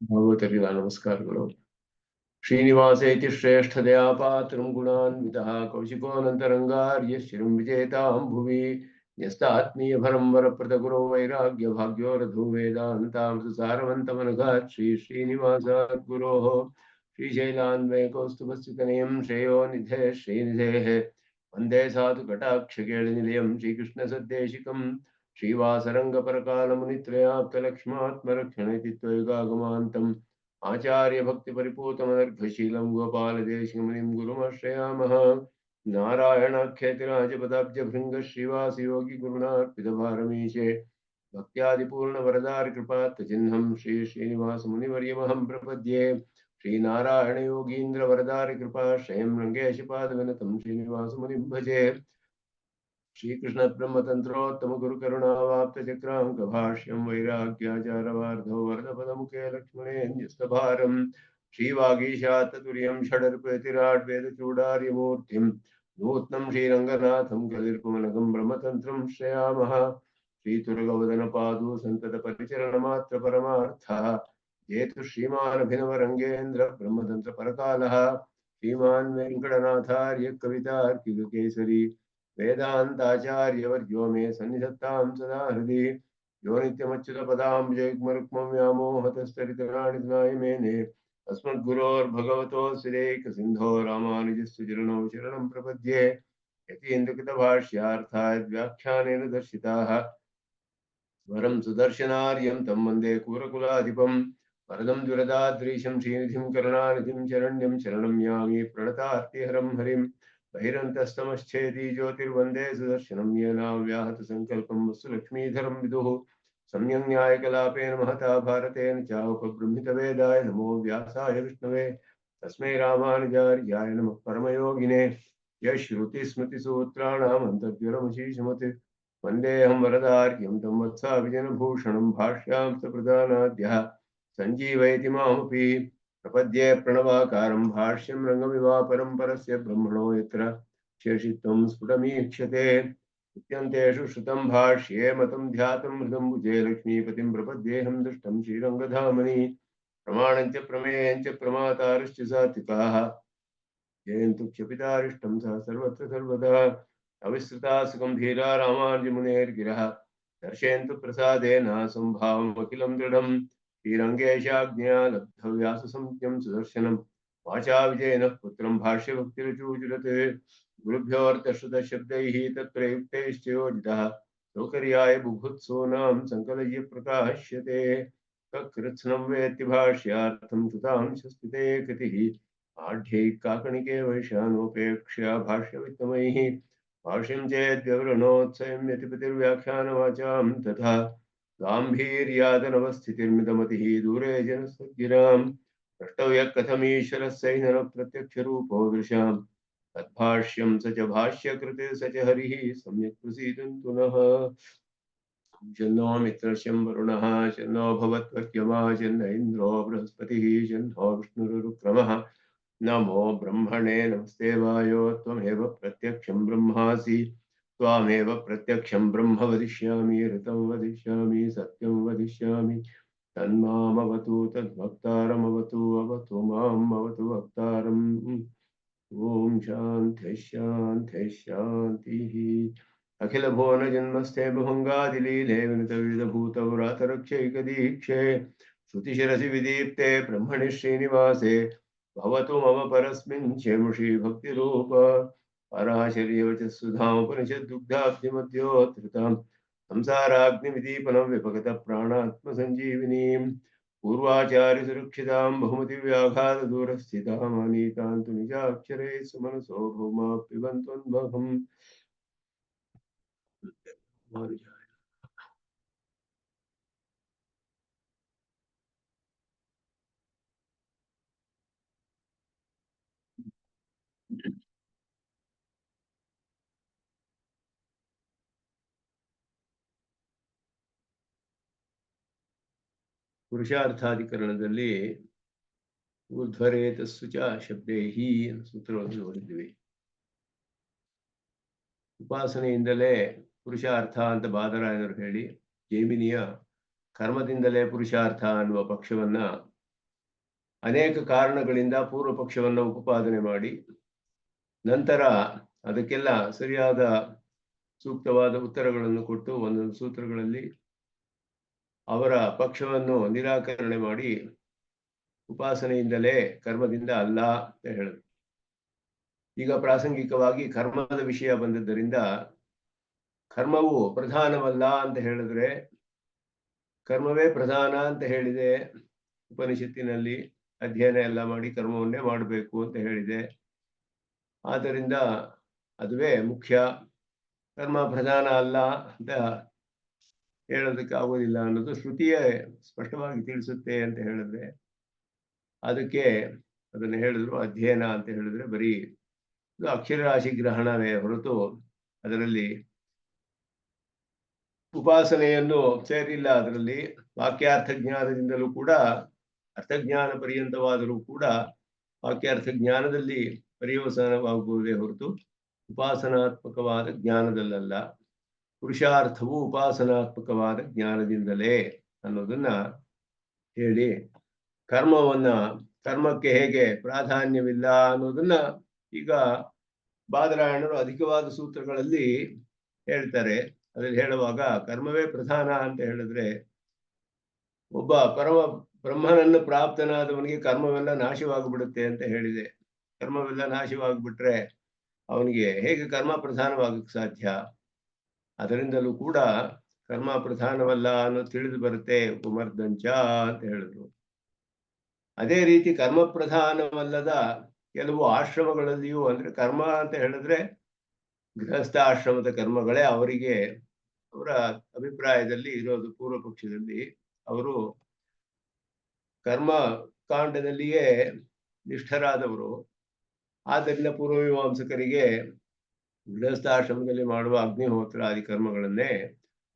ಭಗವತರಿಲ್ಲ ನಮಸ್ಕಾರಗಳು. ಶ್ರೀನಿವಾಸೇತಿ ಶ್ರೇಷ್ಠದಯಾ ಪಾತ್ರಂ ಗುಣಾನ್ವಿತಃ ಕೌಶಿಕೋನಂತರಂಗಾರ್ಯ ಶಿರಂ ವಿಜೇತಾಂ ಭುವಿ ನ್ಯಸ್ತಾತ್ಮೀಯಭರಂ ವರಪ್ರದಗುರೋ ವೈರಾಗ್ಯ ಭಾಗ್ಯೋ ರಘು ವೇದಾಂತಾಂ ಸಾರವಂತಮನಘಾತ್ ಶ್ರೀ ಶ್ರೀನಿವಾಸಾತ್ ಗುರೋಃ ಶ್ರೀಶೈಲಾನ್ವಯಕೌಸ್ತುಭಸ್ಥಿತನಯಂ ಶ್ರೇಯೋ ನಿಧೇ ಶ್ರೀನಿಧೇಃ ವಂದೇ ಸಾಧು ಕಟಾಕ್ಷಕೇಳನಿಲಯಂ ಶ್ರೀಕೃಷ್ಣಸದ್ದೇಶಿಕಂ ಶ್ರೀವಾಸರಂಗಪರಕಾಲमुनित्रयाप्तलक्ष्मात्मरक्षणेति त्वयिगागमान्तम् आचार्य भक्ति परिपूतमनर्घशीलं गोपालदेशिकमुनिं गुरुमाश्रयामः। नारायणाख्यतिराजपदाब्ज भृंग श्रीवास योगी गुरुणार्पितभारमीशे भक्त्यादिपूर्ण वरदार कृपात् चिह्नं श्री श्रीनिवास मुनिवर्यमहं प्रपद्ये। श्रीनारायण योगीन्द्र वरदार कृपा श्रयं रंगेश पादविनतं श्रीनिवास मुनिं भजे। श्रीकृष्ण ब्रह्मतंत्रोत्तम गुरुकरुणावाप्त चक्रांक भाष्यं वैराग्याचारवार्धो वरदपदमुखे लक्ष्मणेऽन्यस्तभारं श्रीवागीशाततुर्यं षडर्पयतिराट् वेदचूडार्यमूर्तिं नूत्नं श्रीरङ्गनाथं कलिर्पुमनगं ब्रह्मतन्त्रं श्रयामः। श्रीतुरगवदनपादो सन्ततपरिचरणमात्र परमार्थः जेतु श्रीमानभिनवरङ्गेन्द्र ब्रह्मतन्त्रपरकालः श्रीमान् वेङ्कटनाथार्य कवितार्किककेसरी वेदांताचार्यवर्यो मे सन्निधत्तां सदा हृदि यो नित्यमच्युतपदाम्बुजयुग्मरुक्मं व्यामोहतस्तरितराणि मेने अस्मद्गुरोर्भगवतोऽस्यैकसिन्धो रामानुजस्य चरणौ शरणं प्रपद्ये। यतीन्द्रकृतभाष्यार्थाय व्याख्यानेन दर्शिताः वरं सुदर्शनार्यं तं वन्दे कुरकुलाधिपं वरदं दुरदाद्रीशं श्रीनिधिं करुणानिधिं शरण्यं शरणं यामि प्रणतार्तिहरं हरिं बहिरन्तस्तमश्चेति ज्योतिर्वन्दे सुदर्शनं येना व्याहत संकल्पं वस्तु लक्ष्मीधरं विदुः सम्यक् न्यायकलापेन महता भारतेन च उपबृंहितवेदाय नमो व्यासाय विष्णवे तस्मै रामानुजार्याय नमः परमयोगिने यश्रुतिस्मृतिसूत्राणाम् अन्तर्ज्वरमशीषमत् वन्देऽहं वरदार्यं तं वत्साभिजनभूषणं भाष्यां सप्रदानाद्यः सञ्जीवयति मामपि प्रपद्ये प्रणवाकारं भाष्यं रङ्गमिवापरं परस्य ब्रह्मणो यत्र शेषित्वं स्फुटमीक्ष्यते इत्यन्तेषु श्रुतं भाष्ये मतं ध्यातं हृदं भुजे लक्ष्मीपतिं प्रपद्येऽहं दुष्टं श्रीरङ्गधामनि प्रमाणञ्च प्रमेयञ्च प्रमातारश्च सात्विकाः जयन्तु क्षपितारिष्टं सह सर्वत्र सर्वदा अविस्तृता सुगम्भीरा रामानुजमुनेर्गिरः दर्शयन्तु प्रसादेन संभावमखिलं दृढम् श्रीरङ्गेशाज्ञया लब्धव्याससंज्ञं सुदर्शनं वाचा विजयनः पुत्रं भाष्यभक्तिरचूचुरत् गुरुभ्योऽर्थश्रुतशब्दैः तत्प्रयुक्तैश्च योजितः सौकर्याय बुभुत्सूनां सङ्कलय्य प्रकाश्यते ककृत्स्नं वेत्ति भाष्यार्थं कृतांशस्थिते कृतिः आढ्यैः काकणिके वैशानोपेक्ष्या भाष्यवित्तमैः भाष्यं चेद्व्यवरणोत्सयं यतिपतिर्व्याख्यानवाचां तथा गाम्भीर्यादनवस्थितिर्मितमतिः दूरे जनसद्गिरां द्रष्टव्यः कथमीश्वरस्यैनः प्रत्यक्षरूपो दृशां तद्भाष्यं स च भाष्यकृत् स च हरिः सम्यक् प्रसीदन्तु नः। शन्नो मित्रश्यं वरुणः शन्नो भवत्वर्यमा शन्न इन्द्रो बृहस्पतिः शन्नो विष्णुरुक्रमः नमो ब्रह्मणे नमस्ते वायो त्वमेव प्रत्यक्षं ब्रह्मासि त्वामेव प्रत्यक्षं ब्रह्म वदिष्यामि ऋतं वदिष्यामि सत्यं वदिष्यामि तन्मामवतु तद्भक्तारमवतु अवतु माम् अवतु भक्तारम्। ओम शान्तिः शान्तिः शान्तिः। अखिल भुवन जन्मस्थे भुभंगादिलीले विनुतविधभूतव्रातरक्षैकदीक्षे श्रुतिशिरसि विदीप्ते ब्रह्मणि श्रीनिवासे भवतु मम परस्मिन् क्षेमुषी भक्तिरूप पराशर्यवच सुधामुपनिषद्दुग्धाब्धिमध्योत्थृतां संसाराग्निविदीपनं विपगत प्राणात्मसञ्जीविनीं पूर्वाचार्य सुरक्षितां बहुमतिव्याघातदूरस्थितां अनीतान्तु निजाक्षरे सुमनसो भौमा पिबन्त्वन्वहम्। ಪುರುಷಾರ್ಥಾಧಿಕರಣದಲ್ಲಿ ಊರ್ಧ್ವರೇತಸ್ಸು ಚ ಶಬ್ದೈಹಿ ಸೂತ್ರವನ್ನು ನೋಡಿದ್ವಿ. ಉಪಾಸನೆಯಿಂದಲೇ ಪುರುಷಾರ್ಥ ಅಂತ ಬಾದರಾಯನರು ಹೇಳಿ ಜೈಮಿನಿಯ ಕರ್ಮದಿಂದಲೇ ಪುರುಷಾರ್ಥ ಅನ್ನುವ ಪಕ್ಷವನ್ನ ಅನೇಕ ಕಾರಣಗಳಿಂದ ಪೂರ್ವ ಪಕ್ಷವನ್ನ ಉಪಪಾದನೆ ಮಾಡಿ ನಂತರ ಅದಕ್ಕೆಲ್ಲ ಸರಿಯಾದ ಸೂಕ್ತವಾದ ಉತ್ತರಗಳನ್ನು ಕೊಟ್ಟು ಒಂದೊಂದು ಸೂತ್ರಗಳಲ್ಲಿ ಅವರ ಪಕ್ಷವನ್ನು ನಿರಾಕರಣೆ ಮಾಡಿ ಉಪಾಸನೆಯಿಂದಲೇ ಕರ್ಮದಿಂದ ಅಲ್ಲ ಅಂತ ಹೇಳಿದ್ರು. ಈಗ ಪ್ರಾಸಂಗಿಕವಾಗಿ ಕರ್ಮದ ವಿಷಯ ಬಂದದ್ದರಿಂದ ಕರ್ಮವು ಪ್ರಧಾನವಲ್ಲ ಅಂತ ಹೇಳಿದ್ರೆ ಕರ್ಮವೇ ಪ್ರಧಾನ ಅಂತ ಹೇಳಿದೆ ಉಪನಿಷತ್ತಿನಲ್ಲಿ. ಅಧ್ಯಯನ ಎಲ್ಲ ಮಾಡಿ ಕರ್ಮವನ್ನೇ ಮಾಡಬೇಕು ಅಂತ ಹೇಳಿದೆ. ಆದ್ದರಿಂದ ಅದುವೇ ಮುಖ್ಯ, ಕರ್ಮ ಪ್ರಧಾನ ಅಲ್ಲ ಅಂತ ಹೇಳೋದಕ್ಕೆ ಆಗೋದಿಲ್ಲ ಅನ್ನೋದು ಶ್ರುತಿಯೇ ಸ್ಪಷ್ಟವಾಗಿ ತಿಳಿಸುತ್ತೆ ಅಂತ ಹೇಳಿದ್ರೆ ಅದಕ್ಕೆ ಅದನ್ನು ಹೇಳಿದ್ರು ಅಧ್ಯಯನ ಅಂತ ಹೇಳಿದ್ರೆ ಬರೀ ಅಕ್ಷರರಾಶಿ ಗ್ರಹಣವೇ ಹೊರತು ಅದರಲ್ಲಿ ಉಪಾಸನೆಯನ್ನು ಸೇರಿಲ್ಲ. ಅದರಲ್ಲಿ ವಾಕ್ಯಾರ್ಥ ಜ್ಞಾನದಿಂದಲೂ ಕೂಡ ಅರ್ಥಜ್ಞಾನ ಪರ್ಯಂತವಾದರೂ ಕೂಡ ವಾಕ್ಯಾರ್ಥ ಜ್ಞಾನದಲ್ಲಿ ಪರ್ಯವಸಾನವಾಗುವುದೇ ಹೊರತು ಉಪಾಸನಾತ್ಮಕವಾದ ಜ್ಞಾನದಲ್ಲ. ಪುರುಷಾರ್ಥವು ಉಪಾಸನಾತ್ಮಕವಾದ ಜ್ಞಾನದಿಂದಲೇ ಅನ್ನೋದನ್ನ ಹೇಳಿ ಕರ್ಮಕ್ಕೆ ಹೇಗೆ ಪ್ರಾಧಾನ್ಯವಿಲ್ಲ ಅನ್ನೋದನ್ನ ಈಗ ಬಾದರಾಯಣರು ಅಧಿಕವಾದ ಸೂತ್ರಗಳಲ್ಲಿ ಹೇಳ್ತಾರೆ. ಅದ್ರಲ್ಲಿ ಹೇಳುವಾಗ ಕರ್ಮವೇ ಪ್ರಧಾನ ಅಂತ ಹೇಳಿದ್ರೆ ಒಬ್ಬ ಪರಮ ಬ್ರಹ್ಮನನ್ನು ಪ್ರಾಪ್ತನಾದವನಿಗೆ ಕರ್ಮವೆಲ್ಲ ನಾಶವಾಗಿಬಿಡುತ್ತೆ ಅಂತ ಹೇಳಿದೆ. ಕರ್ಮವೆಲ್ಲ ನಾಶವಾಗಿಬಿಟ್ರೆ ಅವನಿಗೆ ಹೇಗೆ ಕರ್ಮ ಪ್ರಧಾನವಾಗಕ್ಕೆ ಸಾಧ್ಯ? ಅದರಿಂದಲೂ ಕೂಡ ಕರ್ಮ ಪ್ರಧಾನವಲ್ಲ ಅನ್ನೋದು ತಿಳಿದು ಬರುತ್ತೆ ಉಪಮರ್ದಂಚ ಅಂತ ಹೇಳಿದ್ರು. ಅದೇ ರೀತಿ ಕರ್ಮ ಪ್ರಧಾನವಲ್ಲದ ಕೆಲವು ಆಶ್ರಮಗಳಲ್ಲಿಯೂ ಅಂದ್ರೆ ಕರ್ಮ ಅಂತ ಹೇಳಿದ್ರೆ ಗೃಹಸ್ಥ ಆಶ್ರಮದ ಕರ್ಮಗಳೇ ಅವರಿಗೆ ಅವರ ಅಭಿಪ್ರಾಯದಲ್ಲಿ ಇರೋದು. ಪೂರ್ವ ಪಕ್ಷದಲ್ಲಿ ಅವರು ಕರ್ಮ ಕಾಂಡದಲ್ಲಿಯೇ ನಿಷ್ಠರಾದವರು. ಆದ್ದರಿಂದ ಪೂರ್ವಮೀಮಾಂಸಕರಿಗೆ ಗೃಹಸ್ಥಾಶ್ರಮದಲ್ಲಿ ಮಾಡುವ ಅಗ್ನಿಹೋತ್ರ ಆದಿ ಕರ್ಮಗಳನ್ನೇ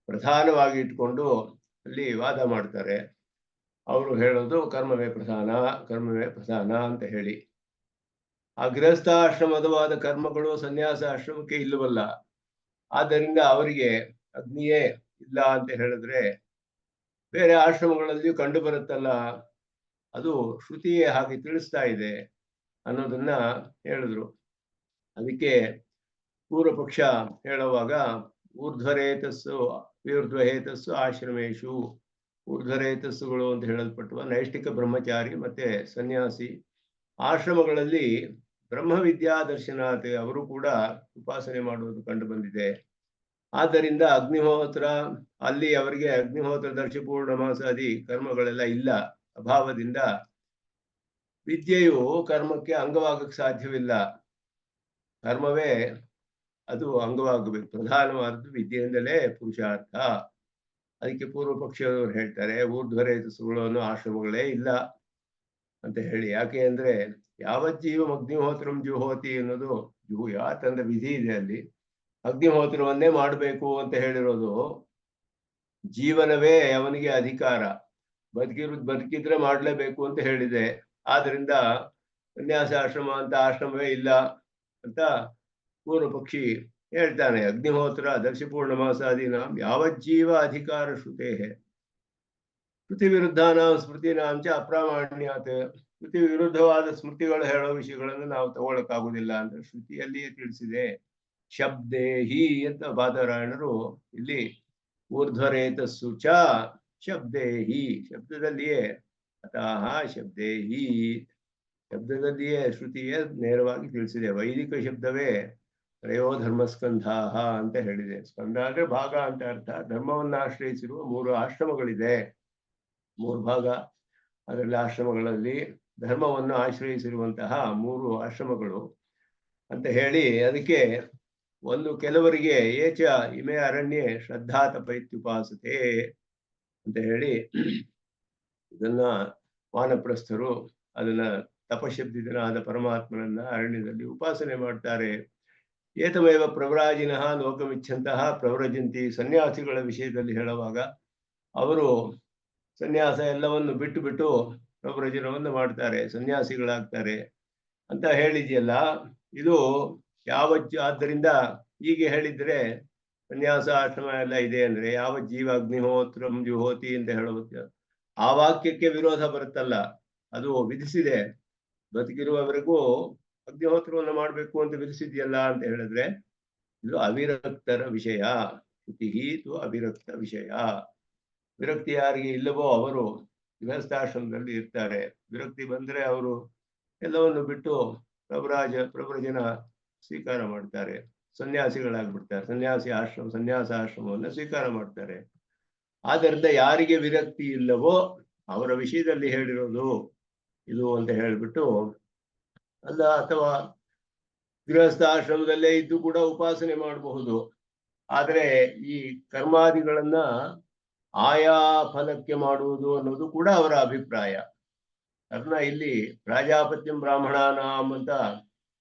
ಪ್ರಧಾನವಾಗಿ ಇಟ್ಕೊಂಡು ಅಲ್ಲಿ ವಾದ ಮಾಡ್ತಾರೆ. ಅವರು ಹೇಳೋದು ಕರ್ಮವೇ ಪ್ರಧಾನ ಅಂತ ಹೇಳಿ. ಆ ಗೃಹಸ್ಥಾಶ್ರಮದವಾದ ಕರ್ಮಗಳು ಸನ್ಯಾಸ ಆಶ್ರಮಕ್ಕೆ ಇಲ್ಲವಲ್ಲ. ಆದ್ದರಿಂದ ಅವರಿಗೆ ಅಗ್ನಿಯೇ ಇಲ್ಲ ಅಂತ ಹೇಳಿದ್ರೆ ಬೇರೆ ಆಶ್ರಮಗಳಲ್ಲಿಯೂ ಕಂಡು ಬರುತ್ತಲ್ಲ, ಅದು ಶ್ರುತಿಯೇ ಹಾಗೆ ತಿಳಿಸ್ತಾ ಇದೆ ಅನ್ನೋದನ್ನ ಹೇಳಿದ್ರು. ಅದಕ್ಕೆ ಪೂರ್ವ ಪಕ್ಷ ಹೇಳುವಾಗ ಊರ್ಧ್ವರೇತಸ್ಸು ವಿರುದ್ಧಹೇತಸ್ಸು ಆಶ್ರಮೇಶು, ಊರ್ಧ್ವರೇತಸ್ಸುಗಳು ಅಂತ ಹೇಳಲ್ಪಟ್ಟುವ ನೈಷ್ಠಿಕ ಬ್ರಹ್ಮಚಾರಿ ಮತ್ತೆ ಸನ್ಯಾಸಿ ಆಶ್ರಮಗಳಲ್ಲಿ ಬ್ರಹ್ಮವಿದ್ಯಾ ದರ್ಶನಾತೆ ಅವರು ಕೂಡ ಉಪಾಸನೆ ಮಾಡುವುದು ಕಂಡು ಬಂದಿದೆ. ಆದ್ದರಿಂದ ಅಗ್ನಿಹೋತ್ರ ಅಲ್ಲಿ ಅವರಿಗೆ ಅಗ್ನಿಹೋತ್ರ ದರ್ಶ ಪೂರ್ಣಮಾಸಾದಿ ಕರ್ಮಗಳೆಲ್ಲ ಇಲ್ಲ. ಅಭಾವದಿಂದ ವಿದ್ಯೆಯು ಕರ್ಮಕ್ಕೆ ಅಂಗವಾಗಕ್ಕೆ ಸಾಧ್ಯವಿಲ್ಲ. ಕರ್ಮವೇ ಅದು ಅಂಗವಾಗಬೇಕು. ಪ್ರಧಾನವಾದದ್ದು ವಿದ್ಯೆಯಿಂದಲೇ ಪುರುಷಾರ್ಥ. ಅದಕ್ಕೆ ಪೂರ್ವ ಪಕ್ಷದವರು ಹೇಳ್ತಾರೆ ಊರ್ಧ್ವರೇತಸ್ಸುಗಳು ಅನ್ನೋ ಆಶ್ರಮಗಳೇ ಇಲ್ಲ ಅಂತ ಹೇಳಿ. ಯಾಕೆ ಅಂದ್ರೆ ಯಾವಜ್ಜೀವ ಅಗ್ನಿಹೋತ್ರಂ ಜುಹೋತಿ ಅನ್ನೋದು ಜುಹುಯಾತ್ ಅಂದ್ರೆ ವಿಧಿ ಇದೆ. ಅಲ್ಲಿ ಅಗ್ನಿಹೋತ್ರವನ್ನೇ ಮಾಡಬೇಕು ಅಂತ ಹೇಳಿರೋದು. ಜೀವನವೇ ಅವನಿಗೆ ಅಧಿಕಾರ, ಬದುಕಿದ್ರೆ ಮಾಡ್ಲೇಬೇಕು ಅಂತ ಹೇಳಿದೆ. ಆದ್ರಿಂದ ಸನ್ಯಾಸ ಆಶ್ರಮ ಅಂತ ಆಶ್ರಮವೇ ಇಲ್ಲ ಅಂತ ಪೂರ್ವ ಪಕ್ಷಿ ಹೇಳ್ತಾನೆ. ಅಗ್ನಿಹೋತ್ರ ದರ್ಶ ಪೂರ್ಣಮಾಸಾದೀನಾಂ ಯಾವಜ್ಜೀವ ಅಧಿಕಾರ ಶ್ರುತೇ ಶ್ರುತಿ ವಿರುದ್ಧಾನಾಂ ಸ್ಮೃತಿನಾಂಚ ಅಪ್ರಾಮಾಣ್ಯಾತ್. ಶ್ರುತಿ ವಿರುದ್ಧವಾದ ಸ್ಮೃತಿಗಳು ಹೇಳೋ ವಿಷಯಗಳನ್ನು ನಾವು ತಗೊಳಕ್ಕಾಗುದಿಲ್ಲ ಅಂದ್ರೆ ಶ್ರುತಿಯಲ್ಲಿಯೇ ತಿಳಿಸಿದೆ. ಶಬ್ದೇಹಿ ಅಂತ ಬಾದರಾಯಣರು ಇಲ್ಲಿ ಊರ್ಧ್ವರೇತಸ್ಸು ಚ ಶಬ್ದೇಹಿ, ಶಬ್ದದಲ್ಲಿಯೇ ಅತಃ ಶಬ್ದೇಹಿ, ಶಬ್ದದಲ್ಲಿಯೇ ಶ್ರುತಿಯೇ ನೇರವಾಗಿ ತಿಳಿಸಿದೆ. ವೈದಿಕ ಶಬ್ದವೇ ತ್ರಯೋ ಧರ್ಮಸ್ಕಂಧಾಹ ಅಂತ ಹೇಳಿದೆ. ಸ್ಕಂಧ ಅಂದ್ರೆ ಭಾಗ ಅಂತ ಅರ್ಥ. ಧರ್ಮವನ್ನು ಆಶ್ರಯಿಸಿರುವ 3 ಆಶ್ರಮಗಳಿದೆ, 3 ಭಾಗ. ಅದರಲ್ಲಿ ಆಶ್ರಮಗಳಲ್ಲಿ ಧರ್ಮವನ್ನು ಆಶ್ರಯಿಸಿರುವಂತಹ 3 ಆಶ್ರಮಗಳು ಅಂತ ಹೇಳಿ ಅದಕ್ಕೆ ಒಂದು ಕೆಲವರಿಗೆ ಏಚ ಇಮೆ ಅರಣ್ಯೆ ಶ್ರದ್ಧಾ ತಪೈತ್ಯುಪಾಸತೆ ಅಂತ ಹೇಳಿ ಇದನ್ನ ವಾನಪ್ರಸ್ಥರು ಅದನ್ನ ತಪಶಬ್ದಿತನಾದ ಪರಮಾತ್ಮನನ್ನ ಅರಣ್ಯದಲ್ಲಿ ಉಪಾಸನೆ ಮಾಡ್ತಾರೆ. ಏತಮೇವ ಪ್ರವ್ರಾಜಿನಃ ಲೋಕಮಿಚ್ಛಂತಹ ಪ್ರವ್ರಜಂತಿ. ಸನ್ಯಾಸಿಗಳ ವಿಷಯದಲ್ಲಿ ಹೇಳುವಾಗ ಅವರು ಸನ್ಯಾಸ ಎಲ್ಲವನ್ನು ಬಿಟ್ಟು ಪ್ರವ್ರಜನವನ್ನು ಮಾಡ್ತಾರೆ, ಸನ್ಯಾಸಿಗಳಾಗ್ತಾರೆ ಅಂತ ಹೇಳಿದೆಯಲ್ಲ. ಇದು ಆದ್ದರಿಂದ ಹೀಗೆ ಹೇಳಿದ್ರೆ ಸನ್ಯಾಸ ಆಶ್ರಮ ಎಲ್ಲ ಇದೆ ಅಂದ್ರೆ ಯಾವ ಜೀವ ಅಗ್ನಿಹೋತ್ರಂ ಜುಹೋತಿ ಅಂತ ಹೇಳುವ ಆ ವಾಕ್ಯಕ್ಕೆ ವಿರೋಧ ಬರುತ್ತಲ್ಲ, ಅದು ವಿಧಿಸಿದೆ. ಬದುಕಿರುವವರೆಗೂ ಅಗ್ನಿಹೋತ್ರವನ್ನು ಮಾಡಬೇಕು ಅಂತ ವಿಧಿಸಿದ್ಯಲ್ಲ ಅಂತ ಹೇಳಿದ್ರೆ ಇದು ಅವಿರಕ್ತರ ವಿಷಯ. ಶ್ರುತಿಹೀತು ಅವಿರಕ್ತ ವಿಷಯ. ವಿರಕ್ತಿ ಯಾರಿಗೆ ಇಲ್ಲವೋ ಅವರು ಗೃಹಸ್ಥಾಶ್ರಮದಲ್ಲಿ ಇರ್ತಾರೆ. ವಿರಕ್ತಿ ಬಂದ್ರೆ ಅವರು ಎಲ್ಲವನ್ನು ಬಿಟ್ಟು ಪ್ರವ್ರಜನ ಸ್ವೀಕಾರ ಮಾಡ್ತಾರೆ, ಸನ್ಯಾಸಿಗಳಾಗ್ಬಿಡ್ತಾರೆ. ಸನ್ಯಾಸಾಶ್ರಮವನ್ನು ಸ್ವೀಕಾರ ಮಾಡ್ತಾರೆ. ಆದ್ದರಿಂದ ಯಾರಿಗೆ ವಿರಕ್ತಿ ಇಲ್ಲವೋ ಅವರ ವಿಷಯದಲ್ಲಿ ಹೇಳಿರೋದು ಇದು ಅಂತ ಹೇಳ್ಬಿಟ್ಟು ಅಲ್ಲ. ಅಥವಾ ಗೃಹಸ್ಥಾಶ್ರಮದಲ್ಲೇ ಇದ್ದು ಕೂಡ ಉಪಾಸನೆ ಮಾಡಬಹುದು. ಆದರೆ ಈ ಕರ್ಮಾದಿಗಳನ್ನ ಆಯಾ ಫಲಕ್ಕೆ ಮಾಡುವುದು ಅನ್ನೋದು ಕೂಡ ಅವರ ಅಭಿಪ್ರಾಯ. ಕಾರಣ ಇಲ್ಲಿ ಪ್ರಾಜಾಪತ್ಯಂ ಬ್ರಾಹ್ಮಣಾನಾಂ ಅಂತ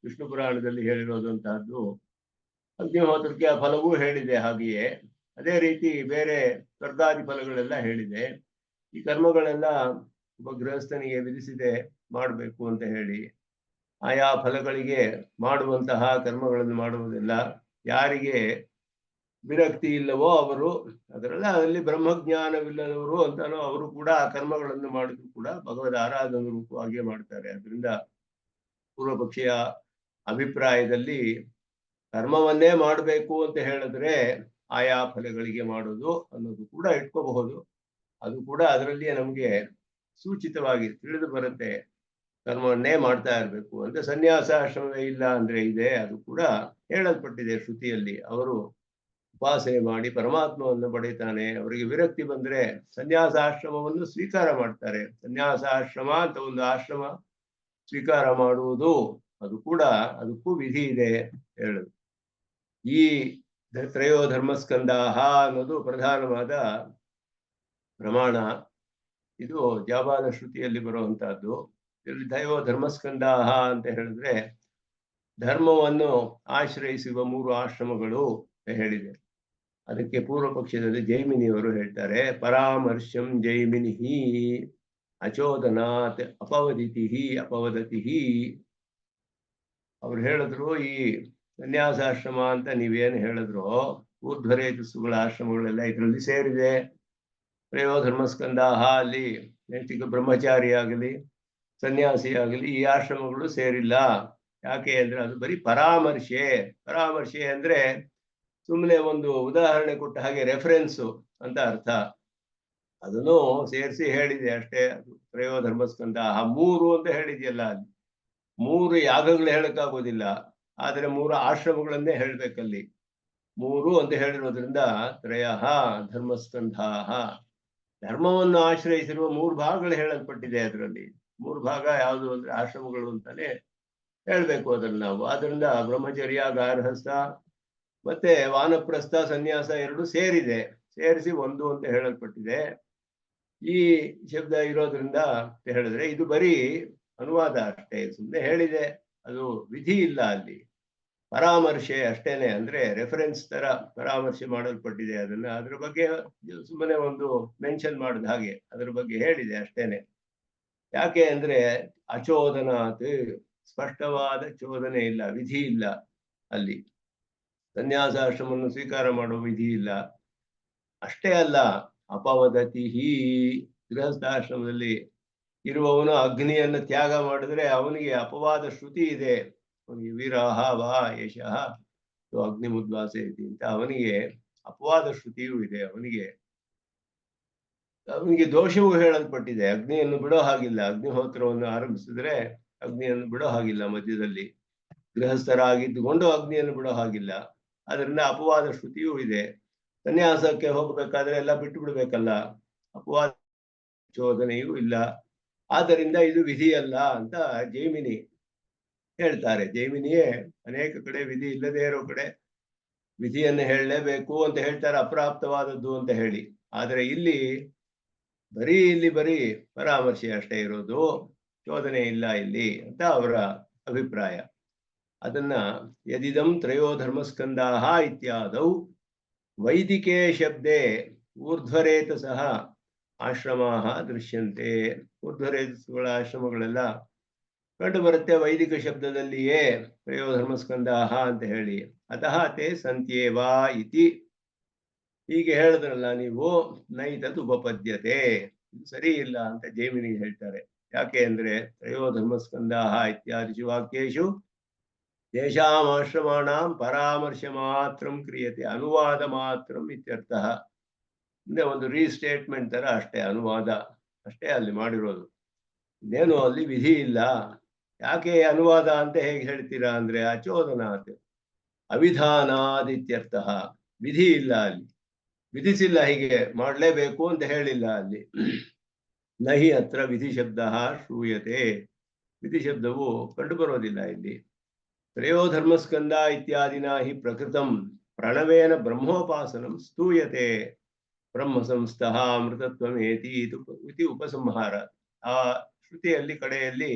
ವಿಷ್ಣು ಪುರಾಣದಲ್ಲಿ ಹೇಳಿರೋದಂತಹದ್ದು ಅಗ್ನಿಹೋತ್ರಕ್ಕೆ ಆ ಫಲವೂ ಹೇಳಿದೆ. ಹಾಗೆಯೇ ಅದೇ ರೀತಿ ಬೇರೆ ಸ್ವರ್ಗಾದಿ ಫಲಗಳೆಲ್ಲ ಹೇಳಿದೆ. ಈ ಕರ್ಮಗಳೆಲ್ಲ ಒಬ್ಬ ಗೃಹಸ್ಥನಿಗೆ ವಿಧಿಸಿದೆ ಮಾಡಬೇಕು ಅಂತ ಹೇಳಿ ಆಯಾ ಫಲಗಳಿಗೆ ಮಾಡುವಂತಹ ಕರ್ಮಗಳನ್ನು ಮಾಡುವುದಿಲ್ಲ. ಯಾರಿಗೆ ವಿರಕ್ತಿ ಇಲ್ಲವೋ ಅವರು ಅದರಲ್ಲಿ ಬ್ರಹ್ಮಜ್ಞಾನವಿಲ್ಲದವರು ಅಂತಾನೋ ಅವರು ಕೂಡ ಆ ಕರ್ಮಗಳನ್ನು ಮಾಡಿದ್ರು ಕೂಡ ಭಗವದ್ ಆರಾಧನ ರೂಪವಾಗಿ ಮಾಡ್ತಾರೆ. ಅದರಿಂದ ಪೂರ್ವ ಪಕ್ಷಿಯ ಅಭಿಪ್ರಾಯದಲ್ಲಿ ಕರ್ಮವನ್ನೇ ಮಾಡಬೇಕು ಅಂತ ಹೇಳಿದ್ರೆ ಆಯಾ ಫಲಗಳಿಗೆ ಮಾಡೋದು ಅನ್ನೋದು ಕೂಡ ಇಟ್ಕೋಬಹುದು. ಅದು ಕೂಡ ಅದರಲ್ಲಿಯೇ ನಮಗೆ ಸೂಚಿತವಾಗಿ ತಿಳಿದು ಬರುತ್ತೆ, ಕರ್ಮವನ್ನೇ ಮಾಡ್ತಾ ಇರಬೇಕು ಅಂತ. ಸನ್ಯಾಸಾಶ್ರಮವೇ ಇಲ್ಲ ಅಂದ್ರೆ ಇದೆ, ಅದು ಕೂಡ ಹೇಳಲ್ಪಟ್ಟಿದೆ ಶ್ರುತಿಯಲ್ಲಿ. ಅವರು ಉಪಾಸನೆ ಮಾಡಿ ಪರಮಾತ್ಮವನ್ನು ಪಡೆಯುತ್ತಾನೆ. ಅವರಿಗೆ ವಿರಕ್ತಿ ಬಂದ್ರೆ ಸನ್ಯಾಸಾಶ್ರಮವನ್ನು ಸ್ವೀಕಾರ ಮಾಡ್ತಾರೆ. ಸನ್ಯಾಸಾಶ್ರಮ ಅಂತ ಒಂದು ಆಶ್ರಮ ಸ್ವೀಕಾರ ಮಾಡುವುದು ಅದು ಕೂಡ ಅದಕ್ಕೂ ವಿಧಿ ಇದೆ ಹೇಳುದು. ಈ ತ್ರಯೋ ಧರ್ಮಸ್ಕಂದಾಹ ಅನ್ನೋದು ಪ್ರಧಾನವಾದ ಪ್ರಮಾಣ. ಇದು ಜಾಬಾಲ ಶ್ರುತಿಯಲ್ಲಿ ಬರುವಂತಹದ್ದು. ಇಲ್ಲಿ ತ್ರಯೋ ಧರ್ಮಸ್ಕಂದಾಹ ಅಂತ ಹೇಳಿದ್ರೆ ಧರ್ಮವನ್ನು ಆಶ್ರಯಿಸುವ 3 ಆಶ್ರಮಗಳು ಹೇಳಿದೆ. ಅದಕ್ಕೆ ಪೂರ್ವ ಪಕ್ಷದಲ್ಲಿ ಜೈಮಿನಿಯವರು ಹೇಳ್ತಾರೆ, ಪರಾಮರ್ಶಂ ಜೈಮಿನಿ ಅಚೋದನಾತ್ ಅಪವದಿತಿ ಅಪವದತಿ. ಅವ್ರು ಹೇಳಿದ್ರು ಈ ಸನ್ಯಾಸಾಶ್ರಮ ಅಂತ ನೀವೇನು ಹೇಳಿದ್ರು ಊರ್ಧ್ವರೇತಸ್ಸುಗಳ ಆಶ್ರಮಗಳೆಲ್ಲ ಇದರಲ್ಲಿ ಸೇರಿದೆ. ತ್ರಯೋ ಧರ್ಮಸ್ಕಂದಾಹ ಅಲ್ಲಿ ನೈತಿಕ ಬ್ರಹ್ಮಚಾರಿ ಆಗಲಿ ಸನ್ಯಾಸಿ ಆಗಲಿ ಈ ಆಶ್ರಮಗಳು ಸೇರಿಲ್ಲ. ಯಾಕೆ ಅಂದ್ರೆ ಅದು ಬರೀ ಪರಾಮರ್ಶೆ. ಪರಾಮರ್ಶೆ ಅಂದ್ರೆ ಸುಮ್ಮನೆ ಒಂದು ಉದಾಹರಣೆ ಕೊಟ್ಟ ಹಾಗೆ ರೆಫರೆನ್ಸು ಅಂತ ಅರ್ಥ. ಅದನ್ನು ಸೇರಿಸಿ ಹೇಳಿದೆ ಅಷ್ಟೇ. ಅದು ತ್ರಯೋ ಧರ್ಮಸ್ಕಂದಾಹ 3 ಅಂತ ಹೇಳಿದೆಯಲ್ಲ, ಅಲ್ಲಿ 3 ಯಾಗಗಳು ಹೇಳಕ್ಕಾಗೋದಿಲ್ಲ, ಆದರೆ 3 ಆಶ್ರಮಗಳನ್ನೇ ಹೇಳ್ಬೇಕಲ್ಲಿ. 3 ಅಂತ ಹೇಳಿರೋದ್ರಿಂದ ತ್ರಯಃ ಧರ್ಮಸ್ಕಂಧಾಹ, ಧರ್ಮವನ್ನು ಆಶ್ರಯಿಸಿರುವ 3 ಭಾಗಗಳು ಹೇಳಲ್ಪಟ್ಟಿದೆ. ಅದರಲ್ಲಿ 3 ಭಾಗ ಯಾವುದು ಅಂದ್ರೆ ಆಶ್ರಮಗಳು ಅಂತಾನೆ ಹೇಳ್ಬೇಕು ಅದನ್ನು ನಾವು. ಆದ್ರಿಂದ ಬ್ರಹ್ಮಚರ್ಯ ಗಾರ್ಹಸ್ಥ ಮತ್ತೆ ವಾನಪ್ರಸ್ಥ ಸನ್ಯಾಸ 2 ಸೇರಿದೆ, ಸೇರಿಸಿ 1 ಅಂತ ಹೇಳಲ್ಪಟ್ಟಿದೆ. ಈ ಶಬ್ದ ಇರೋದ್ರಿಂದ ಹೇಳಿದ್ರೆ ಇದು ಬರೀ ಅನುವಾದ ಅಷ್ಟೇ, ಸುಮ್ಮನೆ ಹೇಳಿದೆ, ಅದು ವಿಧಿ ಇಲ್ಲ ಅಲ್ಲಿ. ಪರಾಮರ್ಶೆ ಅಷ್ಟೇನೆ, ಅಂದ್ರೆ ರೆಫರೆನ್ಸ್ ತರ ಪರಾಮರ್ಶೆ ಮಾಡಲ್ಪಟ್ಟಿದೆ. ಅದನ್ನ ಅದ್ರ ಬಗ್ಗೆ ಸುಮ್ಮನೆ ಒಂದು ಮೆನ್ಷನ್ ಮಾಡಿದ ಹಾಗೆ ಅದ್ರ ಬಗ್ಗೆ ಹೇಳಿದೆ ಅಷ್ಟೇನೆ. ಯಾಕೆ ಅಂದ್ರೆ ಅಚೋದನಾತ್, ಸ್ಪಷ್ಟವಾದ ಚೋದನೆ ಇಲ್ಲ, ವಿಧಿ ಇಲ್ಲ ಅಲ್ಲಿ. ಸನ್ಯಾಸಾಶ್ರಮವನ್ನು ಸ್ವೀಕಾರ ಮಾಡುವ ವಿಧಿ ಇಲ್ಲ. ಅಷ್ಟೇ ಅಲ್ಲ, ಅಪವದತಿ ಗೃಹಸ್ಥಾಶ್ರಮದಲ್ಲಿ ಇರುವವನು ಅಗ್ನಿಯನ್ನು ತ್ಯಾಗ ಮಾಡಿದ್ರೆ ಅವನಿಗೆ ಅಪವಾದ ಶ್ರುತಿ ಇದೆ. ಅವನಿಗೆ ವೀರಾಹ ವಾ ಯಶಃ ಅಗ್ನಿ ಮುದ್ವಾಸೆ ಇದೆ ಅಂತ ಅವನಿಗೆ ಅಪವಾದ ಶ್ರುತಿಯೂ ಇದೆ. ಅವನಿಗೆ ದೋಷವೂ ಹೇಳಲ್ಪಟ್ಟಿದೆ. ಅಗ್ನಿಯನ್ನು ಬಿಡೋ ಹಾಗಿಲ್ಲ, ಅಗ್ನಿಹೋತ್ರವನ್ನು ಆರಂಭಿಸಿದ್ರೆ ಅಗ್ನಿಯನ್ನು ಬಿಡೋ ಹಾಗಿಲ್ಲ, ಮಧ್ಯದಲ್ಲಿ ಗೃಹಸ್ಥರಾಗಿದ್ದುಕೊಂಡು ಅಗ್ನಿಯನ್ನು ಬಿಡೋ ಹಾಗಿಲ್ಲ. ಅದರಿಂದ ಅಪವಾದ ಶ್ರುತಿಯೂ ಇದೆ. ಸನ್ಯಾಸಕ್ಕೆ ಹೋಗಬೇಕಾದ್ರೆ ಎಲ್ಲ ಬಿಟ್ಟು ಬಿಡ್ಬೇಕಲ್ಲ, ಅಪವಾದ ಚೋದನೆಯೂ ಇಲ್ಲ. ಆದ್ದರಿಂದ ಇದು ವಿಧಿಯಲ್ಲ ಅಂತ ಜೈಮಿನಿ ಹೇಳ್ತಾರೆ. ಜೈಮಿನಿಯೇ ಅನೇಕ ಕಡೆ ವಿಧಿ ಇಲ್ಲದೇ ಇರೋ ಕಡೆ ವಿಧಿಯನ್ನು ಹೇಳಲೇಬೇಕು ಅಂತ ಹೇಳ್ತಾರೆ, ಅಪ್ರಾಪ್ತವಾದದ್ದು ಅಂತ ಹೇಳಿ. ಆದರೆ ಇಲ್ಲಿ ಬರೀ ಪರಾಮರ್ಶೆ ಅಷ್ಟೇ ಇರೋದು, ಚೋದನೆ ಇಲ್ಲ ಇಲ್ಲಿ ಅಂತ ಅವರ ಅಭಿಪ್ರಾಯ. ಅದನ್ನ ಯದಿದಂ ತ್ರಯೋ ಧರ್ಮಸ್ಕಂದಾಹ ಇತ್ಯಾದೌ ವೈದಿಕೆ ಶಬ್ದೇ ಊರ್ಧ್ವರೇತಸಃ ಆಶ್ರಮಾಹ ದೃಶ್ಯಂತೆ. ಊರ್ಧ್ವರೇತಸ್ಸುಗಳ ಆಶ್ರಮಗಳೆಲ್ಲ ಕಂಡು ಬರುತ್ತೆ ವೈದಿಕ ಶಬ್ದದಲ್ಲಿಯೇ ತ್ರಯೋ ಧರ್ಮಸ್ಕಂದಾಹ ಅಂತ ಹೇಳಿ. ಅತಃ ತೇ ಸಂತ್ಯೇವಾ ಇತಿ ಹೀಗೆ ಹೇಳಿದ್ರಲ್ಲ ನೀವು, ನೈತದ್ ಉಪಪದ್ಯತೆ, ಇದು ಸರಿ ಇಲ್ಲ ಅಂತ ಜೈಮಿನಿ ಹೇಳ್ತಾರೆ. ಯಾಕೆ ಅಂದ್ರೆ ತ್ರಯೋ ಧರ್ಮಸ್ಕಂದಾಹ ಇತ್ಯಾದಿಷು ವಾಕ್ಯೇಶು ತೇಷಾಮಾಶ್ರಮಾಣಾಂ ಪರಾಮರ್ಶ ಮಾತ್ರಂ ಕ್ರಿಯತೆ, ಅನುವಾದ ಮಾತ್ರಂ ಇತ್ಯರ್ಥಃ. ಅಂದ್ರೆ ಒಂದು ರೀಸ್ಟೇಟ್ಮೆಂಟ್ ತರ ಅಷ್ಟೇ, ಅನುವಾದ ಅಷ್ಟೇ ಅಲ್ಲಿ ಮಾಡಿರೋದು. ಇದೇನು ಅಲ್ಲಿ ವಿಧಿ ಇಲ್ಲ. ಯಾಕೆ ಅನುವಾದ ಅಂತ ಹೇಗೆ ಹೇಳ್ತೀರಾ ಅಂದ್ರೆ ಅಚೋದನಾತ್ ಅವಿಧಾನಾದಿತ್ಯರ್ಥಃ, ವಿಧಿ ಇಲ್ಲ ಅಲ್ಲಿ, ವಿಧಿಸಿಲ್ಲ ಹೀಗೆ ಮಾಡಲೇಬೇಕು ಅಂತ ಹೇಳಿಲ್ಲ ಅಲ್ಲಿ. ನಹಿ ಅತ್ರ ವಿಧಿ ಶಬ್ದ ಶ್ರೂಯತೆ, ವಿಧಿ ಶಬ್ದವು ಕಂಡುಬರೋದಿಲ್ಲ ಇಲ್ಲಿ. ತ್ರಯೋ ಧರ್ಮಸ್ಕಂದ ಇತ್ಯಾದಿನ ಹಿ ಪ್ರಕೃತಂ ಪ್ರಣವೇನ ಬ್ರಹ್ಮೋಪಾಸನಂ ಸ್ತೂಯತೆ, ಬ್ರಹ್ಮ ಸಂಸ್ಥಃ ಅಮೃತತ್ವಮೇತಿ ಇತಿ ಉಪಸಂಹಾರ. ಆ ಶ್ರುತಿಯಲ್ಲಿ ಕಡೆಯಲ್ಲಿ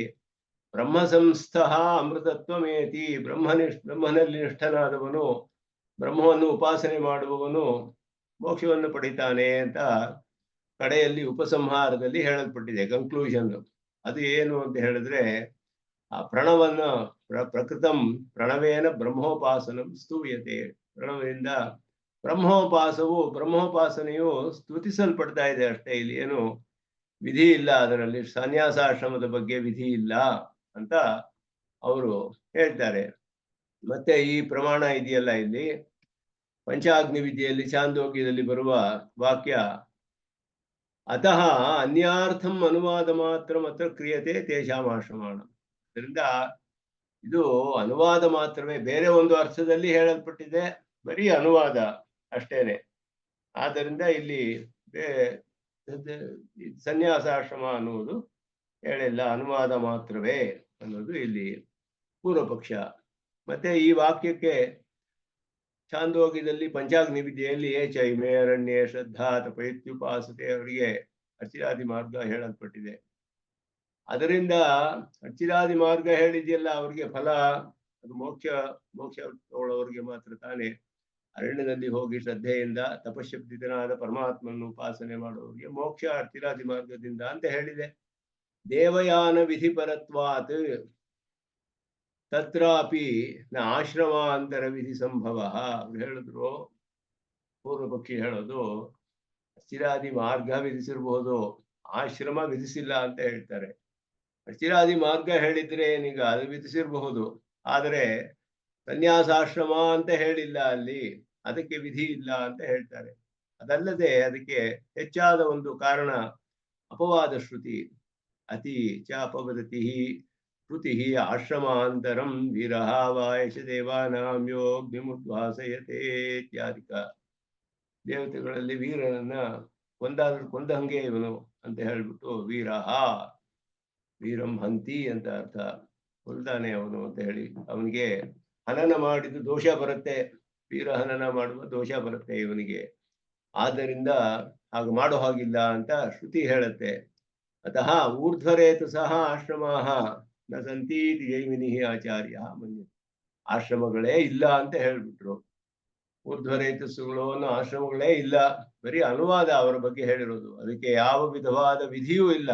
ಬ್ರಹ್ಮ ಸಂಸ್ಥಃ ಅಮೃತತ್ವಮೇತಿ, ಬ್ರಹ್ಮನಲ್ಲಿ ನಿಷ್ಠನಾದವನು, ಬ್ರಹ್ಮವನ್ನು ಉಪಾಸನೆ ಮಾಡುವವನು ಮೋಕ್ಷವನ್ನು ಪಡಿತಾನೆ ಅಂತ ಕಡೆಯಲ್ಲಿ ಉಪಸಂಹಾರದಲ್ಲಿ ಹೇಳಲ್ಪಟ್ಟಿದೆ, ಕನ್ಕ್ಲೂಷನ್. ಅದು ಏನು ಅಂತ ಹೇಳಿದ್ರೆ, ಆ ಪ್ರಣವನ್ನ ಪ್ರಕೃತಂ ಪ್ರಣವೇನ ಬ್ರಹ್ಮೋಪಾಸನಂ ಸ್ತೂಯತೆ, ಪ್ರಣವದಿಂದ ಬ್ರಹ್ಮೋಪಾಸನೆಯು ಸ್ತುತಿಸಲ್ಪಡ್ತಾ ಇದೆ ಅಷ್ಟೇ, ಇಲ್ಲಿ ಏನು ವಿಧಿ ಇಲ್ಲ, ಅದರಲ್ಲಿ ಸನ್ಯಾಸಾಶ್ರಮದ ಬಗ್ಗೆ ವಿಧಿ ಇಲ್ಲ ಅಂತ ಅವರು ಹೇಳ್ತಾರೆ. ಮತ್ತೆ ಈ ಪ್ರಮಾಣ ಇದೆಯಲ್ಲ ಇಲ್ಲಿ ಪಂಚಾಗ್ನಿ ವಿದ್ಯೆಯಲ್ಲಿ ಛಾಂದೋಗ್ಯದಲ್ಲಿ ಬರುವ ವಾಕ್ಯ, ಅತಃ ಅನ್ಯಾರ್ಥಂ ಅನುವಾದ ಮಾತ್ರ ಮಾತ್ರ ಕ್ರಿಯತೆ ತೇಷಾಮಾಶ್ರಮಾಣ. ಅದರಿಂದ ಇದು ಅನುವಾದ ಮಾತ್ರವೇ, ಬೇರೆ ಒಂದು ಅರ್ಥದಲ್ಲಿ ಹೇಳಲ್ಪಟ್ಟಿದೆ, ಬರೀ ಅನುವಾದ ಅಷ್ಟೇನೆ. ಆದ್ದರಿಂದ ಇಲ್ಲಿ ಸನ್ಯಾಸಾಶ್ರಮ ಅನ್ನುವುದು ಹೇಳಿಲ್ಲ, ಅನುವಾದ ಮಾತ್ರವೇ ಅನ್ನೋದು ಇಲ್ಲಿ ಪೂರ್ವ ಪಕ್ಷ. ಮತ್ತೆ ಈ ವಾಕ್ಯಕ್ಕೆ ಛಾಂದೋಗ್ಯದಲ್ಲಿ ಪಂಚಾಗ್ನಿ ವಿದ್ಯೆಯಲ್ಲಿ ಚೈಮೇ ಅರಣ್ಯೇ ಶ್ರದ್ಧಾ ತಪೈತ್ಯುಪಾಸತೆ, ಅವರಿಗೆ ಅರ್ಚಿರಾದಿ ಮಾರ್ಗ ಹೇಳಲ್ಪಟ್ಟಿದೆ. ಅದರಿಂದ ಅರ್ಚಿರಾದಿ ಮಾರ್ಗ ಹೇಳಿದೆಯಲ್ಲ, ಅವ್ರಿಗೆ ಫಲ ಅದು ಮೋಕ್ಷ ತಗೊಳ್ಳೋರಿಗೆ ಮಾತ್ರ ತಾನೇ. ಅರಣ್ಯದಲ್ಲಿ ಹೋಗಿ ಶ್ರದ್ಧೆಯಿಂದ ತಪಶಬ್ದಿತನಾದ ಪರಮಾತ್ಮನ್ನು ಉಪಾಸನೆ ಮಾಡೋರಿಗೆ ಮೋಕ್ಷ ಅರ್ಚಿರಾದಿ ಮಾರ್ಗದಿಂದ ಅಂತ ಹೇಳಿದೆ. ದೇವಯಾನ ವಿಧಿಪರತ್ವಾತ್ ತತ್ರಾಪಿ ನ ಆಶ್ರಮಾಂತರ ವಿಧಿ ಸಂಭವ. ಅವ್ರು ಹೇಳಿದ್ರು, ಪೂರ್ವ ಪಕ್ಷಿ ಹೇಳೋದು ಅರ್ಚಿರಾದಿ ಮಾರ್ಗ ವಿಧಿಸಿರ್ಬಹುದು, ಆಶ್ರಮ ವಿಧಿಸಿಲ್ಲ ಅಂತ ಹೇಳ್ತಾರೆ. ಅರ್ಚಿರಾದಿ ಮಾರ್ಗ ಹೇಳಿದ್ರೆ ಏನೀಗ, ಅದು ವಿಧಿಸಿರಬಹುದು, ಆದರೆ ಸನ್ಯಾಸಾಶ್ರಮ ಅಂತ ಹೇಳಿಲ್ಲ ಅಲ್ಲಿ, ಅದಕ್ಕೆ ವಿಧಿ ಇಲ್ಲ ಅಂತ ಹೇಳ್ತಾರೆ. ಅದಲ್ಲದೆ ಅದಕ್ಕೆ ಹೆಚ್ಚಾದ ಒಂದು ಕಾರಣ ಅಪವಾದ ಶ್ರುತಿ. ಅತಿ ಚ ಅಪವದತಿ ಶ್ರುತಿ ಆಶ್ರಮಾಂತರಂ ವೀರಃ ವಾಯಶ ದೇವಾನಾಂ ಯೋಗ್ನಿಮುದ್ವಾಸಯತೆ ಇತ್ಯಾದಿಕ. ದೇವತೆಗಳಲ್ಲಿ ವೀರನನ್ನ ಕೊಂದಂಗೆ ಇವನು ಅಂತ ಹೇಳ್ಬಿಟ್ಟು ವೀರಃ, ವೀರಂ ಹಂತಿ ಅಂತ ಅರ್ಥ, ಕೊಲ್ದಾನೆ ಅವನು ಅಂತ ಹೇಳಿ ಅವನಿಗೆ ಹನನ ಮಾಡಿದ ದೋಷ ಬರುತ್ತೆ, ವೀರ ಹನನ ಮಾಡುವ ದೋಷ ಬರುತ್ತೆ ಇವನಿಗೆ, ಆದ್ದರಿಂದ ಹಾಗೆ ಮಾಡೋ ಹಾಗಿಲ್ಲ ಅಂತ ಶ್ರುತಿ ಹೇಳುತ್ತೆ. ಅತಃ ಊರ್ಧ್ವರೇತು ಸಹ ಆಶ್ರಮಾಹ ನ ಸಂತೀತಿ ಜೈಮಿನಿ ಆಚಾರ್ಯ ಮನ್ಯ. ಆಶ್ರಮಗಳೇ ಇಲ್ಲ ಅಂತ ಹೇಳ್ಬಿಟ್ರು. ಊರ್ಧ್ವರೇತಸ್ಸುಗಳು ಅನ್ನೋ ಆಶ್ರಮಗಳೇ ಇಲ್ಲ, ಬರೀ ಅನುವಾದ ಅವರ ಬಗ್ಗೆ ಹೇಳಿರೋದು, ಅದಕ್ಕೆ ಯಾವ ವಿಧವಾದ ವಿಧಿಯೂ ಇಲ್ಲ.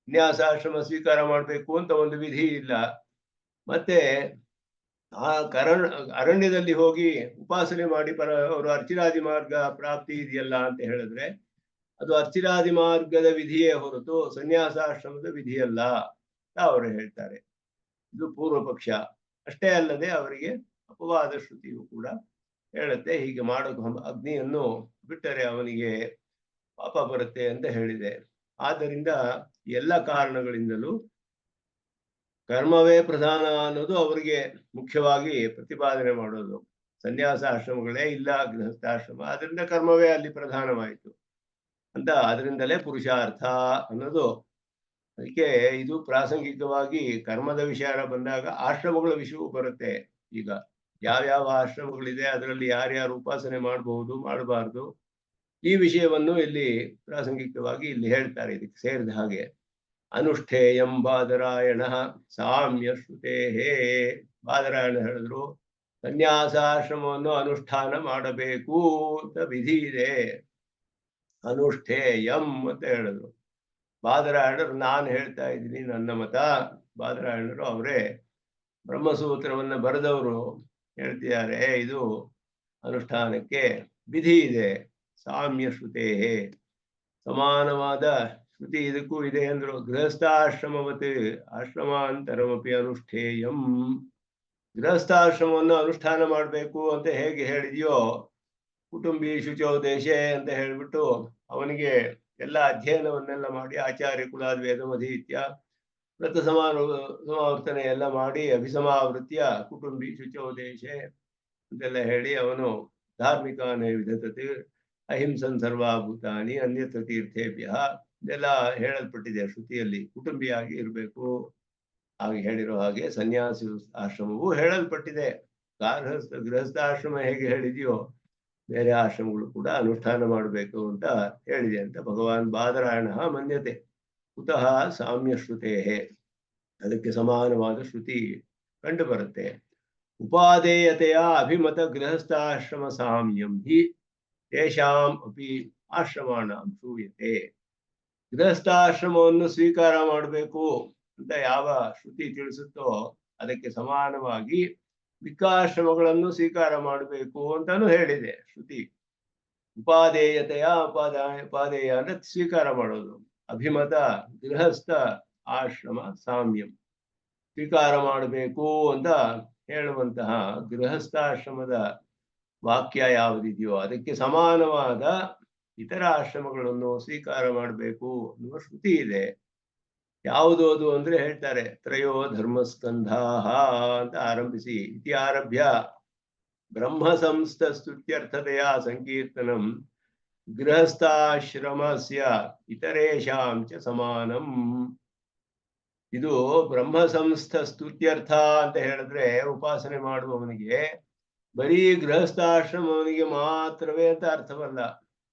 ಸನ್ಯಾಸಾಶ್ರಮ ಸ್ವೀಕಾರ ಮಾಡಬೇಕು ಅಂತ ಒಂದು ವಿಧಿ ಇಲ್ಲ. ಮತ್ತೆ ಆ ಅರಣ್ಯದಲ್ಲಿ ಹೋಗಿ ಉಪಾಸನೆ ಮಾಡಿ ಅವರು ಅರ್ಚಿರಾದಿ ಮಾರ್ಗ ಪ್ರಾಪ್ತಿ ಇದೆಯಲ್ಲ ಅಂತ ಹೇಳಿದ್ರೆ, ಅದು ಅರ್ಚಿರಾದಿ ಮಾರ್ಗದ ವಿಧಿಯೇ ಹೊರತು ಸನ್ಯಾಸಾಶ್ರಮದ ವಿಧಿಯಲ್ಲ ಅಂತ ಅವರು ಹೇಳ್ತಾರೆ. ಇದು ಪೂರ್ವ ಪಕ್ಷ. ಅಷ್ಟೇ ಅಲ್ಲದೆ ಅವರಿಗೆ ಅಪವಾದ ಶ್ರುತಿಯು ಕೂಡ ಹೇಳುತ್ತೆ, ಹೀಗೆ ಮಾಡೋ ಅಗ್ನಿಯನ್ನು ಬಿಟ್ಟರೆ ಅವನಿಗೆ ಪಾಪ ಬರುತ್ತೆ ಅಂತ ಹೇಳಿದೆ. ಆದ್ದರಿಂದ ಎಲ್ಲ ಕಾರಣಗಳಿಂದಲೂ ಕರ್ಮವೇ ಪ್ರಧಾನ ಅನ್ನೋದು ಅವರಿಗೆ ಮುಖ್ಯವಾಗಿ ಪ್ರತಿಪಾದನೆ ಮಾಡೋದು. ಸನ್ಯಾಸ ಆಶ್ರಮಗಳೇ ಇಲ್ಲ, ಗೃಹಸ್ಥಾಶ್ರಮ, ಅದರಿಂದ ಕರ್ಮವೇ ಅಲ್ಲಿ ಪ್ರಧಾನವಾಯಿತು ಅಂತ, ಅದರಿಂದಲೇ ಪುರುಷಾರ್ಥ ಅನ್ನೋದು. ಅದಕ್ಕೆ ಇದು ಪ್ರಾಸಂಗಿಕವಾಗಿ ಕರ್ಮದ ವಿಚಾರ ಬಂದಾಗ ಆಶ್ರಮಗಳ ವಿಷಯವೂ ಬರುತ್ತೆ. ಈಗ ಯಾವ್ಯಾವ ಆಶ್ರಮಗಳಿದೆ, ಅದರಲ್ಲಿ ಯಾರ್ಯಾರು ಉಪಾಸನೆ ಮಾಡಬಹುದು ಮಾಡಬಾರ್ದು, ಈ ವಿಷಯವನ್ನು ಇಲ್ಲಿ ಪ್ರಾಸಂಗಿಕವಾಗಿ ಇಲ್ಲಿ ಹೇಳ್ತಾರೆ, ಇದಕ್ಕೆ ಸೇರಿದ ಹಾಗೆ. ಅನುಷ್ಠೇಯಂ ಬಾದರಾಯಣ ಸಾಮ್ಯ ಶ್ರುತೇ. ಬಾದರಾಯಣ ಹೇಳಿದ್ರು ಸನ್ಯಾಸಾಶ್ರಮವನ್ನು ಅನುಷ್ಠಾನ ಮಾಡಬೇಕು ಅಂತ ವಿಧಿ ಇದೆ, ಅನುಷ್ಠೇಯಂ ಅಂತ ಹೇಳಿದ್ರು. ಬಾದರಾಯಣರು ನಾನು ಹೇಳ್ತಾ ಇದ್ದೀನಿ ನನ್ನ ಮತ, ಬಾದರಾಯಣರು ಅವರೇ ಬ್ರಹ್ಮಸೂತ್ರವನ್ನ ಬರೆದವರು ಹೇಳ್ತಿದ್ದಾರೆ, ಇದು ಅನುಷ್ಠಾನಕ್ಕೆ ವಿಧಿ ಇದೆ, ಸಾಮ್ಯ ಶ್ರುತೇ ಸಮಾನವಾದ ಶ್ರುತಿ ಇದಕ್ಕೂ ಇದೆ ಅಂದ್ರು. ಗೃಹಸ್ಥಾಶ್ರಮವತ್ ಆಶ್ರಮಾಂತರಮಪಿ ಅನುಷ್ಠೇಯಂ. ಗೃಹಸ್ಥಾಶ್ರಮವನ್ನು ಅನುಷ್ಠಾನ ಮಾಡಬೇಕು ಅಂತ ಹೇಗೆ ಹೇಳಿದೆಯೋ, ಕುಟುಂಬಿ ಶುಚೋ ದೇಶೆ ಅಂತ ಹೇಳ್ಬಿಟ್ಟು ಅವನಿಗೆ ಎಲ್ಲ ಅಧ್ಯಯನವನ್ನೆಲ್ಲ ಮಾಡಿ ಆಚಾರ್ಯ ಕುಲಾದ್ ವೇದಮಧೀತ್ಯ ವ್ರತ ಸಮಾವರ್ತನೆ ಎಲ್ಲ ಮಾಡಿ ಅಭಿಸಮಾವೃತ್ಯ ಕುಟುಂಬಿ ಶುಚೋ ದೇಶೆ ಅಂತೆಲ್ಲ ಹೇಳಿ ಅವನು ಧಾರ್ಮಿಕಾನೇ ವಿಧತತೆ ಅಹಿಂಸನ್ ಸರ್ವಾಭೂತಾನಿ ಅನ್ಯತ್ರ ತೀರ್ಥೇಭ್ಯ ಇದೆಲ್ಲ ಹೇಳಲ್ಪಟ್ಟಿದೆ ಶ್ರುತಿಯಲ್ಲಿ. ಕುಟುಂಬಿಯಾಗಿ ಇರಬೇಕು ಹಾಗೆ ಹೇಳಿರೋ ಹಾಗೆ ಸನ್ಯಾಸಿ ಆಶ್ರಮವು ಹೇಳಲ್ಪಟ್ಟಿದೆ. ಗೃಹಸ್ಥಾಶ್ರಮ ಹೇಗೆ ಹೇಳಿದೆಯೋ ಬೇರೆ ಆಶ್ರಮಗಳು ಕೂಡ ಅನುಷ್ಠಾನ ಮಾಡಬೇಕು ಅಂತ ಹೇಳಿದೆ ಅಂತ ಭಗವಾನ್ ಬಾದರಾಯಣ ಮನ್ಯತೆ. ಕುತಃ ಸಾಮ್ಯ ಶ್ರುತೇ, ಅದಕ್ಕೆ ಸಮಾನವಾದ ಶ್ರುತಿ ಕಂಡು ಬರುತ್ತೆ. ಉಪಾದೇಯತೆಯ ಅಭಿಮತ ಗೃಹಸ್ಥಾಶ್ರಮ ಸಾಮ್ಯಂ ಹಿ ತೇಷಾಂ ಅಪಿ ಆಶ್ರಮಾಣಾಂ ಶ್ರೂಯತೆ. ಗೃಹಸ್ಥಾಶ್ರಮವನ್ನು ಸ್ವೀಕಾರ ಮಾಡಬೇಕು ಅಂತ ಯಾವ ಶ್ರುತಿ ತಿಳಿಸುತ್ತೋ ಅದಕ್ಕೆ ಸಮಾನವಾಗಿ ಮಿಕ್ಕಾಶ್ರಮಗಳನ್ನು ಸ್ವೀಕಾರ ಮಾಡಬೇಕು ಅಂತಾನು ಹೇಳಿದೆ ಶ್ರುತಿ. ಉಪಾದೇಯತೆಯ ಉಪಾದೇಯ ಅಂದ್ರೆ ಸ್ವೀಕಾರ ಮಾಡೋದು. ಅಭಿಮತ ಗೃಹಸ್ಥ ಆಶ್ರಮ ಸಾಮ್ಯಂ ಸ್ವೀಕಾರ ಮಾಡಬೇಕು ಅಂತ ಹೇಳುವಂತಹ ಗೃಹಸ್ಥಾಶ್ರಮದ ವಾಕ್ಯ ಯಾವುದಿದೆಯೋ ಅದಕ್ಕೆ ಸಮಾನವಾದ ಇತರ ಆಶ್ರಮಗಳನ್ನು ಸ್ವೀಕಾರ ಮಾಡಬೇಕು ಅನ್ನುವ ಶ್ರುತಿ ಇದೆ. ಯಾವುದು ಅದು ಅಂದ್ರೆ ಹೇಳ್ತಾರೆ, ತ್ರಯೋ ಧರ್ಮಸ್ಕಂಧಾಹ ಅಂತ ಆರಂಭಿಸಿ ಇತಿ ಆರಭ್ಯ ಬ್ರಹ್ಮ ಸಂಸ್ಥ ಸ್ತುತ್ಯರ್ಥತೆಯ ಸಂಕೀರ್ತನಂ ಗೃಹಸ್ಥಾಶ್ರಮಸ್ಯ ಇತರೇಷಾಂ ಚ ಸಮಾನಂ. ಇದು ಬ್ರಹ್ಮ ಸಂಸ್ಥ ಸ್ತುತ್ಯರ್ಥ ಅಂತ ಹೇಳಿದ್ರೆ ಉಪಾಸನೆ ಮಾಡುವವನಿಗೆ ಬರೀ ಗೃಹಸ್ಥಾಶ್ರಮವನಿಗೆ ಮಾತ್ರವೇ ಅಂತ ಅರ್ಥವಲ್ಲ.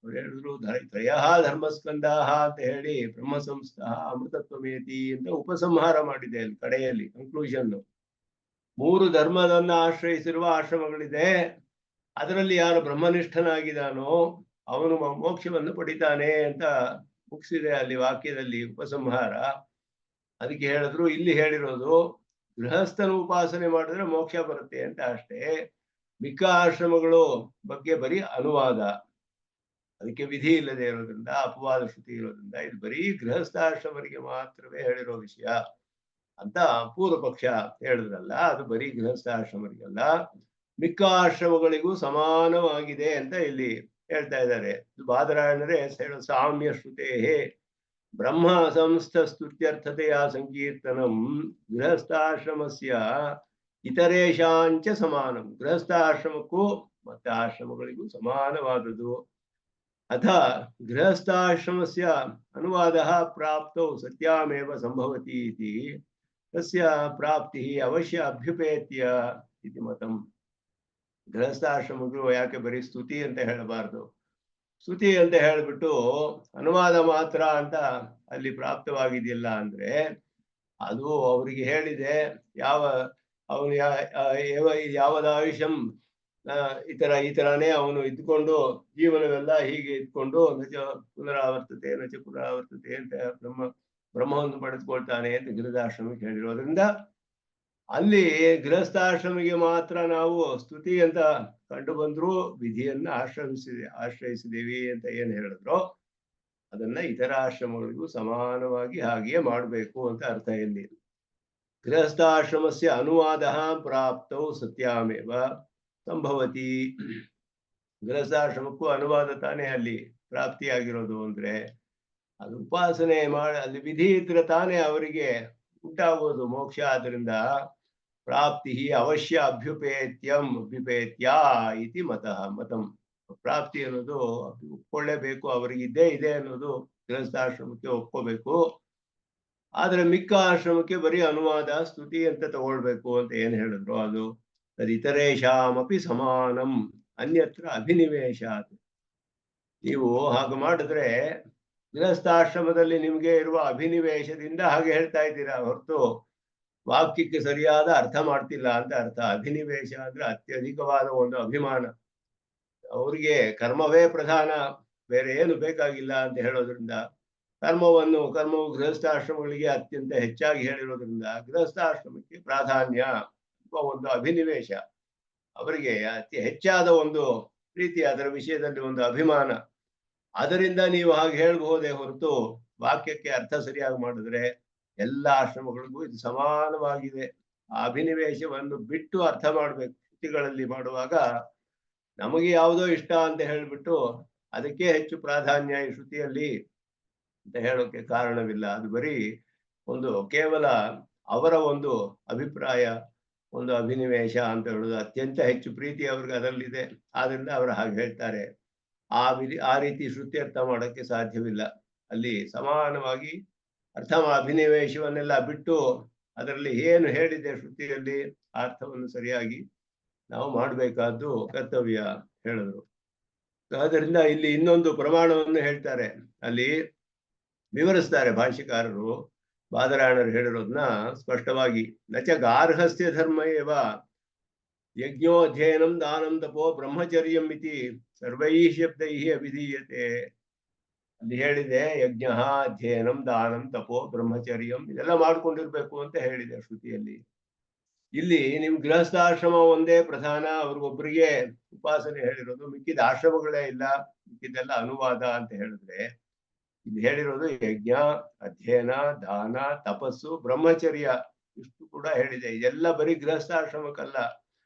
ಅವ್ರು ಹೇಳಿದ್ರು ತ್ರಯ ಧರ್ಮಸ್ಕಂಧಾಹ ಅಂತ ಹೇಳಿ ಬ್ರಹ್ಮ ಸಂಸ್ಥ ಅಮೃತತ್ವಮೇತಿ ಅಂತ ಉಪಸಂಹಾರ ಮಾಡಿದೆ ಅಲ್ಲಿ ಕಡೆಯಲ್ಲಿ ಕನ್ಕ್ಲೂಷನ್. 3 ಧರ್ಮದನ್ನ ಆಶ್ರಯಿಸಿರುವ ಆಶ್ರಮಗಳಿದೆ. ಅದರಲ್ಲಿ ಯಾರು ಬ್ರಹ್ಮನಿಷ್ಠನಾಗಿದ್ದಾನೋ ಅವನು ಮೋಕ್ಷವನ್ನು ಪಡಿತಾನೆ ಅಂತ ಮುಗಿಸಿದೆ ಅಲ್ಲಿ ವಾಕ್ಯದಲ್ಲಿ ಉಪಸಂಹಾರ. ಅದಕ್ಕೆ ಹೇಳಿದ್ರು ಇಲ್ಲಿ ಹೇಳಿರೋದು ಗೃಹಸ್ಥನ ಉಪಾಸನೆ ಮಾಡಿದ್ರೆ ಮೋಕ್ಷ ಬರುತ್ತೆ ಅಂತ ಅಷ್ಟೇ. ಮಿಕ್ಕ ಆಶ್ರಮಗಳು ಬಗ್ಗೆ ಬರೀ ಅನುವಾದ, ಅದಕ್ಕೆ ವಿಧಿ ಇಲ್ಲದೆ ಇರೋದ್ರಿಂದ ಅಪವಾದ ಶ್ರುತಿ ಇರೋದ್ರಿಂದ ಇದು ಬರೀ ಗೃಹಸ್ಥಾಶ್ರಮರಿಗೆ ಮಾತ್ರವೇ ಹೇಳಿರೋ ವಿಷಯ ಅಂತ ಪೂರ್ವ ಪಕ್ಷ ಹೇಳಿದ್ರಲ್ಲ, ಅದು ಬರೀ ಗೃಹಸ್ಥಾಶ್ರಮರಿಗಲ್ಲ ಮಿಕ್ಕ ಆಶ್ರಮಗಳಿಗೂ ಸಮಾನವಾಗಿದೆ ಅಂತ ಇಲ್ಲಿ ಹೇಳ್ತಾ ಇದ್ದಾರೆ. ಬಾದರಾಯಣರೇ ಹೇಳೋ ಸಾಮ್ಯ ಶ್ರುತೇ ಬ್ರಹ್ಮ ಸಂಸ್ಥ ಸ್ತುತ್ಯರ್ಥತೆಯ ಸಂಕೀರ್ತನಂ ಗೃಹಸ್ಥಾಶ್ರಮಸ್ಯ ಇತರೇಷಾಂಚ ಸಮಾನಂ. ಗೃಹಸ್ಥಾಶ್ರಮಕ್ಕೂ ಮತ್ತೆ ಆಶ್ರಮಗಳಿಗೂ ಸಮಾನವಾದದ್ದು. ಅಥ ಗೃಹಸ್ಥಾಶ್ರಮಸ್ಯ ಅನುವಾದಃ ಪ್ರಾಪ್ತೌ ಸತ್ಯಾಮೇವ ಸಂಭವತಿ ಇತಿ ತಸ್ಯ ಪ್ರಾಪ್ತಿ ಅವಶ್ಯ ಅಭ್ಯುಪೇತ್ಯ ಇತಿ ಮತಂ. ಗೃಹಸ್ಥಾಶ್ರಮಗಳು ಯಾಕೆ ಬರೀ ಸ್ತುತಿ ಅಂತ ಹೇಳಬಾರ್ದು, ಸ್ತುತಿ ಅಂತ ಹೇಳ್ಬಿಟ್ಟು ಅನುವಾದ ಮಾತ್ರ ಅಂತ ಅಲ್ಲಿ ಪ್ರಾಪ್ತವಾಗಿದೆಯಲ್ಲ ಅಂದ್ರೆ ಅದು ಅವರಿಗೆ ಹೇಳಿದೆ ಅವನು ಯಾವದ ಆಯುಷಂ ಈ ತರನೇ ಅವನು ಇದ್ಕೊಂಡು ಜೀವನವೆಲ್ಲ ಹೀಗೆ ಇದ್ಕೊಂಡು ನಚ ಪುನರಾವರ್ತತೆ ಅಂತ ಬ್ರಹ್ಮವನ್ನು ಪಡೆದುಕೊಳ್ತಾನೆ ಅಂತ ಗೃಹಸ್ಥಾಶ್ರಮಕ್ಕೆ ಹೇಳಿರೋದ್ರಿಂದ ಅಲ್ಲಿ ಗೃಹಸ್ಥಾಶ್ರಮಿಗೆ ಮಾತ್ರ ನಾವು ಸ್ತುತಿ ಅಂತ ಕಂಡು ಬಂದ್ರು ವಿಧಿಯನ್ನ ಆಶ್ರಯಿಸಿದೇವಿ ಅಂತ ಏನ್ ಹೇಳಿದ್ರು ಅದನ್ನ ಇತರ ಆಶ್ರಮಗಳಿಗೂ ಸಮಾನವಾಗಿ ಹಾಗೆಯೇ ಮಾಡಬೇಕು ಅಂತ ಅರ್ಥ ಇಲ್ಲಿ. ಗೃಹಸ್ಥಾಶ್ರಮಸ್ಯ ಅನುವಾದ ಪ್ರಾಪ್ತೌ ಸತ್ಯಾಮೇವ ಸಂಭವತಿ. ಗೃಹಸ್ಥಾಶ್ರಮಕ್ಕೂ ಅನುವಾದ ತಾನೇ ಅಲ್ಲಿ ಪ್ರಾಪ್ತಿಯಾಗಿರೋದು ಅಂದ್ರೆ ಅದು ಉಪಾಸನೆ ಅಲ್ಲಿ ವಿಧಿ ಇದ್ರೆ ತಾನೇ ಅವರಿಗೆ ಉಂಟಾಗೋದು ಮೋಕ್ಷ. ಆದ್ರಿಂದ ಪ್ರಾಪ್ತಿ ಅವಶ್ಯ ಅಭ್ಯುಪೇತ್ಯ ಇತಿ ಮತಂ. ಪ್ರಾಪ್ತಿ ಅನ್ನೋದು ಒಪ್ಕೊಳ್ಳೇಬೇಕು, ಅವರಿಗೆ ಇದ್ದೇ ಇದೆ ಅನ್ನೋದು ಗೃಹಸ್ಥಾಶ್ರಮಕ್ಕೆ ಒಪ್ಕೋಬೇಕು. ಆದ್ರೆ ಮಿಕ್ಕ ಆಶ್ರಮಕ್ಕೆ ಬರೀ ಅನುವಾದ ಸ್ತುತಿ ಅಂತ ತಗೊಳ್ಬೇಕು ಅಂತ ಏನ್ ಹೇಳಿದ್ರು ಅದು ತದಿತರೇಷಾಮಪಿ ಸಮಾನಂ ಅನ್ಯತ್ರ ಅಭಿನಿವೇಶಾತ್. ನೀವು ಹಾಗೆ ಮಾಡಿದ್ರೆ ಗೃಹಸ್ಥಾಶ್ರಮದಲ್ಲಿ ನಿಮ್ಗೆ ಇರುವ ಅಭಿನಿವೇಶದಿಂದ ಹಾಗೆ ಹೇಳ್ತಾ ಇದ್ದೀರಾ ಹೊರತು ವಾಕ್ಯಕ್ಕೆ ಸರಿಯಾದ ಅರ್ಥ ಮಾಡ್ತಿಲ್ಲ ಅಂತ ಅರ್ಥ. ಅಭಿನಿವೇಶ ಅಂದ್ರೆ ಅತ್ಯಧಿಕವಾದ ಒಂದು ಅಭಿಮಾನ, ಅವ್ರಿಗೆ ಕರ್ಮವೇ ಪ್ರಧಾನ, ಬೇರೆ ಏನು ಬೇಕಾಗಿಲ್ಲ ಅಂತ ಹೇಳೋದ್ರಿಂದ ಕರ್ಮವು ಗೃಹಸ್ಥಾಶ್ರಮಗಳಿಗೆ ಅತ್ಯಂತ ಹೆಚ್ಚಾಗಿ ಹೇಳಿರೋದ್ರಿಂದ ಗೃಹಸ್ಥಾಶ್ರಮಕ್ಕೆ ಪ್ರಾಧಾನ್ಯ ಒಂದು ಅಭಿನಿವೇಶ, ಅವರಿಗೆ ಅತಿ ಹೆಚ್ಚಾದ ಒಂದು ಪ್ರೀತಿ, ಅದರ ವಿಷಯದಲ್ಲಿ ಒಂದು ಅಭಿಮಾನ ಅದರಿಂದ ನೀವು ಹಾಗೆ ಹೇಳ್ಬಹುದೇ ಹೊರತು ವಾಕ್ಯಕ್ಕೆ ಅರ್ಥ ಸರಿಯಾಗಿ ಮಾಡಿದ್ರೆ ಎಲ್ಲ ಆಶ್ರಮಗಳಿಗೂ ಇದು ಸಮಾನವಾಗಿದೆ. ಆ ಅಭಿನಿವೇಶವನ್ನು ಬಿಟ್ಟು ಅರ್ಥ ಮಾಡ್ಬೇಕು. ಶ್ರುತಿಗಳಲ್ಲಿ ಮಾಡುವಾಗ ನಮಗೆ ಯಾವುದೋ ಇಷ್ಟ ಅಂತ ಹೇಳ್ಬಿಟ್ಟು ಅದಕ್ಕೆ ಹೆಚ್ಚು ಪ್ರಾಧಾನ್ಯ ಈ ಶ್ರುತಿಯಲ್ಲಿ ಅಂತ ಹೇಳೋಕೆ ಕಾರಣವಿಲ್ಲ. ಅದು ಬರೀ ಒಂದು ಕೇವಲ ಅವರ ಒಂದು ಅಭಿಪ್ರಾಯ, ಒಂದು ಅಭಿನಿವೇಶ ಅಂತ ಹೇಳೋದು. ಅತ್ಯಂತ ಹೆಚ್ಚು ಪ್ರೀತಿ ಅವ್ರಿಗೆ ಅದರಲ್ಲಿದೆ, ಆದ್ರಿಂದ ಅವರು ಹಾಗೆ ಹೇಳ್ತಾರೆ. ಆ ರೀತಿ ಶ್ರುತಿ ಅರ್ಥ ಮಾಡೋಕ್ಕೆ ಸಾಧ್ಯವಿಲ್ಲ. ಅಲ್ಲಿ ಸಮಾನವಾಗಿ ಅಭಿನಿವೇಶವನ್ನೆಲ್ಲ ಬಿಟ್ಟು ಅದರಲ್ಲಿ ಏನು ಹೇಳಿದೆ ಶ್ರುತಿಯಲ್ಲಿ ಆ ಅರ್ಥವನ್ನು ಸರಿಯಾಗಿ ನಾವು ಮಾಡಬೇಕಾದ್ದು ಕರ್ತವ್ಯ ಹೇಳಿದ್ರು. ಆದ್ದರಿಂದ ಇಲ್ಲಿ ಇನ್ನೊಂದು ಪ್ರಮಾಣವನ್ನು ಹೇಳ್ತಾರೆ, ಅಲ್ಲಿ ವಿವರಿಸ್ತಾರೆ ಭಾಷ್ಯಕಾರರು. ಬಾದರಾಯಣರು ಹೇಳಿರೋದನ್ನ ಸ್ಪಷ್ಟವಾಗಿ, ನಚ ಗಾರ್ಹಸ್ಥ್ಯ ಧರ್ಮ ಏವ ಯಜ್ಞೋಧ್ಯಯನಂ ದಾನಂ ತಪೋ ಬ್ರಹ್ಮಚರ್ಯಂ ಇತಿ ಸರ್ವೈ ಶಬ್ದೈ ಅಭಿಧೀಯತೆ. ಅಲ್ಲಿ ಹೇಳಿದೆ ಯಜ್ಞ, ಅಧ್ಯಯನಂ, ದಾನಂ, ತಪೋ, ಬ್ರಹ್ಮಚರ್ಯಂ ಇದೆಲ್ಲ ಮಾಡ್ಕೊಂಡಿರ್ಬೇಕು ಅಂತ ಹೇಳಿದೆ ಶ್ರುತಿಯಲ್ಲಿ. ಇಲ್ಲಿ ನಿಮ್ ಗೃಹಸ್ಥಾಶ್ರಮ ಒಂದೇ ಪ್ರಧಾನ, ಅವ್ರಿಗೊಬ್ಬರಿಗೆ ಉಪಾಸನೆ ಹೇಳಿರೋದು, ಮಿಕ್ಕಿದ ಆಶ್ರಮಗಳೇ ಇಲ್ಲ, ಮಿಕ್ಕಿದೆಲ್ಲ ಅನುವಾದ ಅಂತ ಹೇಳಿದ್ರೆ, ಇಲ್ಲಿ ಹೇಳಿರೋದು ಯಜ್ಞ, ಅಧ್ಯಯನ, ದಾನ, ತಪಸ್ಸು, ಬ್ರಹ್ಮಚರ್ಯ ಇಷ್ಟು ಕೂಡ ಹೇಳಿದೆ. ಇದೆಲ್ಲ ಬರೀ ಗೃಹಸ್ಥಾಶ್ರಮಕ್ಕಲ್ಲ,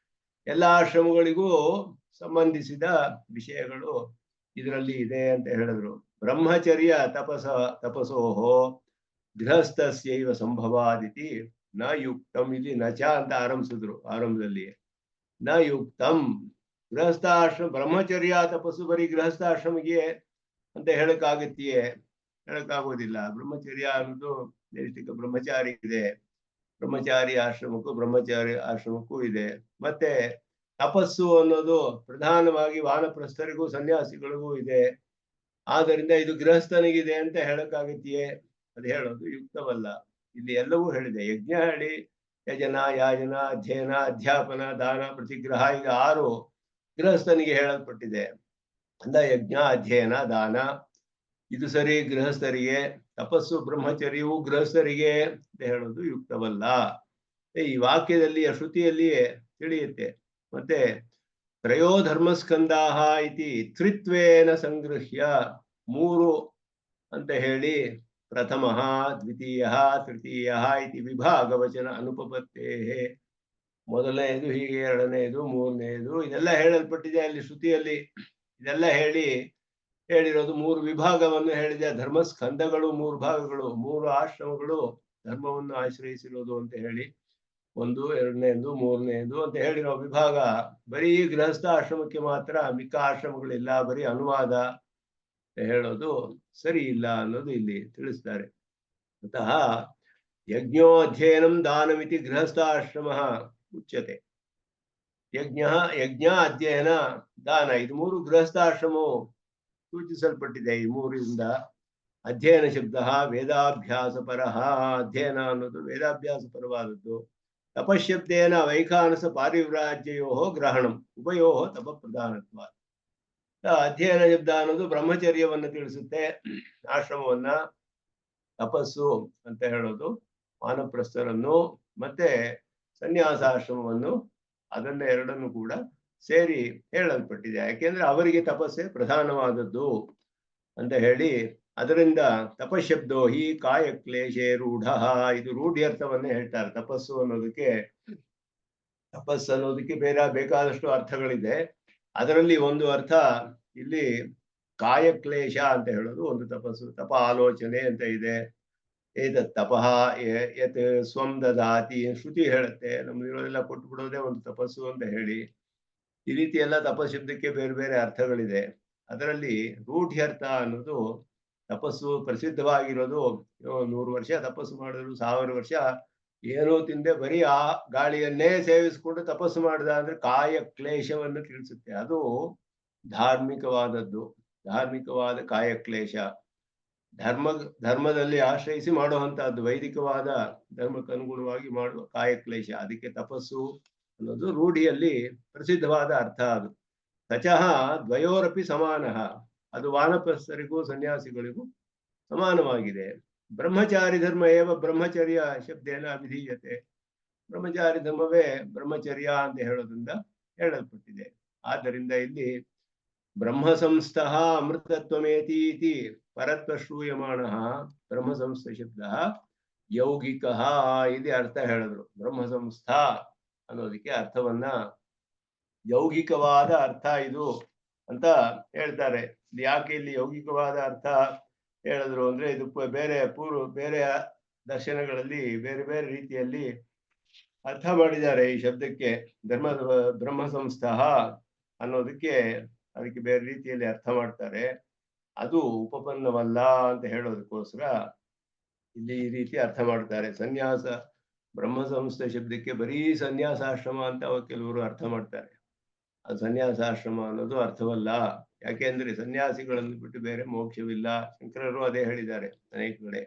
ಎಲ್ಲ ಆಶ್ರಮಗಳಿಗೂ ಸಂಬಂಧಿಸಿದ ವಿಷಯಗಳು ಇದರಲ್ಲಿ ಇದೆ ಅಂತ ಹೇಳಿದ್ರು. ಬ್ರಹ್ಮಚರ್ಯ ತಪಸೋಹೋ ಗೃಹಸ್ಥಸ್ಯೈವ ಸಂಭವಾದಿತಿ ನ ಯುಕ್ತಂ. ಇಲ್ಲಿ ನಚ ಅಂತ ಆರಂಭಿಸಿದ್ರು ಆರಂಭದಲ್ಲಿ. ನ ಯುಕ್ತಂ ಗೃಹಸ್ಥಾಶ್ರಮ ಬ್ರಹ್ಮಚರ್ಯ ತಪಸ್ಸು ಬರೀ ಗೃಹಸ್ಥಾಶ್ರಮಿಗೆ ಅಂತ ಹೇಳಕ್ಕಾಗತ್ತೆಯೇ? ಹೇಳಕ್ಕಾಗೋದಿಲ್ಲ. ಬ್ರಹ್ಮಚರ್ಯ ಅನ್ನೋದು ನೈಷ್ಠಿಕ ಬ್ರಹ್ಮಚಾರಿ ಇದೆ, ಬ್ರಹ್ಮಚಾರಿ ಆಶ್ರಮಕ್ಕೂ ಬ್ರಹ್ಮಚಾರಿ ಆಶ್ರಮಕ್ಕೂ ಇದೆ. ಮತ್ತೆ ತಪಸ್ಸು ಅನ್ನೋದು ಪ್ರಧಾನವಾಗಿ ವಾನಪ್ರಸ್ಥರಿಗೂ ಸನ್ಯಾಸಿಗಳಿಗೂ ಇದೆ. ಆದ್ದರಿಂದ ಇದು ಗೃಹಸ್ಥನಿಗಿದೆ ಅಂತ ಹೇಳಕ್ಕಾಗತ್ತೆಯೇ? ಅದು ಹೇಳೋದು ಯುಕ್ತವಲ್ಲ. ಇಲ್ಲಿ ಎಲ್ಲವೂ ಹೇಳಿದೆ. ಯಜ್ಞ ಹೇಳಿ, ಯಜನ, ಯಾಜನ, ಅಧ್ಯಯನ, ಅಧ್ಯಾಪನ, ದಾನ, ಪ್ರತಿಗ್ರಹ, ಈಗ 6 ಗೃಹಸ್ಥನಿಗೆ ಹೇಳಲ್ಪಟ್ಟಿದೆ. ಅಂದ ಯಜ್ಞ, ಅಧ್ಯಯನ, ದಾನ ಇದು ಸರಿ ಗೃಹಸ್ಥರಿಗೆ, ತಪಸ್ಸು ಬ್ರಹ್ಮಚರ್ಯವು ಗೃಹಸ್ಥರಿಗೆ ಅಂತ ಹೇಳೋದು ಯುಕ್ತವಲ್ಲ. ಈ ವಾಕ್ಯದಲ್ಲಿ ಶ್ರುತಿಯಲ್ಲಿಯೇ ತಿಳಿಯುತ್ತೆ. ಮತ್ತೆ ತ್ರಯೋ ಧರ್ಮಸ್ಕಂದಾಹ ಇತಿ ತ್ರಿತ್ವೇನ ಸಂಗೃಹ್ಯ 3 ಅಂತ ಹೇಳಿ ಪ್ರಥಮ, ದ್ವಿತೀಯ, ತೃತೀಯ ಇತಿ ವಿಭಾಗವಚನ ಅನುಪಪತ್ತೇ. ಮೊದಲನೆಯದು ಹೀಗೆ, ಎರಡನೆಯದು, ಮೂರನೆಯದು ಇದೆಲ್ಲ ಹೇಳಲ್ಪಟ್ಟಿದೆ ಅಲ್ಲಿ ಶ್ರುತಿಯಲ್ಲಿ. ಇದೆಲ್ಲ ಹೇಳಿರೋದು 3 ವಿಭಾಗವನ್ನು ಹೇಳಿದೆ. ಧರ್ಮಸ್ಕಂದಗಳು 3 ಭಾಗಗಳು, 3 ಆಶ್ರಮಗಳು ಧರ್ಮವನ್ನು ಆಶ್ರಯಿಸಿರೋದು ಅಂತ ಹೇಳಿ, 1, 2ನೇದು, 3ನೇದು ಅಂತ ಹೇಳಿರೋ ವಿಭಾಗ ಬರೀ ಗೃಹಸ್ಥ ಆಶ್ರಮಕ್ಕೆ ಮಾತ್ರ, ಮಿಕ್ಕ ಆಶ್ರಮಗಳಿಲ್ಲ, ಬರೀ ಅನುವಾದ ಹೇಳೋದು ಸರಿ ಇಲ್ಲ ಅನ್ನೋದು ಇಲ್ಲಿ ತಿಳಿಸ್ತಾರೆ. ಅತಃ ಯಜ್ಞೋ ಅಧ್ಯಯನಂ ದಾನಮಿತಿ ಗೃಹಸ್ಥಾಶ್ರಮ ಉಚ್ಯತೆ. ಯಜ್ಞ, ಅಧ್ಯಯನ, ದಾನ ಇದು 3 ಗೃಹಸ್ಥಾಶ್ರಮವು ಸೂಚಿಸಲ್ಪಟ್ಟಿದೆ. ಈ 3ರಿಂದ ಅಧ್ಯಯನ ಶಬ್ದ ವೇದಾಭ್ಯಾಸ ಪರಃ, ಅಧ್ಯಯನ ಅನ್ನೋದು ವೇದಾಭ್ಯಾಸ ಪರವಾದದ್ದು. ತಪಶಬ್ದೇನ ವೈಖಾನಸ ಪಾರಿವ್ರಾಜ್ಯಯೋ ಗ್ರಹಣಂ ಉಭಯೋ ತಪ ಪ್ರಧಾನತ್ವ. ಅಧ್ಯಯನ ಶಬ್ದ ಅನ್ನೋದು ಬ್ರಹ್ಮಚರ್ಯವನ್ನು ತಿಳಿಸುತ್ತೆ, ಆಶ್ರಮವನ್ನ. ತಪಸ್ಸು ಅಂತ ಹೇಳೋದು ವಾನಪ್ರಸ್ಥರನ್ನು, ಮತ್ತೆ ಸನ್ಯಾಸಾಶ್ರಮವನ್ನು, ಅದನ್ನ ಎರಡನ್ನು ಕೂಡ ಸೇರಿ ಹೇಳಲ್ಪಟ್ಟಿದೆ. ಯಾಕೆಂದ್ರೆ ಅವರಿಗೆ ತಪಸ್ಸೇ ಪ್ರಧಾನವಾದದ್ದು ಅಂತ ಹೇಳಿ, ಅದರಿಂದ ತಪಶಬ್ದೋ ಹಿ ಕಾಯ ಕ್ಲೇಶೇ ರೂಢ, ಇದು ರೂಢ್ಯರ್ಥವನ್ನೇ ಹೇಳ್ತಾರೆ. ತಪಸ್ಸು ಅನ್ನೋದಕ್ಕೆ ಬೇರೆ ಬೇಕಾದಷ್ಟು ಅರ್ಥಗಳಿದೆ. ಅದರಲ್ಲಿ ಒಂದು ಅರ್ಥ ಇಲ್ಲಿ ಕಾಯಕ್ಲೇಶ ಅಂತ ಹೇಳೋದು ಒಂದು ತಪಸ್ಸು. ತಪ ಆಲೋಚನೆ ಅಂತ ಇದೆ. ಏತತ್ ತಪಃ ಯತ್ ಸ್ವಂ ದದಾತಿ, ಶ್ರುತಿ ಹೇಳುತ್ತೆ ನಮ್ಗಿರೋದೆಲ್ಲ ಕೊಟ್ಟು ಬಿಡೋದೇ ಒಂದು ತಪಸ್ಸು ಅಂತ ಹೇಳಿ. ಈ ರೀತಿ ಎಲ್ಲ ತಪಶಬ್ದಕ್ಕೆ ಬೇರೆ ಬೇರೆ ಅರ್ಥಗಳಿದೆ. ಅದರಲ್ಲಿ ರೂಢ್ಯರ್ಥ ಅನ್ನೋದು ತಪಸ್ಸು ಪ್ರಸಿದ್ಧವಾಗಿರೋದು. 100 ವರ್ಷ ತಪಸ್ಸು ಮಾಡಿದ್ರು, 1000 ವರ್ಷ ಏನೂ ತಿಂದೆ ಬರೀ ಆ ಗಾಳಿಯನ್ನೇ ಸೇವಿಸಿಕೊಂಡು ತಪಸ್ಸು ಮಾಡಿದ ಅಂದ್ರೆ ಕಾಯ ಕ್ಲೇಶವನ್ನು ತಿಳಿಸುತ್ತೆ. ಅದು ಧಾರ್ಮಿಕವಾದದ್ದು, ಧಾರ್ಮಿಕವಾದ ಕಾಯ ಕ್ಲೇಶ. ಧರ್ಮದಲ್ಲಿ ಆಶ್ರಯಿಸಿ ಮಾಡುವಂತಹದ್ದು, ವೈದಿಕವಾದ ಧರ್ಮಕ್ಕೆ ಅನುಗುಣವಾಗಿ ಮಾಡುವ ಕಾಯ ಕ್ಲೇಶ. ಅದಕ್ಕೆ ತಪಸ್ಸು ಅನ್ನೋದು ರೂಢಿಯಲ್ಲಿ ಪ್ರಸಿದ್ಧವಾದ ಅರ್ಥ. ಅದು ತಚಃ ದ್ವಯೋರಪಿ ಸಮಾನಃ, ಅದು ವಾನಪ್ರಸ್ಥರಿಗೂ ಸನ್ಯಾಸಿಗಳಿಗೂ ಸಮಾನವಾಗಿದೆ. ಬ್ರಹ್ಮಚಾರಿ ಧರ್ಮ ಏವ ಬ್ರಹ್ಮಚರ್ಯ ಶಬ್ದೇನ ಅಭಿಧೀಯತೆ. ಬ್ರಹ್ಮಚಾರಿ ಧರ್ಮವೇ ಬ್ರಹ್ಮಚರ್ಯ ಅಂತ ಹೇಳೋದ್ರಿಂದ ಹೇಳಲ್ಪಟ್ಟಿದೆ. ಆದ್ದರಿಂದ ಇಲ್ಲಿ ಬ್ರಹ್ಮ ಸಂಸ್ಥಃ ಅಮೃತತ್ವಮೇತಿ ಇತಿ ಪರತ್ವ ಶ್ರೂಯಮಾಣಃ ಬ್ರಹ್ಮ ಸಂಸ್ಥ ಶಬ್ದ ಯೌಗಿಕಃ ಇದು ಅರ್ಥ ಹೇಳಿದ್ರು. ಬ್ರಹ್ಮ ಸಂಸ್ಥಾ ಅನ್ನೋದಕ್ಕೆ ಅರ್ಥವನ್ನ ಯೌಗಿಕವಾದ ಅರ್ಥ ಇದು ಅಂತ ಹೇಳ್ತಾರೆ. ಯಾಕೆ ಇಲ್ಲಿ ಯೌಗಿಕವಾದ ಅರ್ಥ ಹೇಳಿದ್ರು ಅಂದ್ರೆ ಇದು ಬೇರೆ ದರ್ಶನಗಳಲ್ಲಿ ಬೇರೆ ಬೇರೆ ರೀತಿಯಲ್ಲಿ ಅರ್ಥ ಮಾಡಿದ್ದಾರೆ ಈ ಶಬ್ದಕ್ಕೆ. ಬ್ರಹ್ಮ ಸಂಸ್ಥಃ ಅನ್ನೋದಕ್ಕೆ ಅದಕ್ಕೆ ಬೇರೆ ರೀತಿಯಲ್ಲಿ ಅರ್ಥ ಮಾಡ್ತಾರೆ. ಅದು ಉಪಪನ್ನವಲ್ಲ ಅಂತ ಹೇಳೋದಕ್ಕೋಸ್ಕರ ಇಲ್ಲಿ ಈ ರೀತಿ ಅರ್ಥ ಮಾಡ್ತಾರೆ. ಸನ್ಯಾಸ ಬ್ರಹ್ಮ ಸಂಸ್ಥೆ ಶಬ್ದಕ್ಕೆ ಬರೀ ಸನ್ಯಾಸಾಶ್ರಮ ಅಂತ ಕೆಲವರು ಅರ್ಥ ಮಾಡ್ತಾರೆ. ಆ ಸನ್ಯಾಸಾಶ್ರಮ ಅನ್ನೋದು ಅರ್ಥವಲ್ಲ. ಯಾಕೆಂದ್ರೆ ಸನ್ಯಾಸಿಗಳನ್ನು ಬಿಟ್ಟು ಬೇರೆ ಮೋಕ್ಷವಿಲ್ಲ. ಶಂಕರರು ಅದೇ ಹೇಳಿದ್ದಾರೆ ಅನೇಕ ಕಡೆ.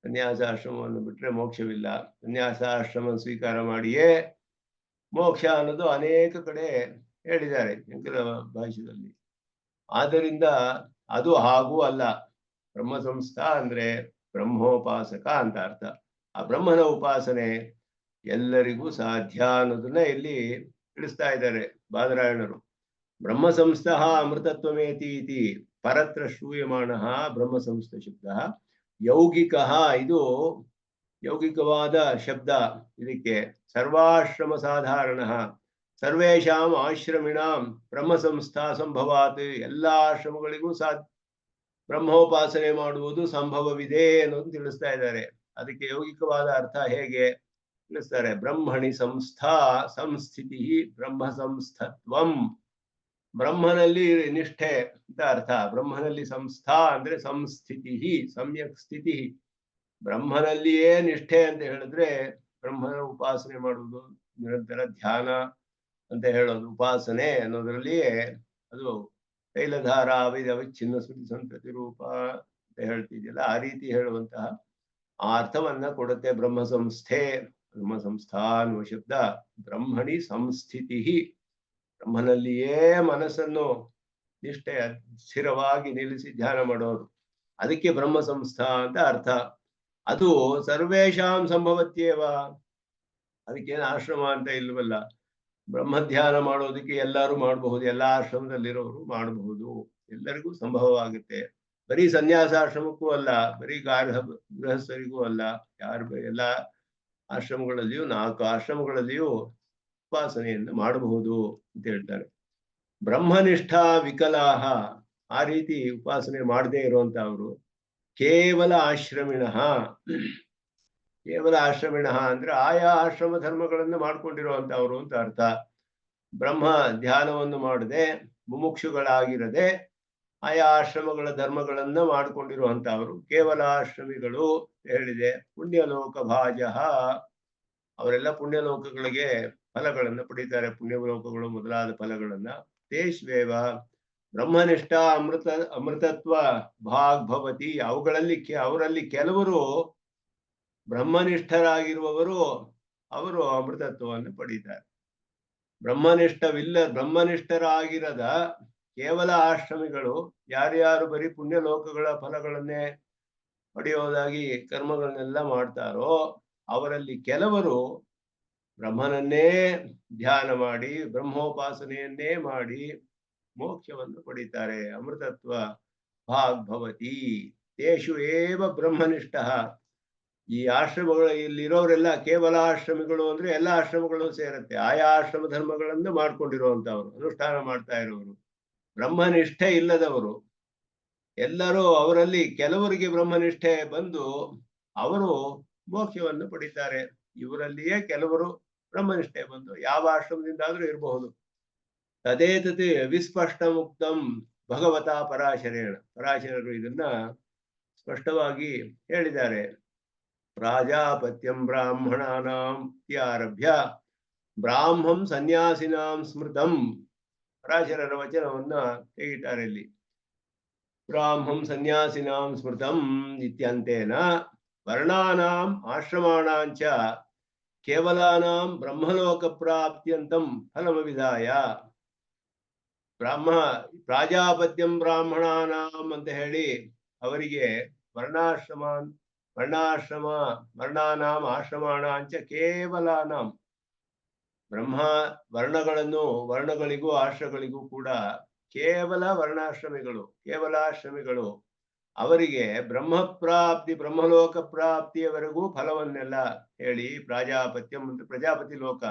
ಸನ್ಯಾಸಾಶ್ರಮವನ್ನು ಬಿಟ್ರೆ ಮೋಕ್ಷವಿಲ್ಲ, ಸನ್ಯಾಸಾಶ್ರಮ ಸ್ವೀಕಾರ ಮಾಡಿಯೇ ಮೋಕ್ಷ ಅನ್ನೋದು ಅನೇಕ ಕಡೆ ಹೇಳಿದ್ದಾರೆ ಶಂಕರ ಭಾಷ್ಯದಲ್ಲಿ. ಆದ್ದರಿಂದ ಅದು ಹಾಗೂ ಅಲ್ಲ. ಬ್ರಹ್ಮ ಸಂಸ್ಥಾ ಅಂದ್ರೆ ಬ್ರಹ್ಮೋಪಾಸಕ ಅಂತ ಅರ್ಥ. ಆ ಬ್ರಹ್ಮನ ಉಪಾಸನೆ ಎಲ್ಲರಿಗೂ ಸಾಧ್ಯ ಅನ್ನೋದನ್ನ ಇಲ್ಲಿ ತಿಳಿಸ್ತಾ ಇದ್ದಾರೆ ಬಾದರಾಯಣರು. ಬ್ರಹ್ಮ ಸಂಸ್ಥಃ ಅಮೃತತ್ವಮೇತಿ ಇತಿ ಪರತ್ರ ಶ್ರೂಯಮಾಣಃ ಬ್ರಹ್ಮ ಸಂಸ್ಥ ಶಬ್ದ ಯೌಗಿಕಃ. ಇದು ಯೌಗಿಕವಾದ ಶಬ್ದ. ಇದಕ್ಕೆ ಸರ್ವಾಶ್ರಮ ಸಾಧಾರಣ ಸರ್ವೇಷಾಂ ಆಶ್ರಮಿಣಾಂ ಬ್ರಹ್ಮ ಸಂಸ್ಥಾ ಸಂಭವಾತ್. ಎಲ್ಲಾ ಆಶ್ರಮಗಳಿಗೂ ಬ್ರಹ್ಮೋಪಾಸನೆ ಮಾಡುವುದು ಸಂಭವವಿದೆ ಅನ್ನೋದು ತಿಳಿಸ್ತಾ ಇದ್ದಾರೆ. ಅದಕ್ಕೆ ಯೌಗಿಕವಾದ ಅರ್ಥ ಹೇಗೆ ತಿಳಿಸ್ತಾರೆ. ಬ್ರಹ್ಮಣಿ ಸಂಸ್ಥಾ ಸಂಸ್ಥಿತಿ ಬ್ರಹ್ಮ ಸಂಸ್ಥತ್ವಂ. ಬ್ರಹ್ಮನಲ್ಲಿ ನಿಷ್ಠೆ ಅಂತ ಅರ್ಥ. ಬ್ರಹ್ಮನಲ್ಲಿ ಸಂಸ್ಥಾ ಅಂದ್ರೆ ಸಂಸ್ಥಿತಿ, ಸಮ್ಯಕ್ ಸ್ಥಿತಿ. ಬ್ರಹ್ಮನಲ್ಲಿಯೇ ನಿಷ್ಠೆ ಅಂತ ಹೇಳಿದ್ರೆ ಬ್ರಹ್ಮನ ಉಪಾಸನೆ ಮಾಡುವುದು, ನಿರಂತರ ಧ್ಯಾನ ಅಂತ ಹೇಳೋದು. ಉಪಾಸನೆ ಅನ್ನೋದ್ರಲ್ಲಿಯೇ ಅದು ತೈಲಧಾರ ಅವಿಚ್ಛಿನ್ನ ಸ್ಮೃತಿ ಸಂತತಿ ರೂಪ ಅಂತ ಹೇಳ್ತಿದ್ಯಲ್ಲ, ಆ ರೀತಿ ಹೇಳುವಂತಹ ಆ ಅರ್ಥವನ್ನ ಕೊಡುತ್ತೆ ಬ್ರಹ್ಮ ಸಂಸ್ಥೆ. ಬ್ರಹ್ಮ ಸಂಸ್ಥಾ ಅನ್ನುವ ಶಬ್ದ ಬ್ರಹ್ಮಣಿ ಸಂಸ್ಥಿತಿ, ಬ್ರಹ್ಮನಲ್ಲಿಯೇ ಮನಸ್ಸನ್ನು ನಿಷ್ಠೆ ಸ್ಥಿರವಾಗಿ ನಿಲ್ಲಿಸಿ ಧ್ಯಾನ ಮಾಡೋದು. ಅದಕ್ಕೆ ಬ್ರಹ್ಮ ಸಂಸ್ಥಾ ಅಂತ ಅರ್ಥ. ಅದು ಸರ್ವೇಷಾಂ ಸಂಭವತ್ಯೇವ. ಅದಕ್ಕೇನು ಆಶ್ರಮ ಅಂತ ಇಲ್ವಲ್ಲ. ಬ್ರಹ್ಮ ಧ್ಯಾನ ಮಾಡೋದಕ್ಕೆ ಎಲ್ಲರೂ ಮಾಡಬಹುದು, ಎಲ್ಲ ಆಶ್ರಮದಲ್ಲಿರೋರು ಮಾಡಬಹುದು, ಎಲ್ಲರಿಗೂ ಸಂಭವವಾಗುತ್ತೆ. ಬರೀ ಸನ್ಯಾಸಾಶ್ರಮಕ್ಕೂ ಅಲ್ಲ, ಬರೀ ಗೃಹಸ್ಥರಿಗೂ ಅಲ್ಲ, ಎಲ್ಲ ಆಶ್ರಮಗಳಲ್ಲಿಯೂ 4 ಆಶ್ರಮಗಳಲ್ಲಿಯೂ ಉಪಾಸನೆಯನ್ನು ಮಾಡಬಹುದು ಅಂತ ಹೇಳ್ತಾರೆ. ಬ್ರಹ್ಮನಿಷ್ಠಾ ವಿಕಲಾಹ, ಆ ರೀತಿ ಉಪಾಸನೆ ಮಾಡದೇ ಇರುವಂತಹವರು ಕೇವಲ ಆಶ್ರಮಿಣಃ. ಕೇವಲ ಆಶ್ರಮಿಣಃ ಅಂದ್ರೆ ಆಯಾ ಆಶ್ರಮ ಧರ್ಮಗಳನ್ನು ಮಾಡ್ಕೊಂಡಿರುವಂತಹವರು ಅಂತ ಅರ್ಥ. ಬ್ರಹ್ಮ ಧ್ಯಾನವನ್ನು ಮಾಡದೆ ಮುಮುಕ್ಷುಗಳಾಗಿರದೆ ಆಯಾ ಆಶ್ರಮಗಳ ಧರ್ಮಗಳನ್ನ ಮಾಡ್ಕೊಂಡಿರುವಂತಹವರು ಕೇವಲ ಆಶ್ರಮಿಗಳು ಹೇಳಿದೆ. ಪುಣ್ಯಲೋಕ ಭಾಜ, ಅವರೆಲ್ಲ ಪುಣ್ಯಲೋಕಗಳಿಗೆ ಫಲಗಳನ್ನು ಪಡೀತಾರೆ, ಪುಣ್ಯಲೋಕಗಳು ಮೊದಲಾದ ಫಲಗಳನ್ನ. ತೇಷ್ವೇವ ಬ್ರಹ್ಮನಿಷ್ಠ ಅಮೃತತ್ವ ಭಾಗ್ಭವತಿ. ಅವರಲ್ಲಿ ಕೆಲವರು ಬ್ರಹ್ಮನಿಷ್ಠರಾಗಿರುವವರು ಅವರು ಅಮೃತತ್ವವನ್ನು ಪಡೀತಾರೆ. ಬ್ರಹ್ಮನಿಷ್ಠರಾಗಿರದ ಕೇವಲ ಆಶ್ರಮಿಗಳು ಯಾರ್ಯಾರು ಬರೀ ಪುಣ್ಯಲೋಕಗಳ ಫಲಗಳನ್ನೇ ಪಡೆಯೋದಾಗಿ ಕರ್ಮಗಳನ್ನೆಲ್ಲ ಮಾಡ್ತಾರೋ ಅವರಲ್ಲಿ ಕೆಲವರು ಬ್ರಹ್ಮನನ್ನೇ ಧ್ಯಾನ ಮಾಡಿ ಬ್ರಹ್ಮೋಪಾಸನೆಯನ್ನೇ ಮಾಡಿ ಮೋಕ್ಷವನ್ನು ಪಡೀತಾರೆ. ಅಮೃತತ್ವ ಭಾಗ್ಭವತಿ ತೇಷು ಏವ ಬ್ರಹ್ಮನಿಷ್ಠ. ಈ ಇಲ್ಲಿರೋರೆಲ್ಲ ಕೇವಲ ಆಶ್ರಮಿಗಳು ಅಂದ್ರೆ ಎಲ್ಲ ಆಶ್ರಮಗಳು ಸೇರುತ್ತೆ. ಆಯಾ ಆಶ್ರಮ ಧರ್ಮಗಳನ್ನು ಮಾಡ್ಕೊಂಡಿರುವಂತವ್ರು, ಅನುಷ್ಠಾನ ಮಾಡ್ತಾ ಇರೋರು. ಬ್ರಹ್ಮನಿಷ್ಠೆ ಇಲ್ಲದವರು ಎಲ್ಲರೂ, ಅವರಲ್ಲಿ ಕೆಲವರಿಗೆ ಬ್ರಹ್ಮನಿಷ್ಠೆ ಬಂದು ಅವರು ಮೋಕ್ಷವನ್ನು ಪಡೀತಾರೆ. ಇವರಲ್ಲಿಯೇ ಕೆಲವರು ಬ್ರಹ್ಮನಿಷ್ಠೆ ಬಂದು ಯಾವ ಆಶ್ರಮದಿಂದಾದ್ರೂ ಇರಬಹುದು. ತದೇತತಿ ವಿಸ್ಪಷ್ಟ ಮುಕ್ತಂ ಭಗವತಾ ಪರಾಶರೇಣ. ಪರಾಶರರು ಇದನ್ನ ಸ್ಪಷ್ಟವಾಗಿ ಹೇಳಿದ್ದಾರೆ. ಪ್ರಾಜಾಪತ್ಯಂ ಬ್ರಾಹ್ಮಣಾನಾಂ ಇತ್ಯಾರಭ್ಯ ಬ್ರಾಹ್ಮಂ ಸನ್ಯಾಸಿನಾಂ ಸ್ಮೃತಂ. ಪರಾಶರರ ವಚನವನ್ನ ತೆಗಿತಾರೆ ಇಲ್ಲಿ. ಬ್ರಾಹ್ಮಂ ಸನ್ಯಾಸಿನಾಂ ಸ್ಮೃತಂ ಇತ್ಯಂತೇನ ವರ್ಣಾನಾಂ ಆಶ್ರಮಾಣಾಂಚ ಕೇವಲಾನಾಂ ಬ್ರಹ್ಮಲೋಕ ಪ್ರಾಪ್ತ್ಯಂತಂ ಫಲಮವಿಧಾಯ. ಪ್ರಾಜಾಪತ್ಯಂ ಬ್ರಾಹ್ಮಣಾನಾಂ ಅಂತ ಹೇಳಿ ಅವರಿಗೆ ವರ್ಣಾನಾಂ ಆಶ್ರಮಾಣಾಂಚ ಕೇವಲಾನಾಂ ವರ್ಣಗಳಿಗೂ ಆಶ್ರಗಳಿಗೂ ಕೂಡ ಕೇವಲ ವರ್ಣಾಶ್ರಮಿಗಳು, ಕೇವಲಾಶ್ರಮಿಗಳು, ಅವರಿಗೆ ಬ್ರಹ್ಮಪ್ರಾಪ್ತಿ, ಬ್ರಹ್ಮಲೋಕ ಪ್ರಾಪ್ತಿಯವರೆಗೂ ಫಲವನ್ನೆಲ್ಲ ಹೇಳಿ, ಪ್ರಾಜಾಪತ್ಯಂ ಅಂತ ಪ್ರಜಾಪತಿ ಲೋಕ,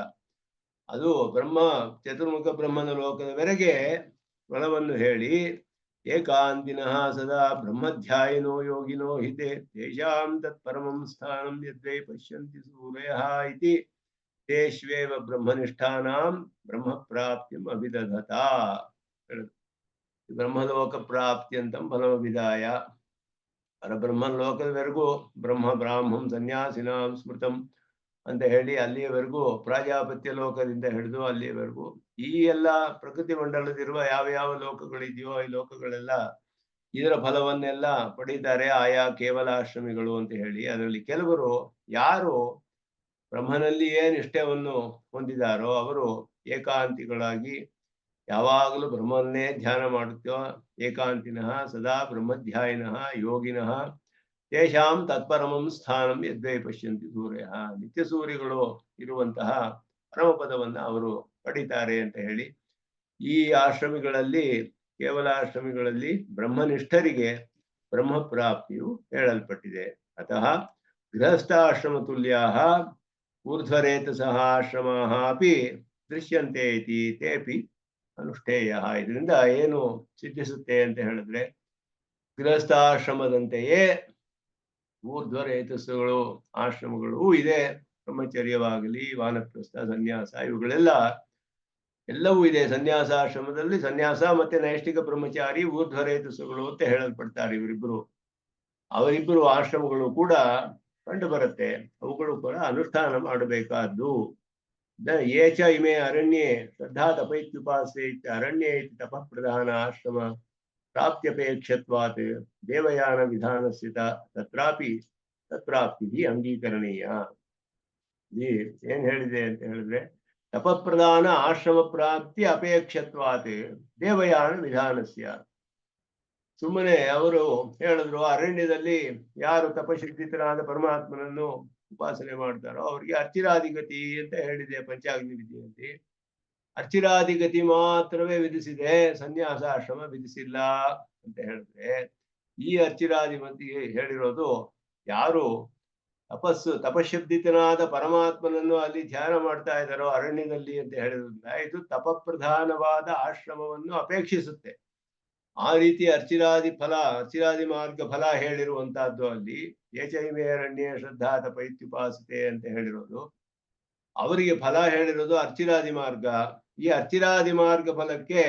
ಅದು ಬ್ರಹ್ಮ ಚತುರ್ಮುಖ ಬ್ರಹ್ಮನ ಲೋಕದವರೆಗೆ ಫಲವನ್ನು ಹೇಳಿ, ಏಕಾಂತಿನಃ ಸದಾ ಬ್ರಹ್ಮಧ್ಯಾಯಿನೋ ಯೋಗಿನೋ ಹಿತೆ ತೇಷಾಂ ತತ್ ಪರಮಂ ಸ್ಥಾನಂ ಯದ್ವೈ ಪಶ್ಯಂತಿ ಸೂರಯಃ ಇತಿ ತೇಷ್ವೇವ ಬ್ರಹ್ಮನಿಷ್ಠಾನಾಂ ಬ್ರಹ್ಮ ಪ್ರಾಪ್ತಿಂ ಅಭಿದಧತ. ಬ್ರಹ್ಮಲೋಕ ಪ್ರಾಪ್ತ್ಯಂತಂ ಫಲಮಭಿದಾಯ. ಪರಬ್ರಹ್ಮನ ಲೋಕದವರೆಗೂ ಬ್ರಹ್ಮ ಬ್ರಾಹ್ಮಂ ಸನ್ಯಾಸಿನಾಂ ಸ್ಮೃತಂ ಅಂತ ಹೇಳಿ ಅಲ್ಲಿಯವರೆಗೂ, ಪ್ರಾಜಾಪತ್ಯ ಲೋಕದಿಂದ ಹಿಡಿದು ಅಲ್ಲಿಯವರೆಗೂ ಈ ಎಲ್ಲ ಪ್ರಕೃತಿ ಮಂಡಲದಿರುವ ಯಾವ ಯಾವ ಲೋಕಗಳಿದೆಯೋ ಈ ಲೋಕಗಳೆಲ್ಲ ಇದರ ಫಲವನ್ನೆಲ್ಲ ಪಡೀತಾರೆ ಆಯಾ ಕೇವಲಾಶ್ರಮಿಗಳು ಅಂತ ಹೇಳಿ. ಅದರಲ್ಲಿ ಕೆಲವರು ಯಾರು ಬ್ರಹ್ಮನಲ್ಲಿಯೇ ನಿಷ್ಠೆಯನ್ನು ಹೊಂದಿದಾರೋ ಅವರು ಏಕಾಂತಿಗಳಾಗಿ ಯಾವಾಗಲೂ ಬ್ರಹ್ಮನ್ನೇ ಧ್ಯಾನ ಮಾಡುತ್ತೋ, ಏಕಾಂತಿನಃ ಸದಾ ಬ್ರಹ್ಮಧ್ಯಾಯಿನಃ ಯೋಗಿನಃ ತೇಷಾಂ ತತ್ಪರಮಂ ಸ್ಥಾನಂ ಯದ್ವೈ ಪಶ್ಯಂತಿ ಸೂರ್ಯಃ, ನಿತ್ಯ ಸೂರ್ಯಗಳು ಇರುವಂತಹ ಪರಮಪದವನ್ನ ಅವರು ಪಡಿತಾರೆ ಅಂತ ಹೇಳಿ ಈ ಆಶ್ರಮಿಗಳಲ್ಲಿ, ಕೇವಲ ಆಶ್ರಮಿಗಳಲ್ಲಿ ಬ್ರಹ್ಮನಿಷ್ಠರಿಗೆ ಬ್ರಹ್ಮ ಪ್ರಾಪ್ತಿಯು ಹೇಳಲ್ಪಟ್ಟಿದೆ. ಅತಃ ಗೃಹಸ್ಥಾಶ್ರಮ ತುಲ್ಯಾಃ ಊರ್ಧ್ವರೇತಸಃ ಆಶ್ರಮಾಃ ಅಪಿ ದೃಶ್ಯಂತೆ ಇತಿ ತೇಪಿ ಅನುಷ್ಠೇಯ. ಇದರಿಂದ ಏನು ಸಿದ್ಧಿಸುತ್ತೆ ಅಂತ ಹೇಳಿದ್ರೆ, ಗೃಹಸ್ಥಾಶ್ರಮದಂತೆಯೇ ಊರ್ಧ್ವರೇತಸ್ಸುಗಳು ಆಶ್ರಮಗಳು ಇದೆ. ಬ್ರಹ್ಮಚರ್ಯವಾಗಲಿ, ವಾನಪ್ರಸ್ಥ, ಸನ್ಯಾಸ ಇವುಗಳೆಲ್ಲ ಎಲ್ಲವೂ ಇದೆ. ಸನ್ಯಾಸಾಶ್ರಮದಲ್ಲಿ ಸನ್ಯಾಸ ಮತ್ತೆ ನೈಷ್ಠಿಕ ಬ್ರಹ್ಮಚಾರಿ ಊರ್ಧ್ವರೇತಸ್ಸುಗಳು ಅಂತ ಹೇಳಲ್ಪಡ್ತಾರೆ ಇವರಿಬ್ಬರು. ಅವರಿಬ್ಬರು ಆಶ್ರಮಗಳು ಕೂಡ ಕಂಡು ಬರುತ್ತೆ. ಅವುಗಳು ಕೂಡ ಅನುಷ್ಠಾನ ಮಾಡಬೇಕಾದ್ದು. ಏಚ ಇಮೆ ಅರಣ್ಯೇ ಶ್ರದ್ಧಾ ತಪೈತ್ಯುಪಾಸೆ ಅರಣ್ಯೇ ತಪಃ ಪ್ರಧಾನ ಆಶ್ರಮ ಪ್ರಾಪ್ತ್ಯಪೇಕ್ಷತ್ವಾತ್ ದೇವಯಾನ ವಿಧಾನಸ್ಯ ತತ್ರಾಪಿ ತತ್ಪ್ರಾಪ್ತಿ ಅಂಗೀಕರಣೀಯ. ಏನ್ ಹೇಳಿದೆ ಅಂತ ಹೇಳಿದ್ರೆ, ತಪಪ್ರಧಾನ ಆಶ್ರಮ ಪ್ರಾಪ್ತಿ ಅಪೇಕ್ಷತ್ವಾತ್ ದೇವಯಾನ ವಿಧಾನಸ್ಯ. ಸುಮ್ಮನೆ ಅವರು ಹೇಳಿದ್ರು ಅರಣ್ಯದಲ್ಲಿ ಯಾರು ತಪಶುದ್ಧಿತರಾದ ಪರಮಾತ್ಮನನ್ನು ಉಪಾಸನೆ ಮಾಡ್ತಾರೋ ಅವರಿಗೆ ಅರ್ಚಿರಾದಿಗತಿ ಅಂತ ಹೇಳಿದೆ ಪಂಚಾಗ್ನಿ ವಿಧಿಯಲ್ಲಿ. ಅರ್ಚಿರಾದಿಗತಿ ಮಾತ್ರವೇ ವಿಧಿಸಿದೆ, ಸನ್ಯಾಸ ಆಶ್ರಮ ವಿಧಿಸಿಲ್ಲ ಅಂತ ಹೇಳಿದ್ರೆ, ಈ ಅರ್ಚಿರಾದಿಮತಿ ಹೇಳಿರೋದು ಯಾರು ತಪಶಬ್ದಿತನಾದ ಪರಮಾತ್ಮನನ್ನು ಅಲ್ಲಿ ಧ್ಯಾನ ಮಾಡ್ತಾ ಇದ್ದಾರೋ ಅರಣ್ಯದಲ್ಲಿ ಅಂತ ಹೇಳಿದ್ರಿಂದ ಇದು ತಪಪ್ರಧಾನವಾದ ಆಶ್ರಮವನ್ನು ಅಪೇಕ್ಷಿಸುತ್ತೆ. ಆ ರೀತಿ ಅರ್ಚಿರಾದಿ ಮಾರ್ಗ ಫಲ ಹೇಳಿರುವಂತಹದ್ದು ಅಲ್ಲಿ. ಏಚೈಮೇ ಅರಣ್ಯ ಶ್ರದ್ಧಾ ತಪೈತ್ಯುಪಾಸತೆ ಅಂತ ಹೇಳಿರೋದು, ಅವರಿಗೆ ಫಲ ಹೇಳಿರೋದು ಅರ್ಚಿರಾದಿ ಮಾರ್ಗ. ಈ ಅರ್ಚಿರಾದಿ ಮಾರ್ಗ ಫಲಕ್ಕೆ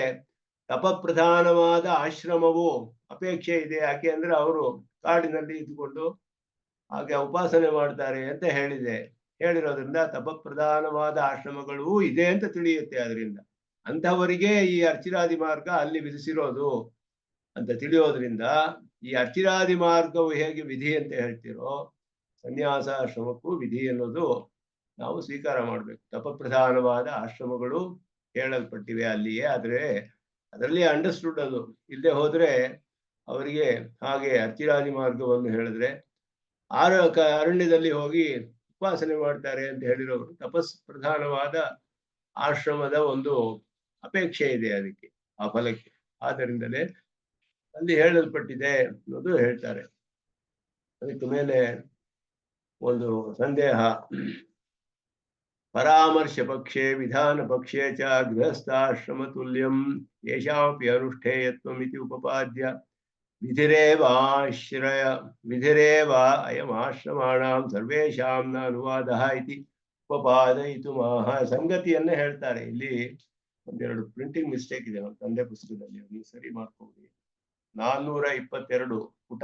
ತಪಪ್ರಧಾನವಾದ ಆಶ್ರಮವು ಅಪೇಕ್ಷೆ ಇದೆ. ಯಾಕೆ ಅಂದ್ರೆ ಅವರು ಕಾಡಿನಲ್ಲಿ ಇದ್ದುಕೊಂಡು ಹಾಗೆ ಉಪಾಸನೆ ಮಾಡ್ತಾರೆ ಅಂತ ಹೇಳಿರೋದ್ರಿಂದ ತಪಪ್ರಧಾನವಾದ ಆಶ್ರಮಗಳು ಇದೆ ಅಂತ ತಿಳಿಯುತ್ತೆ. ಅದರಿಂದ ಅಂಥವರಿಗೆ ಈ ಅರ್ಚಿರಾದಿ ಮಾರ್ಗ ಅಲ್ಲಿ ವಿಧಿಸಿರೋದು ಅಂತ ತಿಳಿಯೋದ್ರಿಂದ ಈ ಅರ್ಚಿರಾದಿ ಮಾರ್ಗವು ಹೇಗೆ ವಿಧಿ ಅಂತ ಹೇಳ್ತಿರೋ, ಸನ್ಯಾಸಾಶ್ರಮಕ್ಕೂ ವಿಧಿ ಅನ್ನೋದು ನಾವು ಸ್ವೀಕಾರ ಮಾಡ್ಬೇಕು. ತಪಪ್ರಧಾನವಾದ ಆಶ್ರಮಗಳು ಹೇಳಲ್ಪಟ್ಟಿವೆ ಅಲ್ಲಿಯೇ, ಆದ್ರೆ ಅದರಲ್ಲಿ ಅಂಡರ್ಸ್ಟುಡ್ ಅದು. ಇಲ್ಲದೆ ಹೋದ್ರೆ ಅವರಿಗೆ ಹಾಗೆ ಅರ್ಚಿರಾದಿ ಮಾರ್ಗವನ್ನು ಹೇಳಿದ್ರೆ ಅರಣ್ಯದಲ್ಲಿ ಹೋಗಿ ಉಪಾಸನೆ ಮಾಡ್ತಾರೆ ಅಂತ ಹೇಳಿರೋರು ತಪಸ್ ಪ್ರಧಾನವಾದ ಆಶ್ರಮದ ಒಂದು ಅಪೇಕ್ಷೆ ಇದೆ ಅದಕ್ಕೆ, ಆ ಫಲಕ್ಕೆ. ಆದ್ದರಿಂದಲೇ ಅಲ್ಲಿ ಹೇಳಲ್ಪಟ್ಟಿದೆ ಅನ್ನೋದು ಹೇಳ್ತಾರೆ. ಅದಕ್ಕೆ ಮೇಲೆ ಒಂದು ಸಂದೇಹ. ಪರಾಮರ್ಶ ಪಕ್ಷೆ ವಿಧಾನ ಪಕ್ಷೆ ಚ ಗೃಹಸ್ಥಾಶ್ರಮ ತುಲ್ಯಂ ಯೇಷಾಮಪಿ ಅನುಷ್ಠೇಯತ್ವಮಿತಿ ಉಪಪಾದ್ಯ ವಿಧಿರೇವ ಅಯಮಾಶ್ರಮಾಣಾಂ ಸರ್ವೇಷಾಂ ನ ಅನುವಾದಃ ಇತಿ ಉಪಪಾದಯಿತು ಮಾಹ. ಸಂಗತಿಯನ್ನೇ ಹೇಳ್ತಾರೆ ಇಲ್ಲಿ. ಒಂದೆರಡು ಪ್ರಿಂಟಿಂಗ್ ಮಿಸ್ಟೇಕ್ ಇದೆ ನಮ್ಮ ತಂದೆ ಪುಸ್ತಕದಲ್ಲಿ, ನೀವು ಸರಿ ಮಾಡ್ಕೋಬಹುದು. 422 ಪುಟ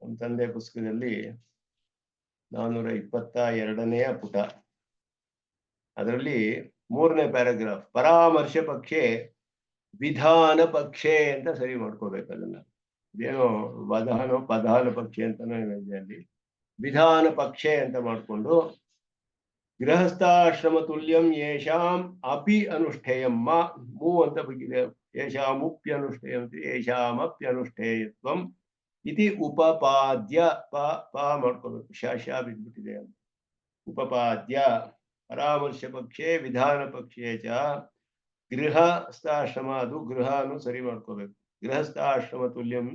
ನಮ್ಮ ತಂದೆ ಪುಸ್ತಕದಲ್ಲಿ 422ನೇ ಪುಟ, ಅದರಲ್ಲಿ 3ನೇ ಪ್ಯಾರಾಗ್ರಾಫ್ ಪರಾಮರ್ಶ ಪಕ್ಷೆ ವಿಧಾನ ಪಕ್ಷೆ ಅಂತ ಸರಿ ಮಾಡ್ಕೋಬೇಕು. ಅದನ್ನ ಇದೇನೋ ಪಧಾನ ಪಕ್ಷೆ ಅಂತಾನೋ ಇದೆ ಅಲ್ಲಿ. ವಿಧಾನ ಪಕ್ಷೆ ಅಂತ ಮಾಡ್ಕೊಂಡು ಗೃಹಸ್ಥಾಶ್ರಮ ತುಲ್ಯಂ ಯೇಷಾಂ ಅಪಿ ಅನುಷ್ಠೇಯಂ ಮೂ ಅಂತ ಬಗಿದೆ. ಯೇಷಾಮುಪ್ಯನುಷ್ಠೇಯಂ ಯೇಷಾಮಪ್ಯನುಷ್ಠೇಯತ್ವಂ ಇತಿ ಉಪಪಾದ್ಯ ಪ ಮಾಡ್ಕೋಬೇಕು, ಶಾಶ ಬಿದ್ಬಿಟ್ಟಿದೆ ಅಂತ. ಉಪಪಾದ್ಯ ಪರಾಮರ್ಶ ಪಕ್ಷೆ ವಿಧಾನ ಪಕ್ಷೆ ಚ ಗೃಹಸ್ಥಾಶ್ರಮ, ಅದು ಗೃಹನು ಸರಿ ಮಾಡ್ಕೋಬೇಕು. ಗೃಹಸ್ಥಾಶ್ರಮ ತುಲ್ಯಂ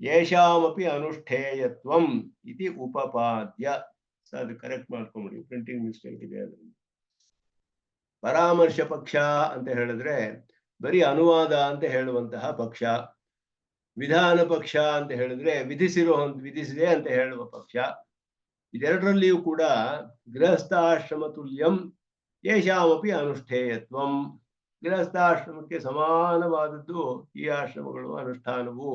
ಯೇಷಾಮಪಿ ಅನುಷ್ಠೇಯತ್ವಂ ಇತಿ ಉಪಪಾದ್ಯ. ಅದು ಕರೆಕ್ಟ್ ಮಾಡ್ಕೊಂಬಿಡಿ, ಪ್ರಿಂಟಿಂಗ್ ಮಿಸ್ಟೇಕ್ ಇದೆ ಅದರಲ್ಲಿ. ಪರಾಮರ್ಶ ಪಕ್ಷ ಅಂತ ಹೇಳಿದ್ರೆ ಬರೀ ಅನುವಾದ ಅಂತ ಹೇಳುವಂತಹ ಪಕ್ಷ. ವಿಧಾನ ಪಕ್ಷ ಅಂತ ಹೇಳಿದ್ರೆ ವಿಧಿಸಿದೆ ಅಂತ ಹೇಳುವ ಪಕ್ಷ. ಇದೆರಡರಲ್ಲಿಯೂ ಕೂಡ ಗೃಹಸ್ಥಾಶ್ರಮ ತುಲ್ಯಂ ಯೇಷಾಮಪಿ ಅನುಷ್ಠೇಯತ್ವಂ, ಗೃಹಸ್ಥಾಶ್ರಮಕ್ಕೆ ಸಮಾನವಾದದ್ದು ಈ ಆಶ್ರಮಗಳು ಅನುಷ್ಠಾನವು.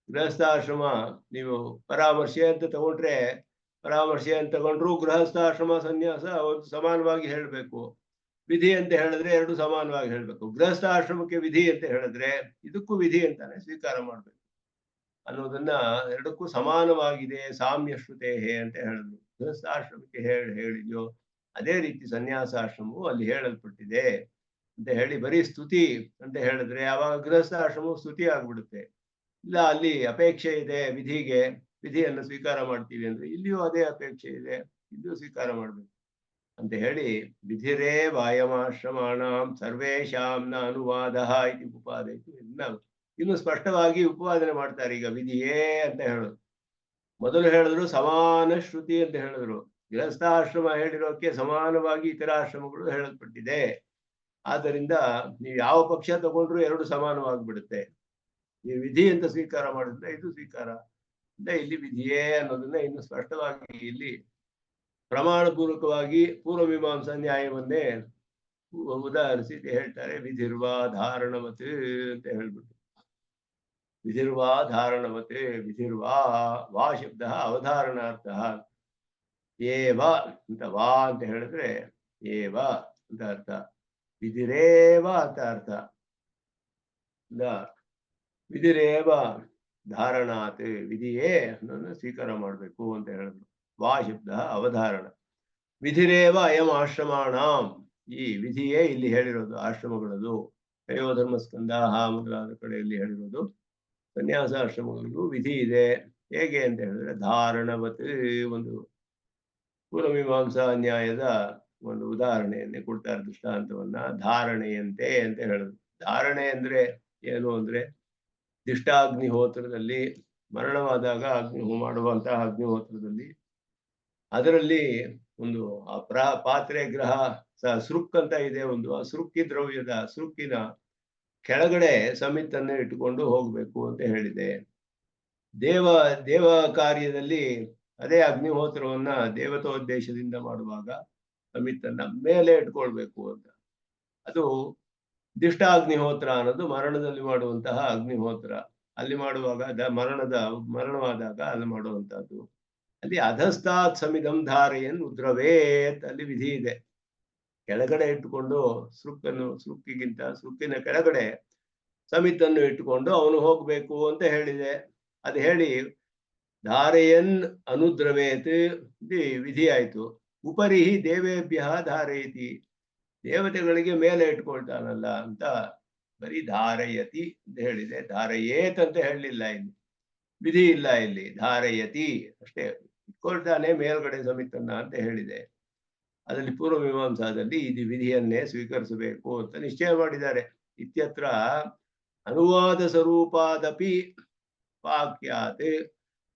ಗೃಹಸ್ಥಾಶ್ರಮ ನೀವು ಪರಾಮರ್ಶೆ ಅಂತ ತಗೊಂಡ್ರು ಗೃಹಸ್ಥಾಶ್ರಮ ಸನ್ಯಾಸ ಸಮಾನವಾಗಿ ಹೇಳಬೇಕು. ವಿಧಿ ಅಂತ ಹೇಳಿದ್ರೆ ಎರಡು ಸಮಾನವಾಗಿ ಹೇಳ್ಬೇಕು. ಗೃಹಸ್ಥಾಶ್ರಮಕ್ಕೆ ವಿಧಿ ಅಂತ ಹೇಳಿದ್ರೆ ಇದಕ್ಕೂ ವಿಧಿ ಅಂತಾನೆ ಸ್ವೀಕಾರ ಮಾಡ್ಬೇಕು ಅನ್ನೋದನ್ನ ಎರಡಕ್ಕೂ ಸಮಾನವಾಗಿದೆ, ಸಾಮ್ಯ ಶ್ರುತೇಹೇ ಅಂತ ಹೇಳಿದ್ರು. ಗೃಹಸ್ಥಾಶ್ರಮಕ್ಕೆ ಹೇಳಿದ್ಯೋ ಅದೇ ರೀತಿ ಸನ್ಯಾಸಾಶ್ರಮವು ಅಲ್ಲಿ ಹೇಳಲ್ಪಟ್ಟಿದೆ ಅಂತ ಹೇಳಿ ಬರೀ ಸ್ತುತಿ ಅಂತ ಹೇಳಿದ್ರೆ ಆವಾಗ ಗೃಹಸ್ಥಾಶ್ರಮವು ಸ್ತುತಿ ಆಗ್ಬಿಡುತ್ತೆ. ಇಲ್ಲ ಅಲ್ಲಿ ಅಪೇಕ್ಷೆ ಇದೆ ವಿಧಿಯನ್ನು ಸ್ವೀಕಾರ ಮಾಡ್ತೀವಿ ಅಂದ್ರೆ ಇಲ್ಲಿಯೂ ಅದೇ ಅಪೇಕ್ಷೆ ಇದೆ, ಇಲ್ಲಿಯೂ ಸ್ವೀಕಾರ ಮಾಡ್ಬೇಕು ಅಂತ ಹೇಳಿ ವಿಧಿರೇ ವಾಯಮಾಶ್ರಮಾಣಾಂ ಸರ್ವೇಶಾಂ ನ ಅನುವಾದ ಇತಿ ಉಪಾದಯಿತು. ಇನ್ನು ಸ್ಪಷ್ಟವಾಗಿ ಉಪವಾದನೆ ಮಾಡ್ತಾರೆ. ಈಗ ವಿಧಿಯೇ ಅಂತ ಹೇಳೋದು, ಮೊದಲು ಹೇಳಿದ್ರು ಸಮಾನ ಶ್ರುತಿ ಅಂತ ಹೇಳಿದ್ರು. ಗೃಹಸ್ಥಾಶ್ರಮ ಹೇಳಿರೋಕೆ ಸಮಾನವಾಗಿ ಇತರ ಆಶ್ರಮಗಳು ಹೇಳಲ್ಪಟ್ಟಿದೆ. ಆದ್ದರಿಂದ ನೀವು ಯಾವ ಪಕ್ಷ ತಗೊಂಡ್ರು ಎರಡು ಸಮಾನವಾಗ್ಬಿಡುತ್ತೆ. ನೀವು ವಿಧಿ ಅಂತ ಸ್ವೀಕಾರ ಮಾಡಿದ್ರೆ ಇದು ಸ್ವೀಕಾರ ಅಂತ ಇಲ್ಲಿ ವಿಧಿಯೇ ಅನ್ನೋದನ್ನ ಇನ್ನು ಸ್ಪಷ್ಟವಾಗಿ ಇಲ್ಲಿ ಪ್ರಮಾಣ ಪೂರ್ವಕವಾಗಿ ಪೂರ್ವಮೀಮಾಂಸಾ ನ್ಯಾಯವನ್ನೇ ಉದಾಹರಿಸಿ ಹೇಳ್ತಾರೆ. ವಿಧಿರ್ವಾ ಧಾರಣವತ್ ಅಂತ ಹೇಳ್ಬಿಟ್ಟು, ವಿಧಿರ್ವಾ ಧಾರಣವತ್, ವಿಧಿರ್ವಾ ವಾ ಶಬ್ದ ಅವಧಾರಣಾರ್ಥ. ಏವ ಅಂತ ವಾ ಅಂತ ಹೇಳಿದ್ರೆ ಏವ ಅಂತ ಅರ್ಥ, ವಿಧಿರೇವ ಅಂತ ಅರ್ಥ. ವಿಧಿರೇವ ಧಾರಣಾತ್, ವಿಧಿಯೇ ಅನ್ನೋದನ್ನ ಸ್ವೀಕಾರ ಮಾಡ್ಬೇಕು ಅಂತ ಹೇಳಿದ್ರು. ವಾ ಶಬ್ದ ಅವಧಾರಣ. ವಿಧಿರೇವ ಅಯಂ ಆಶ್ರಮಾಣಾಂ, ಈ ವಿಧಿಯೇ ಇಲ್ಲಿ ಹೇಳಿರೋದು ಆಶ್ರಮಗಳದು. ತ್ರಯೋಧರ್ಮ ಸ್ಕಂದ ಮೊದಲಾದ ಕಡೆಯಲ್ಲಿ ಹೇಳಿರೋದು ಸನ್ಯಾಸ ಆಶ್ರಮಗಳಿಗೂ ವಿಧಿ ಇದೆ. ಹೇಗೆ ಅಂತ ಹೇಳಿದ್ರೆ ಧಾರಣವತ್, ಒಂದು ಪೂರ್ವಮೀಮಾಂಸಾ ನ್ಯಾಯದ ಒಂದು ಉದಾಹರಣೆಯನ್ನೇ ಕೊಡ್ತಾರೆ, ದೃಷ್ಟಾಂತವನ್ನ. ಧಾರಣೆಯಂತೆ ಅಂತ ಹೇಳೋದು. ಧಾರಣೆ ಅಂದ್ರೆ ಏನು ಅಂದ್ರೆ ದಿಷ್ಟಾಗ್ನಿಹೋತ್ರದಲ್ಲಿ ಮರಣವಾದಾಗ ಮಾಡುವಂತಹ ಅಗ್ನಿಹೋತ್ರದಲ್ಲಿ ಅದರಲ್ಲಿ ಒಂದು ಪಾತ್ರೆ ಗ್ರಹ ಸೃಕ್ ಅಂತ ಇದೆ ಒಂದು, ಆ ಸೃಕ್ಕಿ ದ್ರವ್ಯದ ಸೃಕ್ಕಿನ ಕೆಳಗಡೆ ಸಮಿತನ್ನು ಇಟ್ಟುಕೊಂಡು ಹೋಗ್ಬೇಕು ಅಂತ ಹೇಳಿದೆ. ದೇವ ಕಾರ್ಯದಲ್ಲಿ ಅದೇ ಅಗ್ನಿಹೋತ್ರವನ್ನ ದೇವತೋದ್ದೇಶದಿಂದ ಮಾಡುವಾಗ ಸಮಿತನ್ನ ಮೇಲೆ ಇಟ್ಕೊಳ್ಬೇಕು ಅಂತ. ಅದು ದಿಷ್ಟಾಗ್ನಿಹೋತ್ರ ಅನ್ನೋದು ಮರಣದಲ್ಲಿ ಮಾಡುವಂತಹ ಅಗ್ನಿಹೋತ್ರ. ಅಲ್ಲಿ ಮಾಡುವಾಗ ಮರಣವಾದಾಗ ಅಲ್ಲಿ ಮಾಡುವಂತಹದ್ದು. ಅಲ್ಲಿ ಅಧಸ್ತಾತ್ ಸಮಿಧಂ ಧಾರೆಯನ್ ಉದ್ರವೇತ್ ಅಲ್ಲಿ ವಿಧಿ ಇದೆ. ಕೆಳಗಡೆ ಇಟ್ಟುಕೊಂಡು ಸೃಕ್ಕಿನ ಕೆಳಗಡೆ ಸಮಿತನ್ನು ಇಟ್ಟುಕೊಂಡು ಅವನು ಹೋಗ್ಬೇಕು ಅಂತ ಹೇಳಿದೆ. ಅದು ಹೇಳಿ ಧಾರೆಯನ್ ಅನುದ್ರವೇತ್ ವಿಧಿ ಆಯ್ತು. ಉಪರಿಹಿ ದೇವೇಭ್ಯ ಧಾರಯತಿ, ದೇವತೆಗಳಿಗೆ ಮೇಲೆ ಇಟ್ಕೊಳ್ತಾನಲ್ಲ ಅಂತ ಬರೀ ಧಾರಯತಿ ಅಂತ ಹೇಳಿದೆ. ಧಾರಯೇತ್ ಅಂತ ಹೇಳಲಿಲ್ಲ, ಇಲ್ಲಿ ವಿಧಿ ಇಲ್ಲ, ಇಲ್ಲಿ ಧಾರಯತಿ ಅಷ್ಟೇ, ಇಟ್ಕೊಳ್ತಾನೆ ಮೇಲ್ಗಡೆ ಸಮಿತನ್ನ ಅಂತ ಹೇಳಿದೆ. ಅದರಲ್ಲಿ ಪೂರ್ವಮೀಮಾಂಸಾದಲ್ಲಿ ಇದು ವಿಧಿಯನ್ನೇ ಸ್ವೀಕರಿಸಬೇಕು ಅಂತ ನಿಶ್ಚಯ ಮಾಡಿದ್ದಾರೆ. ಇತ್ಯತ್ರ ಅನುವಾದ ಸ್ವರೂಪಾದಪಿ ವಾಕ್ಯಾತ್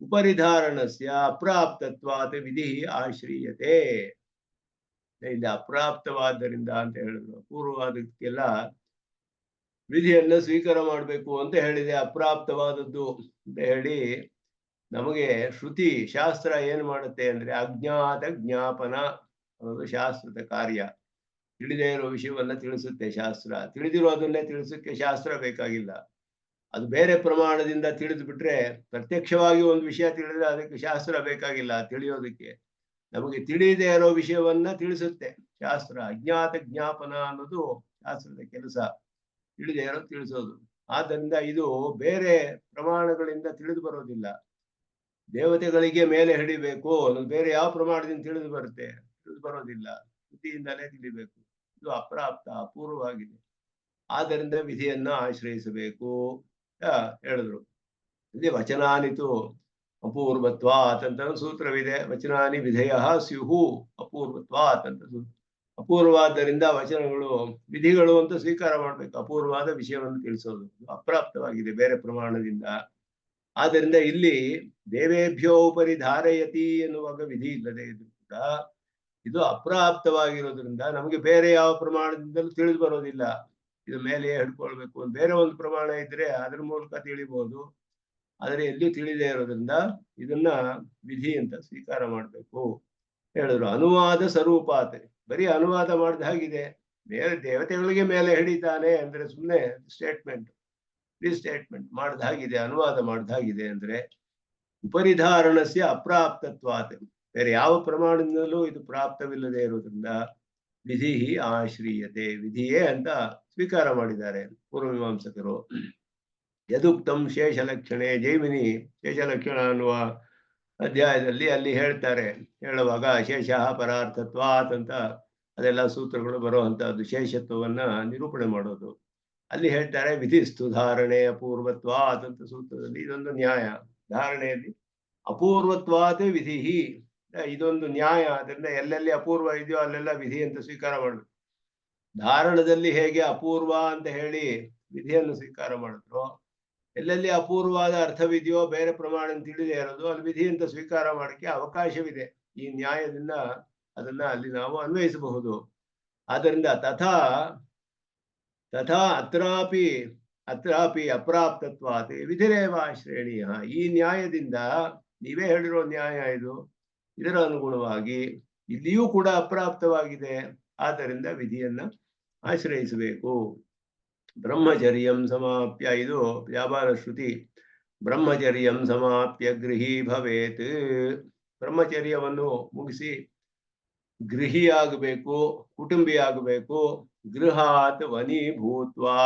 ಉಪರಿಧಾರಣಸ್ಯ ಅಪ್ರಾಪ್ತತ್ವಾತ್ ವಿಧಿ ಆಶ್ರೀಯತೆ. ಇಲ್ಲಿ ಅಪ್ರಾಪ್ತವಾದ್ದರಿಂದ ಅಂತ ಹೇಳಿದ್ರು. ಪೂರ್ವವಾದಕ್ಕೆಲ್ಲ ವಿಧಿಯನ್ನ ಸ್ವೀಕಾರ ಮಾಡಬೇಕು ಅಂತ ಹೇಳಿದೆ. ಅಪ್ರಾಪ್ತವಾದದ್ದು ಅಂತ ಹೇಳಿ ನಮಗೆ ಶ್ರುತಿ ಶಾಸ್ತ್ರ ಏನ್ ಮಾಡುತ್ತೆ ಅಂದ್ರೆ ಅಜ್ಞಾತ ಜ್ಞಾಪನ ಅನ್ನೋದು ಶಾಸ್ತ್ರದ ಕಾರ್ಯ. ತಿಳಿದೇ ಇರೋ ವಿಷಯವನ್ನ ತಿಳಿಸುತ್ತೆ ಶಾಸ್ತ್ರ. ತಿಳಿದಿರೋದನ್ನೇ ತಿಳಿಸಕ್ಕೆ ಶಾಸ್ತ್ರ ಬೇಕಾಗಿಲ್ಲ. ಅದು ಬೇರೆ ಪ್ರಮಾಣದಿಂದ ತಿಳಿದು ಬಿಟ್ರೆ, ಪ್ರತ್ಯಕ್ಷವಾಗಿ ಒಂದು ವಿಷಯ ತಿಳಿದ್ರೆ ಅದಕ್ಕೆ ಶಾಸ್ತ್ರ ಬೇಕಾಗಿಲ್ಲ ತಿಳಿಯೋದಕ್ಕೆ. ನಮಗೆ ತಿಳಿಯದೇ ಇರೋ ವಿಷಯವನ್ನ ತಿಳಿಸುತ್ತೆ ಶಾಸ್ತ್ರ. ಅಜ್ಞಾತ ಜ್ಞಾಪನ ಅನ್ನೋದು ಶಾಸ್ತ್ರದ ಕೆಲಸ, ತಿಳಿದೇ ಇರೋ ತಿಳಿಸೋದು. ಆದ್ದರಿಂದ ಇದು ಬೇರೆ ಪ್ರಮಾಣಗಳಿಂದ ತಿಳಿದು ಬರೋದಿಲ್ಲ. ದೇವತೆಗಳಿಗೆ ಮೇಲೆ ಹಿಡಿಬೇಕು ಅನ್ನೋದು ಬೇರೆ ಯಾವ ಪ್ರಮಾಣದಿಂದ ತಿಳಿದು ಬರೋದಿಲ್ಲ. ಶ್ರುತಿಯಿಂದಲೇ ತಿಳಿಬೇಕು. ಇದು ಅಪ್ರಾಪ್ತ, ಅಪೂರ್ವವಾಗಿದೆ. ಆದ್ದರಿಂದ ವಿಧಿಯನ್ನ ಆಶ್ರಯಿಸಬೇಕು ಅಂತ ಹೇಳಿದ್ರು. ಇಲ್ಲಿ ವಚನಾನಿತು ಅಪೂರ್ವತ್ವಾತ್ ಅಂತ ಸೂತ್ರವಿದೆ. ವಚನಾನಿ ವಿಧೇಯ ಸ್ಯುಹು ಅಪೂರ್ವತ್ವಾತ್ ಅಂತ ಅಪೂರ್ವವಾದ್ದರಿಂದ ವಚನಗಳು ವಿಧಿಗಳು ಅಂತ ಸ್ವೀಕಾರ ಮಾಡ್ಬೇಕು. ಅಪೂರ್ವವಾದ ವಿಷಯವನ್ನು ತಿಳಿಸೋದು ಅಪ್ರಾಪ್ತವಾಗಿದೆ ಬೇರೆ ಪ್ರಮಾಣದಿಂದ. ಆದ್ದರಿಂದ ಇಲ್ಲಿ ದೇವೇಭ್ಯೋ ಉಪರಿ ಧಾರಯತಿ ಎನ್ನುವಾಗ ವಿಧಿ ಇಲ್ಲದೆ ಇದ್ರು ಕೂಡ ಇದು ಅಪ್ರಾಪ್ತವಾಗಿರೋದ್ರಿಂದ ನಮಗೆ ಬೇರೆ ಯಾವ ಪ್ರಮಾಣದಿಂದಲೂ ತಿಳಿದು ಬರೋದಿಲ್ಲ. ಇದು ಮೇಲೆ ಹಿಡ್ಕೊಳ್ಬೇಕು ಅಂತ ಬೇರೆ ಒಂದು ಪ್ರಮಾಣ ಇದ್ರೆ ಅದ್ರ ಮೂಲಕ ತಿಳಿಬಹುದು. ಆದರೆ ಎಲ್ಲಿ ತಿಳಿದೇ ಇರೋದ್ರಿಂದ ಇದನ್ನ ವಿಧಿ ಅಂತ ಸ್ವೀಕಾರ ಮಾಡ್ಬೇಕು ಹೇಳಿದ್ರು. ಅನುವಾದ ಸ್ವರೂಪಾತ್, ಬರೀ ಅನುವಾದ ಮಾಡಿದ ಹಾಗಿದೆ. ಬೇರೆ ದೇವತೆಗಳಿಗೆ ಮೇಲೆ ಹಿಡಿತಾನೆ ಅಂದ್ರೆ ಸುಮ್ಮನೆ ಸ್ಟೇಟ್ಮೆಂಟ್, ಸ್ಟೇಟ್ಮೆಂಟ್ ಮಾಡಿದ ಹಾಗಿದೆ, ಅನುವಾದ ಮಾಡಿದ ಹಾಗಿದೆ ಅಂದ್ರೆ ಉಪರಿಧಾರಣಸ್ಯ ಅಪ್ರಾಪ್ತತ್ವಾತ್, ಬೇರೆ ಯಾವ ಪ್ರಮಾಣದಿಂದಲೂ ಇದು ಪ್ರಾಪ್ತವಿಲ್ಲದೆ ಇರೋದ್ರಿಂದ ವಿಧಿ ಆಶ್ರೀಯತೆ, ವಿಧಿಯೇ ಅಂತ ಸ್ವೀಕಾರ ಮಾಡಿದ್ದಾರೆ ಪೂರ್ವಮೀಮಾಂಸಕರು. ಯದುಕ್ತಂ ಶೇಷಲಕ್ಷಣೆ, ಜೈಮಿನಿ ಶೇಷಲಕ್ಷಣ ಅನ್ನುವ ಅಧ್ಯಾಯದಲ್ಲಿ ಅಲ್ಲಿ ಹೇಳ್ತಾರೆ, ಹೇಳುವಾಗ ಶೇಷ ಪರಾರ್ಥತ್ವಾತ್ ಅಂತ ಅದೆಲ್ಲ ಸೂತ್ರಗಳು ಬರುವಂತಹದ್ದು, ಶೇಷತ್ವವನ್ನ ನಿರೂಪಣೆ ಮಾಡೋದು. ಅಲ್ಲಿ ಹೇಳ್ತಾರೆ ವಿಧಿಸ್ತು ಧಾರಣೆ ಅಪೂರ್ವತ್ವಾತ್ ಅಂತ ಸೂತ್ರದಲ್ಲಿ ಇದೊಂದು ನ್ಯಾಯ. ಧಾರಣೆಯಲ್ಲಿ ಅಪೂರ್ವತ್ವಾತ್ ವಿಧಿ, ಇದೊಂದು ನ್ಯಾಯ. ಅದರಿಂದ ಎಲ್ಲೆಲ್ಲಿ ಅಪೂರ್ವ ಇದೆಯೋ ಅಲ್ಲೆಲ್ಲ ವಿಧಿ ಅಂತ ಸ್ವೀಕಾರ ಮಾಡಬೇಕು. ಧಾರಣದಲ್ಲಿ ಹೇಗೆ ಅಪೂರ್ವ ಅಂತ ಹೇಳಿ ವಿಧಿಯನ್ನು ಸ್ವೀಕಾರ ಮಾಡಿದ್ರು, ಎಲ್ಲೆಲ್ಲಿ ಅಪೂರ್ವವಾದ ಅರ್ಥವಿದೆಯೋ ಬೇರೆ ಪ್ರಮಾಣ ತಿಳಿದೇ ಇರೋದು ಅಲ್ಲಿ ವಿಧಿ ಅಂತ ಸ್ವೀಕಾರ ಮಾಡಕ್ಕೆ ಅವಕಾಶವಿದೆ. ಈ ನ್ಯಾಯದಿಂದ ಅದನ್ನ ಅಲ್ಲಿ ನಾವು ಅನ್ವಯಿಸಬಹುದು. ಆದ್ದರಿಂದ ತಥಾ ಅತ್ರಾಪಿ ಅಪ್ರಾಪ್ತತ್ವಾತ್ ವಿಧಿರೇವ ಶ್ರೇಣಿಯ, ಈ ನ್ಯಾಯದಿಂದ ನೀವೇ ಹೇಳಿರೋ ನ್ಯಾಯ ಇದು, ಇದರ ಅನುಗುಣವಾಗಿ ಇಲ್ಲಿಯೂ ಕೂಡ ಅಪ್ರಾಪ್ತವಾಗಿದೆ. ಆದ್ದರಿಂದ ವಿಧಿಯನ್ನ ಆಶ್ರಯಿಸಬೇಕು. ಬ್ರಹ್ಮಚರ್ಯಂ ಸಮಾಪ್ಯ, ಇದು ವ್ಯಾಪಾರ ಶ್ರುತಿ. ಬ್ರಹ್ಮಚರ್ಯಂ ಸಮಾಪ್ಯ ಗೃಹೀ ಭವೇತ್, ಬ್ರಹ್ಮಚರ್ಯವನ್ನು ಮುಗಿಸಿ ಗೃಹಿಯಾಗಬೇಕು, ಕುಟುಂಬಿಯಾಗಬೇಕು. ಗೃಹಾತ್ ವನಿ ಭೂತ್ವಾ,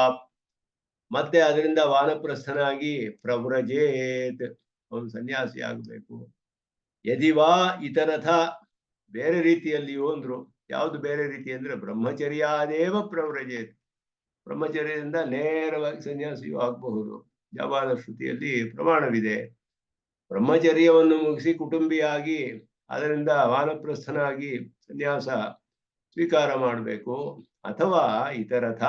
ಮತ್ತೆ ಅದರಿಂದ ವಾನಪ್ರಸ್ಥನಾಗಿ ಪ್ರವ್ರಜೇತ್, ಅವನು ಸನ್ಯಾಸಿ ಆಗಬೇಕು. ಯದಿವಾ ಇತರಥ, ಬೇರೆ ರೀತಿಯಲ್ಲಿಯೂ ಅಂದ್ರು. ಯಾವುದು ಬೇರೆ ರೀತಿ ಅಂದ್ರೆ ಬ್ರಹ್ಮಚರ್ಯಾದೇವ ಪ್ರವ್ರಜೇತ್, ಬ್ರಹ್ಮಚರ್ಯದಿಂದ ನೇರವಾಗಿ ಸನ್ಯಾಸಿಯೂ ಆಗಬಹುದು. ವ್ಯಾಪಾರ ಶ್ರುತಿಯಲ್ಲಿ ಪ್ರಮಾಣವಿದೆ. ಬ್ರಹ್ಮಚರ್ಯವನ್ನು ಮುಗಿಸಿ ಕುಟುಂಬಿಯಾಗಿ ಅದರಿಂದ ವಾನಪ್ರಸ್ಥನಾಗಿ ಸನ್ಯಾಸ ಸ್ವೀಕಾರ ಮಾಡಬೇಕು. ಅಥವಾ ಇತರಥ,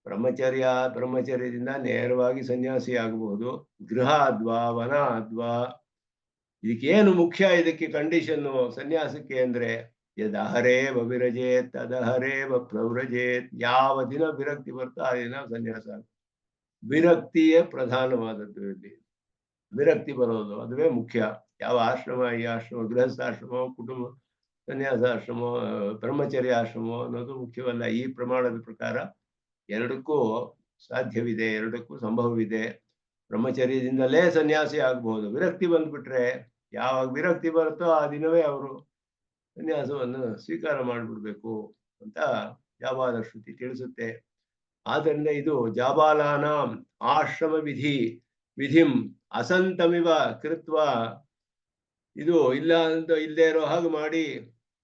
ಬ್ರಹ್ಮಚರ್ಯದಿಂದ ನೇರವಾಗಿ ಸನ್ಯಾಸಿ ಆಗಬಹುದು. ಗೃಹಾದ್ವಾ ವನಾದ್ವಾ, ಇದಕ್ಕೇನು ಮುಖ್ಯ, ಇದಕ್ಕೆ ಕಂಡೀಷನ್ನು ಸನ್ಯಾಸಕ್ಕೆ ಅಂದ್ರೆ ಯದಹರೇವ ವಿರಜೇತ್ ತದಹರೇವ ಪ್ರವ್ರಜೇತ್, ಯಾವ ದಿನ ವಿರಕ್ತಿ ಬರ್ತೋ ಆ ದಿನ ಸನ್ಯಾಸ. ವಿರಕ್ತಿಯೇ ಪ್ರಧಾನವಾದದ್ದು. ಇಲ್ಲಿ ವಿರಕ್ತಿ ಬರೋದು ಅದುವೇ ಮುಖ್ಯ. ಯಾವ ಆಶ್ರಮ, ಈ ಆಶ್ರಮ ಗೃಹಸ್ಥಾಶ್ರಮ, ಕುಟುಂಬ ಸನ್ಯಾಸಾಶ್ರಮ, ಬ್ರಹ್ಮಚರ್ಯ ಆಶ್ರಮ ಅನ್ನೋದು ಮುಖ್ಯವಲ್ಲ. ಈ ಪ್ರಮಾಣದ ಪ್ರಕಾರ ಎರಡಕ್ಕೂ ಸಾಧ್ಯವಿದೆ, ಎರಡಕ್ಕೂ ಸಂಭವವಿದೆ. ಬ್ರಹ್ಮಚರ್ಯದಿಂದಲೇ ಸನ್ಯಾಸಿ ಆಗಬಹುದು. ವಿರಕ್ತಿ ಬಂದ್ಬಿಟ್ರೆ, ಯಾವಾಗ ವಿರಕ್ತಿ ಬರುತ್ತೋ ಆ ದಿನವೇ ಅವರು ಸನ್ಯಾಸವನ್ನು ಸ್ವೀಕಾರ ಮಾಡಿಬಿಡ್ಬೇಕು ಅಂತ ಜಾಬಾಲ ಶ್ರುತಿ ತಿಳಿಸುತ್ತೆ. ಆದ್ದರಿಂದ ಇದು ಜಾಬಾಲಾನಾಂ ಆಶ್ರಮ ವಿಧಿಂ ಅಸಂತಮಿವ ಕೃತ್ವ, ಇದು ಇಲ್ಲ ಅಂತ ಇಲ್ಲದೆ ಇರೋ ಹಾಗೆ ಮಾಡಿ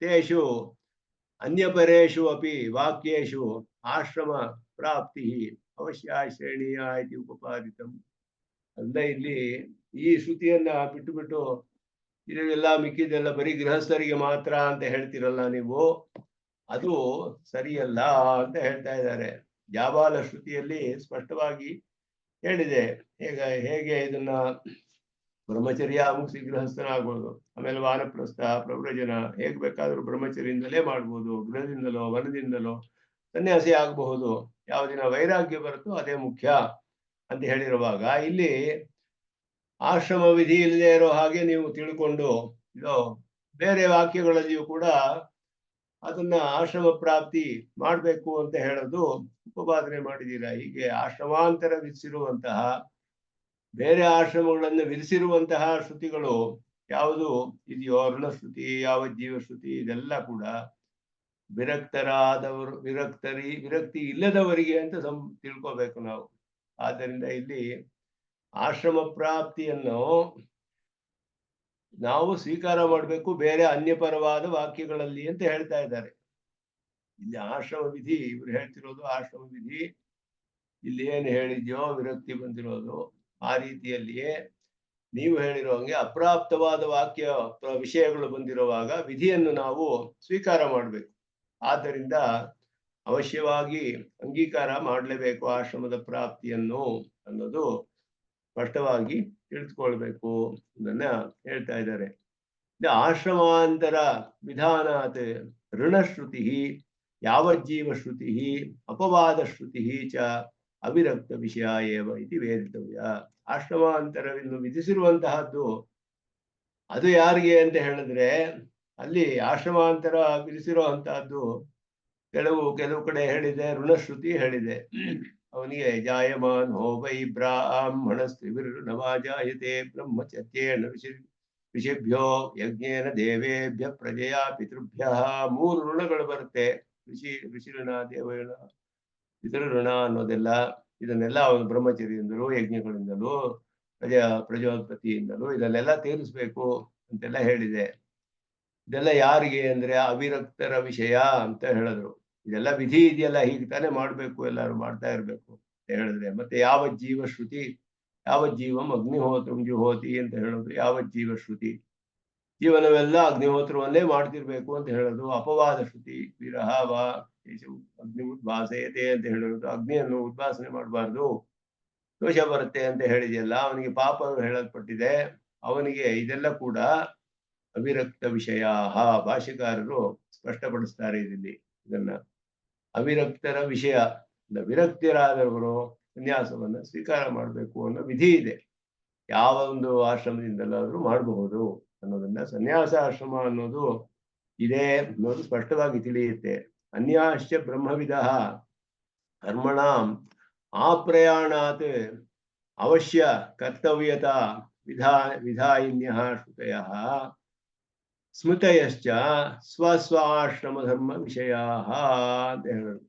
ತೇಷು ಅನ್ಯಪರೇಷು ಅಪಿ ವಾಕ್ಯೇಶು ಆಶ್ರಮ ಪ್ರಾಪ್ತಿ ಅವಶ್ಯ ಶ್ರೇಣೀಯ ಇತಿ ಉಪಪಾದಿತಂ. ಅಂದ್ರೆ ಇಲ್ಲಿ ಈ ಶ್ರುತಿಯನ್ನ ಬಿಟ್ಟು ಇದೆಲ್ಲ ಮಿಕ್ಕಿದೆಲ್ಲ ಬರೀ ಗೃಹಸ್ಥರಿಗೆ ಮಾತ್ರ ಅಂತ ಹೇಳ್ತಿರಲ್ಲ ನೀವು, ಅದು ಸರಿಯಲ್ಲ ಅಂತ ಹೇಳ್ತಾ ಇದ್ದಾರೆ. ಜಾಬಾಲ ಶ್ರುತಿಯಲ್ಲಿ ಸ್ಪಷ್ಟವಾಗಿ ಹೇಳಿದೆ ಹೇಗೆ ಇದನ್ನ ಬ್ರಹ್ಮಚರ್ಯ ಮುಗಿಸಿ ಗೃಹಸ್ಥನಾಗ್ಬೋದು, ಆಮೇಲೆ ವಾನಪ್ರಸ್ಥ ಪ್ರವ್ರಜನ ಹೇಗ್ ಬೇಕಾದ್ರೂ ಬ್ರಹ್ಮಚರ್ಯದಿಂದಲೇ ಮಾಡ್ಬೋದು, ಗೃಹದಿಂದಲೋ ವನದಿಂದಲೋ ಸನ್ಯಾಸಿ ಆಗಬಹುದು. ಯಾವ ದಿನ ವೈರಾಗ್ಯ ಬರುತ್ತೋ ಅದೇ ಮುಖ್ಯ ಅಂತ ಹೇಳಿರುವಾಗ ಇಲ್ಲಿ ಆಶ್ರಮ ವಿಧಿ ಇಲ್ಲದೆ ಇರೋ ಹಾಗೆ ನೀವು ತಿಳ್ಕೊಂಡು ಇದು ಬೇರೆ ವಾಕ್ಯಗಳಲ್ಲಿಯೂ ಕೂಡ ಅದನ್ನ ಆಶ್ರಮ ಪ್ರಾಪ್ತಿ ಮಾಡಬೇಕು ಅಂತ ಹೇಳೋದು ಉಪಪಾದನೆ ಮಾಡಿದ್ದೀರಾ. ಹೀಗೆ ಆಶ್ರಮಾಂತರ ವಿಧಿಸಿರುವಂತಹ, ಬೇರೆ ಆಶ್ರಮಗಳನ್ನು ವಿಧಿಸಿರುವಂತಹ ಶ್ರುತಿಗಳು ಯಾವುದು ಇದೆಯೋ, ಋಣಶ್ರುತಿ, ಯಾವ ಜೀವಶ್ರುತಿ, ಇದೆಲ್ಲ ಕೂಡ ವಿರಕ್ತರಾದವರು, ವಿರಕ್ತಿ ಇಲ್ಲದವರಿಗೆ ಅಂತ ತಿಳ್ಕೋಬೇಕು ನಾವು. ಆದ್ದರಿಂದ ಇಲ್ಲಿ ಆಶ್ರಮ ಪ್ರಾಪ್ತಿಯನ್ನು ನಾವು ಸ್ವೀಕಾರ ಮಾಡಬೇಕು ಬೇರೆ ಅನ್ಯಪರವಾದ ವಾಕ್ಯಗಳಲ್ಲಿ ಅಂತ ಹೇಳ್ತಾ ಇದ್ದಾರೆ. ಇಲ್ಲಿ ಆಶ್ರಮ ವಿಧಿ, ಇವ್ರು ಹೇಳ್ತಿರೋದು ಆಶ್ರಮ ವಿಧಿ, ಇಲ್ಲಿ ಏನು ಹೇಳಿದ್ಯೋ ವಿರಕ್ತಿ ಬಂದಿರೋದು ಆ ರೀತಿಯಲ್ಲಿಯೇ ನೀವು ಹೇಳಿರೋ ಹಂಗೆ ಅಪ್ರಾಪ್ತವಾದ ವಾಕ್ಯ ವಿಷಯಗಳು ಬಂದಿರುವಾಗ ವಿಧಿಯನ್ನು ನಾವು ಸ್ವೀಕಾರ ಮಾಡಬೇಕು. ಆದ್ದರಿಂದ ಅವಶ್ಯವಾಗಿ ಅಂಗೀಕಾರ ಮಾಡಲೇಬೇಕು ಆಶ್ರಮದ ಪ್ರಾಪ್ತಿಯನ್ನು ಅನ್ನೋದು ಸ್ಪಷ್ಟವಾಗಿ ತಿಳಿದುಕೊಳ್ಬೇಕು ಅದನ್ನ ಹೇಳ್ತಾ ಇದ್ದಾರೆ. ಆಶ್ರಮಾಂತರ ವಿಧಾನಾತ್ ಋಣಶ್ರುತಿ ಯಾವಜ್ಜೀವ ಶ್ರುತಿ ಅಪವಾದ ಶ್ರುತಿ ಚ ಅವಿರಕ್ತ ವಿಷಯ ಏವ ಇತಿ ವೇದಿತವ್ಯ. ಆಶ್ರಮಾಂತರವನ್ನು ವಿಧಿಸಿರುವಂತಹದ್ದು ಅದು ಯಾರಿಗೆ ಅಂತ ಹೇಳಿದ್ರೆ, ಅಲ್ಲಿ ಆಶ್ರಮಾಂತರ ವಿಧಿಸಿರುವಂತಹದ್ದು ಕೆಲವು ಕಡೆ ಹೇಳಿದೆ, ಋಣಶ್ರುತಿ ಹೇಳಿದೆ. ಅವನಿಗೆ ಜಾಯಮಾನ್ ಹೋ ವೈ ಬ್ರಾಹ್ಮಣಸ್ತ್ರಿವಿರ್ನವಾಜಾಯತೆ ಬ್ರಹ್ಮಚರ್ಯೇಣ ಋಷಿಭ್ಯೋ ಯಜ್ಞೇನ ದೇವೇಭ್ಯ ಪ್ರಜೆಯ ಪಿತೃಭ್ಯ. 3 ಋಣಗಳು ಬರುತ್ತೆ. ಋಷಿ ಋಣ, ದೇವಋಣ, ಪಿತೃಋಣ ಅನ್ನೋದೆಲ್ಲ. ಇದನ್ನೆಲ್ಲ ಅವನು ಬ್ರಹ್ಮಚರ್ಯದಿಂದಲೂ ಯಜ್ಞಗಳಿಂದಲೂ ಪ್ರಜೋತ್ಪತ್ತಿಯಿಂದಲೂ ಇದನ್ನೆಲ್ಲ ತೀರಿಸ್ಬೇಕು ಅಂತೆಲ್ಲ ಹೇಳಿದೆ. ಇದೆಲ್ಲ ಯಾರಿಗೆ ಅಂದ್ರೆ ಅವಿರಕ್ತರ ವಿಷಯ ಅಂತ ಹೇಳಿದ್ರು. ಇದೆಲ್ಲ ವಿಧಿ ಇದೆಯಲ್ಲ, ಹೀಗೆ ತಾನೇ ಮಾಡ್ಬೇಕು, ಎಲ್ಲರೂ ಮಾಡ್ತಾ ಇರ್ಬೇಕು ಅಂತ ಹೇಳಿದ್ರೆ. ಮತ್ತೆ ಯಾವಜ್ಜೀವ ಶ್ರುತಿ, ಯಾವಜ್ಜೀವಂ ಅಗ್ನಿಹೋತ್ರಂ ಜುಹೋತಿ ಅಂತ ಹೇಳೋದು ಯಾವಜ್ಜೀವ ಶ್ರುತಿ. ಜೀವನವೆಲ್ಲ ಅಗ್ನಿಹೋತ್ರವನ್ನೇ ಮಾಡ್ತಿರ್ಬೇಕು ಅಂತ ಹೇಳೋದು. ಅಪವಾದ ಶ್ರುತಿ ವಿರಹ ವಾ ಅಗ್ನಿ ಉದ್ಭಾಸಯತೆ ಅಂತ ಹೇಳೋದು. ಅಗ್ನಿಯನ್ನು ಉದ್ಭಾಸನೆ ಮಾಡಬಾರ್ದು, ದೋಷ ಬರುತ್ತೆ ಅಂತ ಹೇಳಿದೆಯಲ್ಲ, ಅವನಿಗೆ ಪಾಪ ಹೇಳಲ್ಪಟ್ಟಿದೆ. ಅವನಿಗೆ ಇದೆಲ್ಲ ಕೂಡ ಅವಿರಕ್ತ ವಿಷಯ. ಭಾಷ್ಯಕಾರರು ಸ್ಪಷ್ಟಪಡಿಸ್ತಾರೆ ಇಲ್ಲಿ ಇದನ್ನ. ಅವಿರಕ್ತರ ವಿಷಯ, ವಿರಕ್ತರಾದವರು ಸನ್ಯಾಸವನ್ನ ಸ್ವೀಕಾರ ಮಾಡಬೇಕು ಅನ್ನೋ ವಿಧಿ ಇದೆ. ಯಾವ ಒಂದು ಆಶ್ರಮದಿಂದಲಾದ್ರೂ ಮಾಡಬಹುದು ಅನ್ನೋದನ್ನ, ಸನ್ಯಾಸ ಆಶ್ರಮ ಅನ್ನೋದು ಇದೆ ಅನ್ನೋದು ಸ್ಪಷ್ಟವಾಗಿ ತಿಳಿಯುತ್ತೆ. ಅನ್ಯಾಶ್ಚ ಬ್ರಹ್ಮವಿಧ ಕರ್ಮಣಾಂ ಆಪ್ರಯಾಣಾತ್ ಅವಶ್ಯ ಕರ್ತವ್ಯತಾ ವಿಧಾಯಿನ್ಯಃ ಶ್ರುತಯಃ ಸ್ಮೃತಯಶ್ಚ ಸ್ವಸ್ವ ಆಶ್ರಮ ಧರ್ಮ ವಿಷಯಾಃ ಅಂತ ಹೇಳೋದು.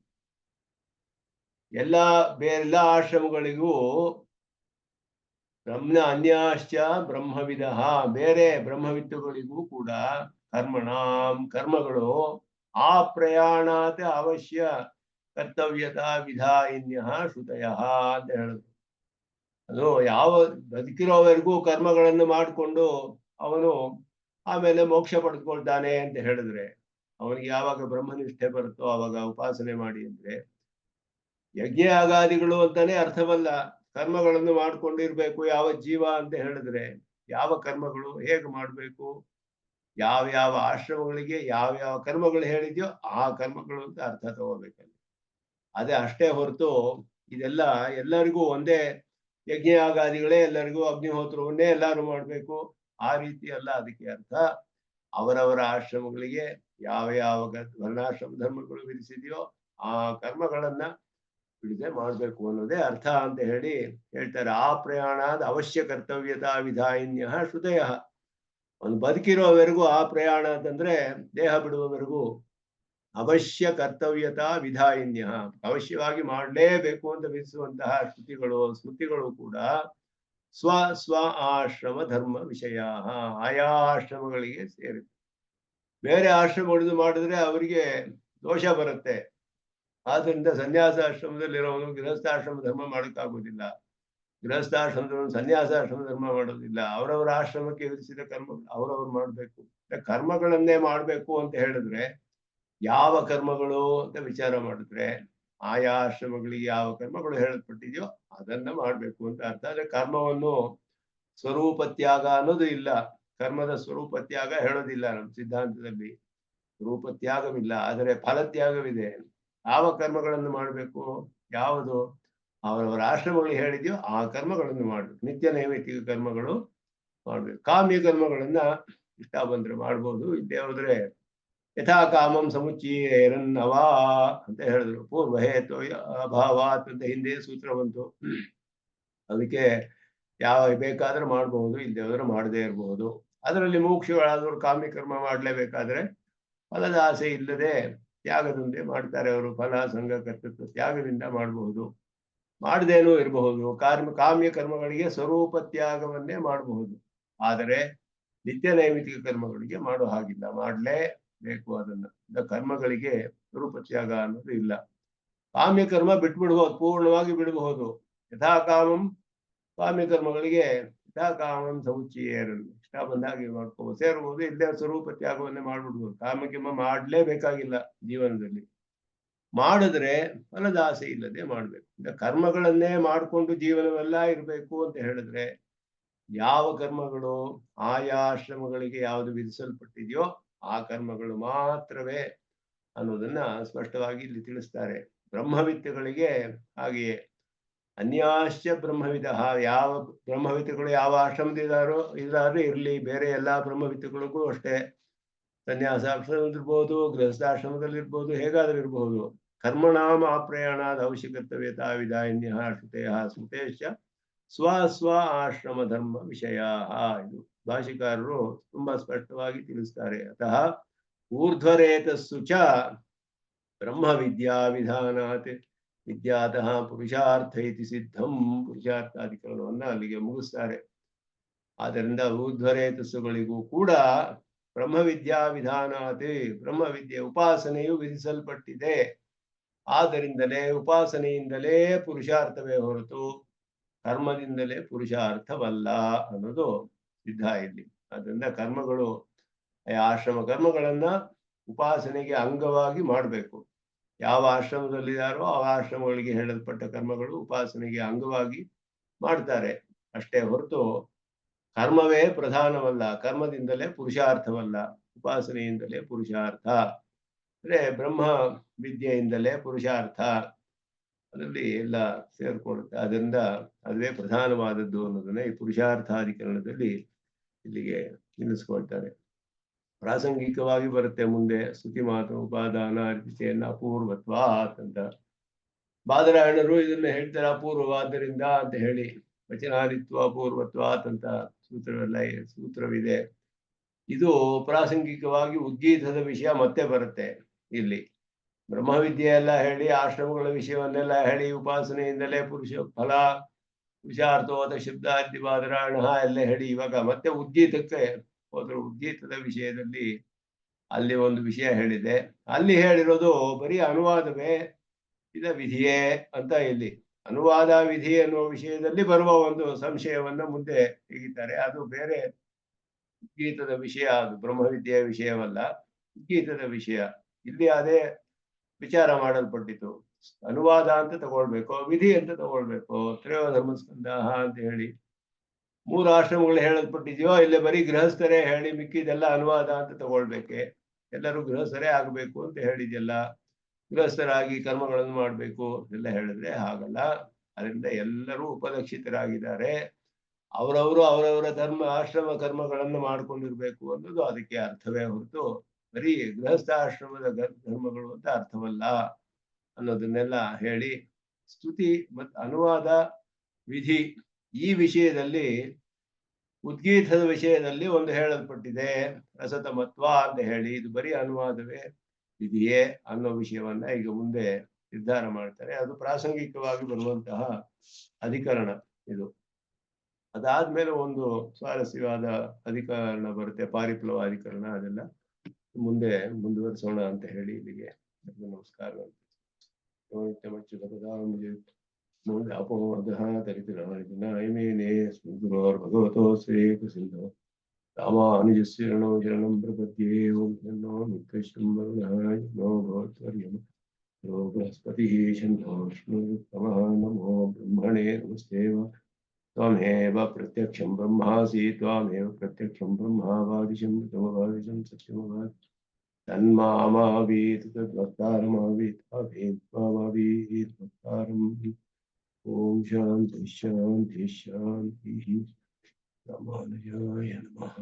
ಎಲ್ಲ ಆಶ್ರಮಗಳಿಗೂ ಅನ್ಯಾಶ್ಚ ಬ್ರಹ್ಮವಿಧ, ಬೇರೆ ಬ್ರಹ್ಮವಿದ್ದುಗಳಿಗೂ ಕೂಡ ಕರ್ಮಗಳು ಆ ಪ್ರಯಾಣಾತ್ ಅವಶ್ಯ ಕರ್ತವ್ಯತಾ ವಿಧಾಯಿನ್ಯಃ ಶ್ರುತಯಃ ಅಂತ ಹೇಳುದು. ಅದು ಯಾವ ಬದುಕಿರೋವರೆಗೂ ಕರ್ಮಗಳನ್ನು ಮಾಡಿಕೊಂಡು ಅವನು ಆಮೇಲೆ ಮೋಕ್ಷ ಪಡೆದುಕೊಳ್ತಾನೆ ಅಂತ ಹೇಳಿದ್ರೆ, ಅವನಿಗೆ ಯಾವಾಗ ಬ್ರಹ್ಮನಿಷ್ಠೆ ಬರುತ್ತೋ ಆವಾಗ ಉಪಾಸನೆ ಮಾಡಿ ಅಂದ್ರೆ, ಯಜ್ಞ ಯಾಗಾದಿಗಳು ಅಂತಾನೆ ಅರ್ಥವಲ್ಲ. ಕರ್ಮಗಳನ್ನು ಮಾಡ್ಕೊಂಡಿರ್ಬೇಕು ಯಾವ ಜೀವ ಅಂತ ಹೇಳಿದ್ರೆ, ಯಾವ ಕರ್ಮಗಳು ಹೇಗೆ ಮಾಡ್ಬೇಕು, ಯಾವ ಆಶ್ರಮಗಳಿಗೆ ಯಾವ ಕರ್ಮಗಳು ಹೇಳಿದ್ಯೋ ಆ ಕರ್ಮಗಳು ಅಂತ ಅರ್ಥ ತಗೋಬೇಕಲ್ಲಿ. ಅದೇ ಅಷ್ಟೇ ಹೊರತು ಇದೆಲ್ಲ ಎಲ್ಲರಿಗೂ ಒಂದೇ ಯಜ್ಞ ಯಾಗಾದಿಗಳೇ ಎಲ್ಲರಿಗೂ ಅಗ್ನಿಹೋತ್ರವನ್ನೇ ಎಲ್ಲರೂ ಮಾಡ್ಬೇಕು ಆ ರೀತಿ ಅಲ್ಲ ಅದಕ್ಕೆ ಅರ್ಥ. ಅವರವರ ಆಶ್ರಮಗಳಿಗೆ ಯಾವ ವರ್ಣಾಶ್ರಮ ಧರ್ಮಗಳು ವಿಧಿಸಿದೆಯೋ ಆ ಕರ್ಮಗಳನ್ನ ಬಿಡದೆ ಮಾಡ್ಬೇಕು ಅನ್ನೋದೇ ಅರ್ಥ ಅಂತ ಹೇಳ್ತಾರೆ. ಆ ಪ್ರಯಾಣದ ಅವಶ್ಯ ಕರ್ತವ್ಯತಾ ವಿಧಾಯಿನ್ಯ ಶ್ರುತಯ. ಒಂದು ಬದುಕಿರೋವರೆಗೂ ಆ ಪ್ರಯಾಣ ಅಂತಂದ್ರೆ ದೇಹ ಬಿಡುವವರೆಗೂ ಅವಶ್ಯ ಕರ್ತವ್ಯತಾ ವಿಧಾಯಿನ್ಯ, ಅವಶ್ಯವಾಗಿ ಮಾಡಲೇಬೇಕು ಅಂತ ವಿಧಿಸುವಂತಹ ಸ್ಮೃತಿಗಳು ಕೂಡ ಸ್ವ ಆಶ್ರಮ ಧರ್ಮ ವಿಷಯ, ಆಯಾ ಆಶ್ರಮಗಳಿಗೆ ಸೇರಿದೆ. ಬೇರೆ ಆಶ್ರಮಗಳು ಮಾಡಿದ್ರೆ ಅವರಿಗೆ ದೋಷ ಬರುತ್ತೆ. ಆದ್ರಿಂದ ಸನ್ಯಾಸಾಶ್ರಮದಲ್ಲಿರೋನು ಗೃಹಸ್ಥಾಶ್ರಮ ಧರ್ಮ ಮಾಡೋಕ್ಕಾಗೋದಿಲ್ಲ, ಗೃಹಸ್ಥಾಶ್ರಮದವನು ಸನ್ಯಾಸಾಶ್ರಮ ಧರ್ಮ ಮಾಡೋದಿಲ್ಲ. ಅವರವರ ಆಶ್ರಮಕ್ಕೆ ವಿಧಿಸಿದ ಕರ್ಮ ಅವರವ್ರು ಮಾಡ್ಬೇಕು. ಕರ್ಮಗಳನ್ನೇ ಮಾಡ್ಬೇಕು ಅಂತ ಹೇಳಿದ್ರೆ ಯಾವ ಕರ್ಮಗಳು ಅಂತ ವಿಚಾರ ಮಾಡಿದ್ರೆ ಆಯಾ ಆಶ್ರಮಗಳಿಗೆ ಯಾವ ಕರ್ಮಗಳು ಹೇಳಲ್ಪಟ್ಟಿದೆಯೋ ಅದನ್ನ ಮಾಡ್ಬೇಕು ಅಂತ ಅರ್ಥ. ಆದ್ರೆ ಕರ್ಮವನ್ನು ಸ್ವರೂಪ ತ್ಯಾಗ ಅನ್ನೋದು ಇಲ್ಲ, ಕರ್ಮದ ಸ್ವರೂಪ ತ್ಯಾಗ ಹೇಳೋದಿಲ್ಲ ನಮ್ಮ ಸಿದ್ಧಾಂತದಲ್ಲಿ. ಸ್ವರೂಪ ತ್ಯಾಗವಿಲ್ಲ, ಆದರೆ ಫಲತ್ಯಾಗವಿದೆ. ಯಾವ ಕರ್ಮಗಳನ್ನು ಮಾಡಬೇಕು, ಯಾವುದು ಅವರವರ ಆಶ್ರಮಗಳಿಗೆ ಹೇಳಿದ್ಯೋ ಆ ಕರ್ಮಗಳನ್ನು ಮಾಡ್ಬೇಕು. ನಿತ್ಯ ನೈಮಿತ್ತಿಕ ಕರ್ಮಗಳು ಮಾಡ್ಬೇಕು. ಕಾಮ್ಯ ಕರ್ಮಗಳನ್ನ ಇಷ್ಟ ಬಂದ್ರೆ ಮಾಡ್ಬೋದು, ಇಲ್ಲೇ ಹೋದ್ರೆ ಯಥಾ ಕಾಮಂ ಸಮುಚ್ಚೀರನ್ನವಾ ಅಂತ ಹೇಳಿದ್ರು. ಪೂರ್ವ ಹೇತು ಅಭಾವಾತ್ ಅಂತ ಹಿಂದೆ ಸೂತ್ರ ಬಂತು. ಅದಕ್ಕೆ ಯಾವ ಬೇಕಾದ್ರೆ ಮಾಡಬಹುದು, ಇಲ್ಲದೆ ಹೋದ್ರೆ ಮಾಡದೇ ಇರಬಹುದು. ಅದರಲ್ಲಿ ಮುಖ್ಯಗಳಾದವರು ಕಾಮ್ಯ ಕರ್ಮ ಮಾಡ್ಲೇಬೇಕಾದ್ರೆ ಫಲದ ಆಸೆ ಇಲ್ಲದೆ ತ್ಯಾಗದಿಂದೆ ಮಾಡ್ತಾರೆ. ಅವರು ಫಲ ಸಂಘ ಕರ್ತೃತ್ವ ತ್ಯಾಗದಿಂದ ಮಾಡಬಹುದು, ಮಾಡದೇನೂ ಇರಬಹುದು. ಕಾಮ್ಯ ಕರ್ಮಗಳಿಗೆ ಸ್ವರೂಪ ತ್ಯಾಗವನ್ನೇ ಮಾಡಬಹುದು, ಆದರೆ ನಿತ್ಯ ನೈಮಿತ್ತಿಕ ಕರ್ಮಗಳಿಗೆ ಮಾಡೋ ಹಾಗಿಲ್ಲ, ಮಾಡಲೇಬೇಕು. ಅದನ್ನ ಕರ್ಮಗಳಿಗೆ ಸ್ವರೂಪ ತ್ಯಾಗ ಅನ್ನೋದು ಇಲ್ಲ. ಕಾಮ್ಯ ಕರ್ಮ ಬಿಟ್ಬಿಡ್ಬಹುದು, ಪೂರ್ಣವಾಗಿ ಬಿಡಬಹುದು. ಯಥಾ ಕಾಮಂ ಕಾಮ್ಯ ಕರ್ಮಗಳಿಗೆ ಯಥಾ ಕಾಮಂ ಸಮುಚ್ಚೀರನ್, ಇಷ್ಟ ಇಷ್ಟ ಬಂದ ಹಾಗೆ ಮಾಡ್ಕೋಬಹುದು, ಸೇರ್ಬೋದು, ಇಲ್ಲೇ ಸ್ವರೂಪ ತ್ಯಾಗವನ್ನೇ ಮಾಡ್ಬಿಡ್ಬೋದು. ಕಾಮಕಿಮ ಮಾಡ್ಲೇಬೇಕಾಗಿಲ್ಲ ಜೀವನದಲ್ಲಿ. ಮಾಡಿದ್ರೆ ಫಲದ ಆಸೆ ಇಲ್ಲದೆ ಮಾಡ್ಬೇಕು. ಕರ್ಮಗಳನ್ನೇ ಮಾಡಿಕೊಂಡು ಜೀವನವೆಲ್ಲ ಇರಬೇಕು ಅಂತ ಹೇಳಿದ್ರೆ ಯಾವ ಕರ್ಮಗಳು ಆಯಾ ಆಶ್ರಮಗಳಿಗೆ ಯಾವುದು ವಿಧಿಸಲ್ಪಟ್ಟಿದೆಯೋ ಆ ಕರ್ಮಗಳು ಮಾತ್ರವೇ ಅನ್ನೋದನ್ನ ಸ್ಪಷ್ಟವಾಗಿ ಇಲ್ಲಿ ತಿಳಿಸ್ತಾರೆ. ಬ್ರಹ್ಮವಿತ್ತುಗಳಿಗೆ ಹಾಗೆಯೇ ಅನ್ಯಾಶ್ಚ ಬ್ರಹ್ಮವಿದ, ಯಾವ ಬ್ರಹ್ಮವಿತ್ತುಗಳು ಯಾವ ಆಶ್ರಮದಿದ್ದಾರೋ ಇದಾದ್ರೂ ಇರಲಿ, ಬೇರೆ ಎಲ್ಲಾ ಬ್ರಹ್ಮವಿತ್ತುಗಳಿಗೂ ಅಷ್ಟೇ, ಸನ್ಯಾಸಾಶ್ರಮದಲ್ಲಿರ್ಬೋದು, ಗೃಹಸ್ಥಾಶ್ರಮದಲ್ಲಿರ್ಬೋದು, ಹೇಗಾದ್ರೂ ಇರಬಹುದು. ಕರ್ಮಣಾಮ ಅಪ್ರಯಾಣಾದ ಅವಶ್ಯಕರ್ತವ್ಯತ ವಿಧಾನ್ಯ ಶ್ರುತೆಯ ಸ್ಮೃತೇಶ್ಚ ಸ್ವ ಆಶ್ರಮ ಧರ್ಮ ವಿಷಯ. ಇದು ಭಾಷಿಕಾರರು ತುಂಬಾ ಸ್ಪಷ್ಟವಾಗಿ ತಿಳಿಸ್ತಾರೆ. ಅತಃ ಊರ್ಧ್ವರೇತಸ್ಸು ಚ ಬ್ರಹ್ಮ ವಿದ್ಯಾ ವಿಧಾನಾತ್ ವಿದ್ಯಾತಃ ಪುರುಷಾರ್ಥ ಇತಿ ಸಿದ್ಧಂ. ಪುರುಷಾರ್ಥಾಧಿಕರಣವನ್ನ ಅಲ್ಲಿಗೆ ಮುಗಿಸ್ತಾರೆ. ಆದ್ದರಿಂದ ಊರ್ಧ್ವರೇತಸ್ಸುಗಳಿಗೂ ಕೂಡ ಬ್ರಹ್ಮವಿದ್ಯಾ ವಿಧಾನಾತ್, ಬ್ರಹ್ಮವಿದ್ಯೆ ಉಪಾಸನೆಯು ವಿಧಿಸಲ್ಪಟ್ಟಿದೆ. ಆದ್ದರಿಂದಲೇ ಉಪಾಸನೆಯಿಂದಲೇ ಪುರುಷಾರ್ಥವೇ ಹೊರತು ಕರ್ಮದಿಂದಲೇ ಪುರುಷಾರ್ಥವಲ್ಲ ಅನ್ನೋದು ಸಿದ್ಧ ಇಲ್ಲಿ. ಅದರಿಂದ ಕರ್ಮಗಳು, ಆಶ್ರಮ ಕರ್ಮಗಳನ್ನ ಉಪಾಸನೆಗೆ ಅಂಗವಾಗಿ ಮಾಡಬೇಕು. ಯಾವ ಆಶ್ರಮದಲ್ಲಿದ್ದಾರೋ ಆ ಆಶ್ರಮಗಳಿಗೆ ಹೇಳಲ್ಪಟ್ಟ ಕರ್ಮಗಳು ಉಪಾಸನೆಗೆ ಅಂಗವಾಗಿ ಮಾಡ್ತಾರೆ ಅಷ್ಟೇ ಹೊರತು ಕರ್ಮವೇ ಪ್ರಧಾನವಲ್ಲ, ಕರ್ಮದಿಂದಲೇ ಪುರುಷಾರ್ಥವಲ್ಲ, ಉಪಾಸನೆಯಿಂದಲೇ ಪುರುಷಾರ್ಥ. ಅಂದ್ರೆ ಬ್ರಹ್ಮ ವಿದ್ಯೆಯಿಂದಲೇ ಪುರುಷಾರ್ಥ, ಅದರಲ್ಲಿ ಎಲ್ಲ ಸೇರ್ಕೊಳ್ಳುತ್ತೆ. ಅದರಿಂದ ಅದುವೇ ಪ್ರಧಾನವಾದದ್ದು ಅನ್ನೋದನ್ನ ಈ ಪುರುಷಾರ್ಥಾಧಿಕರಣದಲ್ಲಿ ಇಲ್ಲಿಗೆ ನಿಲ್ಲಿಸ್ಕೊಳ್ತಾರೆ. ಪ್ರಾಸಂಗಿಕವಾಗಿ ಬರುತ್ತೆ ಮುಂದೆ ಸ್ತುತಿ ಮಾತು ಉಪಾದಾನ ಅರ್ಪಿತೆಯನ್ನ ಅಪೂರ್ವತ್ವಾತ್ ಅಂತ. ಬಾದರಾಯಣರು ಇದನ್ನ ಹೇಳ್ತಾರೆ ಅಪೂರ್ವವಾದ್ದರಿಂದ ಅಂತ ಹೇಳಿ. ವಚನಾದಿತ್ವ ಅಪೂರ್ವತ್ವಾತ್ ಅಂತ ಸೂತ್ರವಿದೆ. ಇದು ಪ್ರಾಸಂಗಿಕವಾಗಿ ಉದ್ಗೀತದ ವಿಷಯ ಮತ್ತೆ ಬರುತ್ತೆ ಇಲ್ಲಿ. ಬ್ರಹ್ಮವಿದ್ಯೆ ಎಲ್ಲ ಹೇಳಿ, ಆಶ್ರಮಗಳ ವಿಷಯವನ್ನೆಲ್ಲ ಹೇಳಿ, ಉಪಾಸನೆಯಿಂದಲೇ ಪುರುಷಾರ್ಥವಾದ ಶಬ್ದಾದಿ ಬಾದರಾಯಣ ಎಲ್ಲ ಹೇಳಿ, ಇವಾಗ ಮತ್ತೆ ಉದ್ಗೀತಕ್ಕೆ ಹೋದ್ರು. ಉದ್ಗೀತದ ವಿಷಯದಲ್ಲಿ ಅಲ್ಲಿ ಒಂದು ವಿಷಯ ಹೇಳಿದೆ. ಅಲ್ಲಿ ಹೇಳಿರೋದು ಬರೀ ಅನುವಾದವೇ ಇದ ವಿಧಿಯೇ ಅಂತ. ಇಲ್ಲಿ ಅನುವಾದ ವಿಧಿ ಅನ್ನುವ ವಿಷಯದಲ್ಲಿ ಬರುವ ಒಂದು ಸಂಶಯವನ್ನ ಮುಂದೆ ತೆಗಿತಾರೆ. ಅದು ಬೇರೆ ಉದ್ಗೀತದ ವಿಷಯ, ಅದು ಬ್ರಹ್ಮವಿದ್ಯೆಯ ವಿಷಯವಲ್ಲ, ಉದ್ಗೀತದ ವಿಷಯ. ಇಲ್ಲಿ ಅದೇ ವಿಚಾರ ಮಾಡಲ್ಪಟ್ಟಿತು. ಅನುವಾದ ಅಂತ ತಗೊಳ್ಬೇಕು, ವಿಧಿ ಅಂತ ತಗೊಳ್ಬೇಕು. ತ್ರಯೋಧರ್ಮಸ್ಕಂದ ಅಂತ ಹೇಳಿ 3 ಆಶ್ರಮಗಳು ಹೇಳಲ್ಪಟ್ಟಿದೆಯೋ, ಇಲ್ಲಿ ಬರೀ ಗೃಹಸ್ಥರೇ ಹೇಳಿ ಮಿಕ್ಕಿದೆಲ್ಲ ಅನುವಾದ ಅಂತ ತಗೊಳ್ಬೇಕೆ? ಎಲ್ಲರೂ ಗೃಹಸ್ಥರೇ ಆಗ್ಬೇಕು ಅಂತ ಹೇಳಿದೆಲ್ಲ, ಗೃಹಸ್ಥರಾಗಿ ಕರ್ಮಗಳನ್ನು ಮಾಡ್ಬೇಕು ಎಲ್ಲ ಹೇಳಿದ್ರೆ ಹಾಗಲ್ಲ. ಅದರಿಂದ ಎಲ್ಲರೂ ಉಪಲಕ್ಷಿತರಾಗಿದ್ದಾರೆ. ಅವರವರ ಆಶ್ರಮ ಕರ್ಮಗಳನ್ನು ಮಾಡ್ಕೊಂಡಿರ್ಬೇಕು ಅನ್ನೋದು ಅದಕ್ಕೆ ಅರ್ಥವೇ ಹೊರತು ಬರೀ ಗೃಹಸ್ಥಾಶ್ರಮದ ಧರ್ಮಗಳು ಅಂತ ಅರ್ಥವಲ್ಲ ಅನ್ನೋದನ್ನೆಲ್ಲ ಹೇಳಿ, ಸ್ತುತಿ ಮತ್ತು ಅನುವಾದ ವಿಧಿ ಈ ವಿಷಯದಲ್ಲಿ, ಉದ್ಗೀತದ ವಿಷಯದಲ್ಲಿ ಒಂದು ಹೇಳಲ್ಪಟ್ಟಿದೆ ರಸತಮತ್ವ ಅಂತ ಹೇಳಿ. ಇದು ಬರೀ ಅನುವಾದವೇ ವಿಧಿಯೇ ಅನ್ನೋ ವಿಷಯವನ್ನ ಈಗ ಮುಂದೆ ನಿರ್ಧಾರ ಮಾಡ್ತಾರೆ. ಅದು ಪ್ರಾಸಂಗಿಕವಾಗಿ ಬರುವಂತಹ ಅಧಿಕರಣ ಇದು. ಅದಾದ್ಮೇಲೆ ಒಂದು ಸ್ವಾರಸ್ಯವಾದ ಅಧಿಕರಣ ಬರುತ್ತೆ, ಪಾರಿಪ್ಲವ ಅಧಿಕರಣ. ಅದೆಲ್ಲ ಮುಂದೆ ಮುಂದುವರಿಸೋಣ ಅಂತ ಹೇಳಿ ಇಲ್ಲಿಗೆ ನಮಸ್ಕಾರ. ಭಗವತೋ ಶ್ರೀಕೃಷ್ಣ ರಾಮಾನುಜಸ್ಯ ಶರಣಂ ಪ್ರಪದ್ಯೆ. ಓಂ ಶನ್ನೋ ಮಿತ್ರಶ್ಚ ವರುಣಃ ನೋ ಭವತ್ವರ್ಯಂ ನೋ ಬೃಹಸ್ಪತಿಃ ಶನ್ನೋ ವಿಷ್ಣುರುತ್ತಮಃ. ನಮೋ ಬ್ರಹ್ಮಣೇ ನಮಸ್ತೇವ. त्वमेव प्रत्यक्षं ब्रह्मासि, त्वमेव प्रत्यक्षं ब्रह्मावादिशं तमवादिशं सत्यमवादि. तन्मामावीत् तद्वक्तारमावीत् अवेत्त्वामावीत् वक्तारम्. ॐ शान्तिः शान्तिः शान्तिः. रामानुजाय नमः.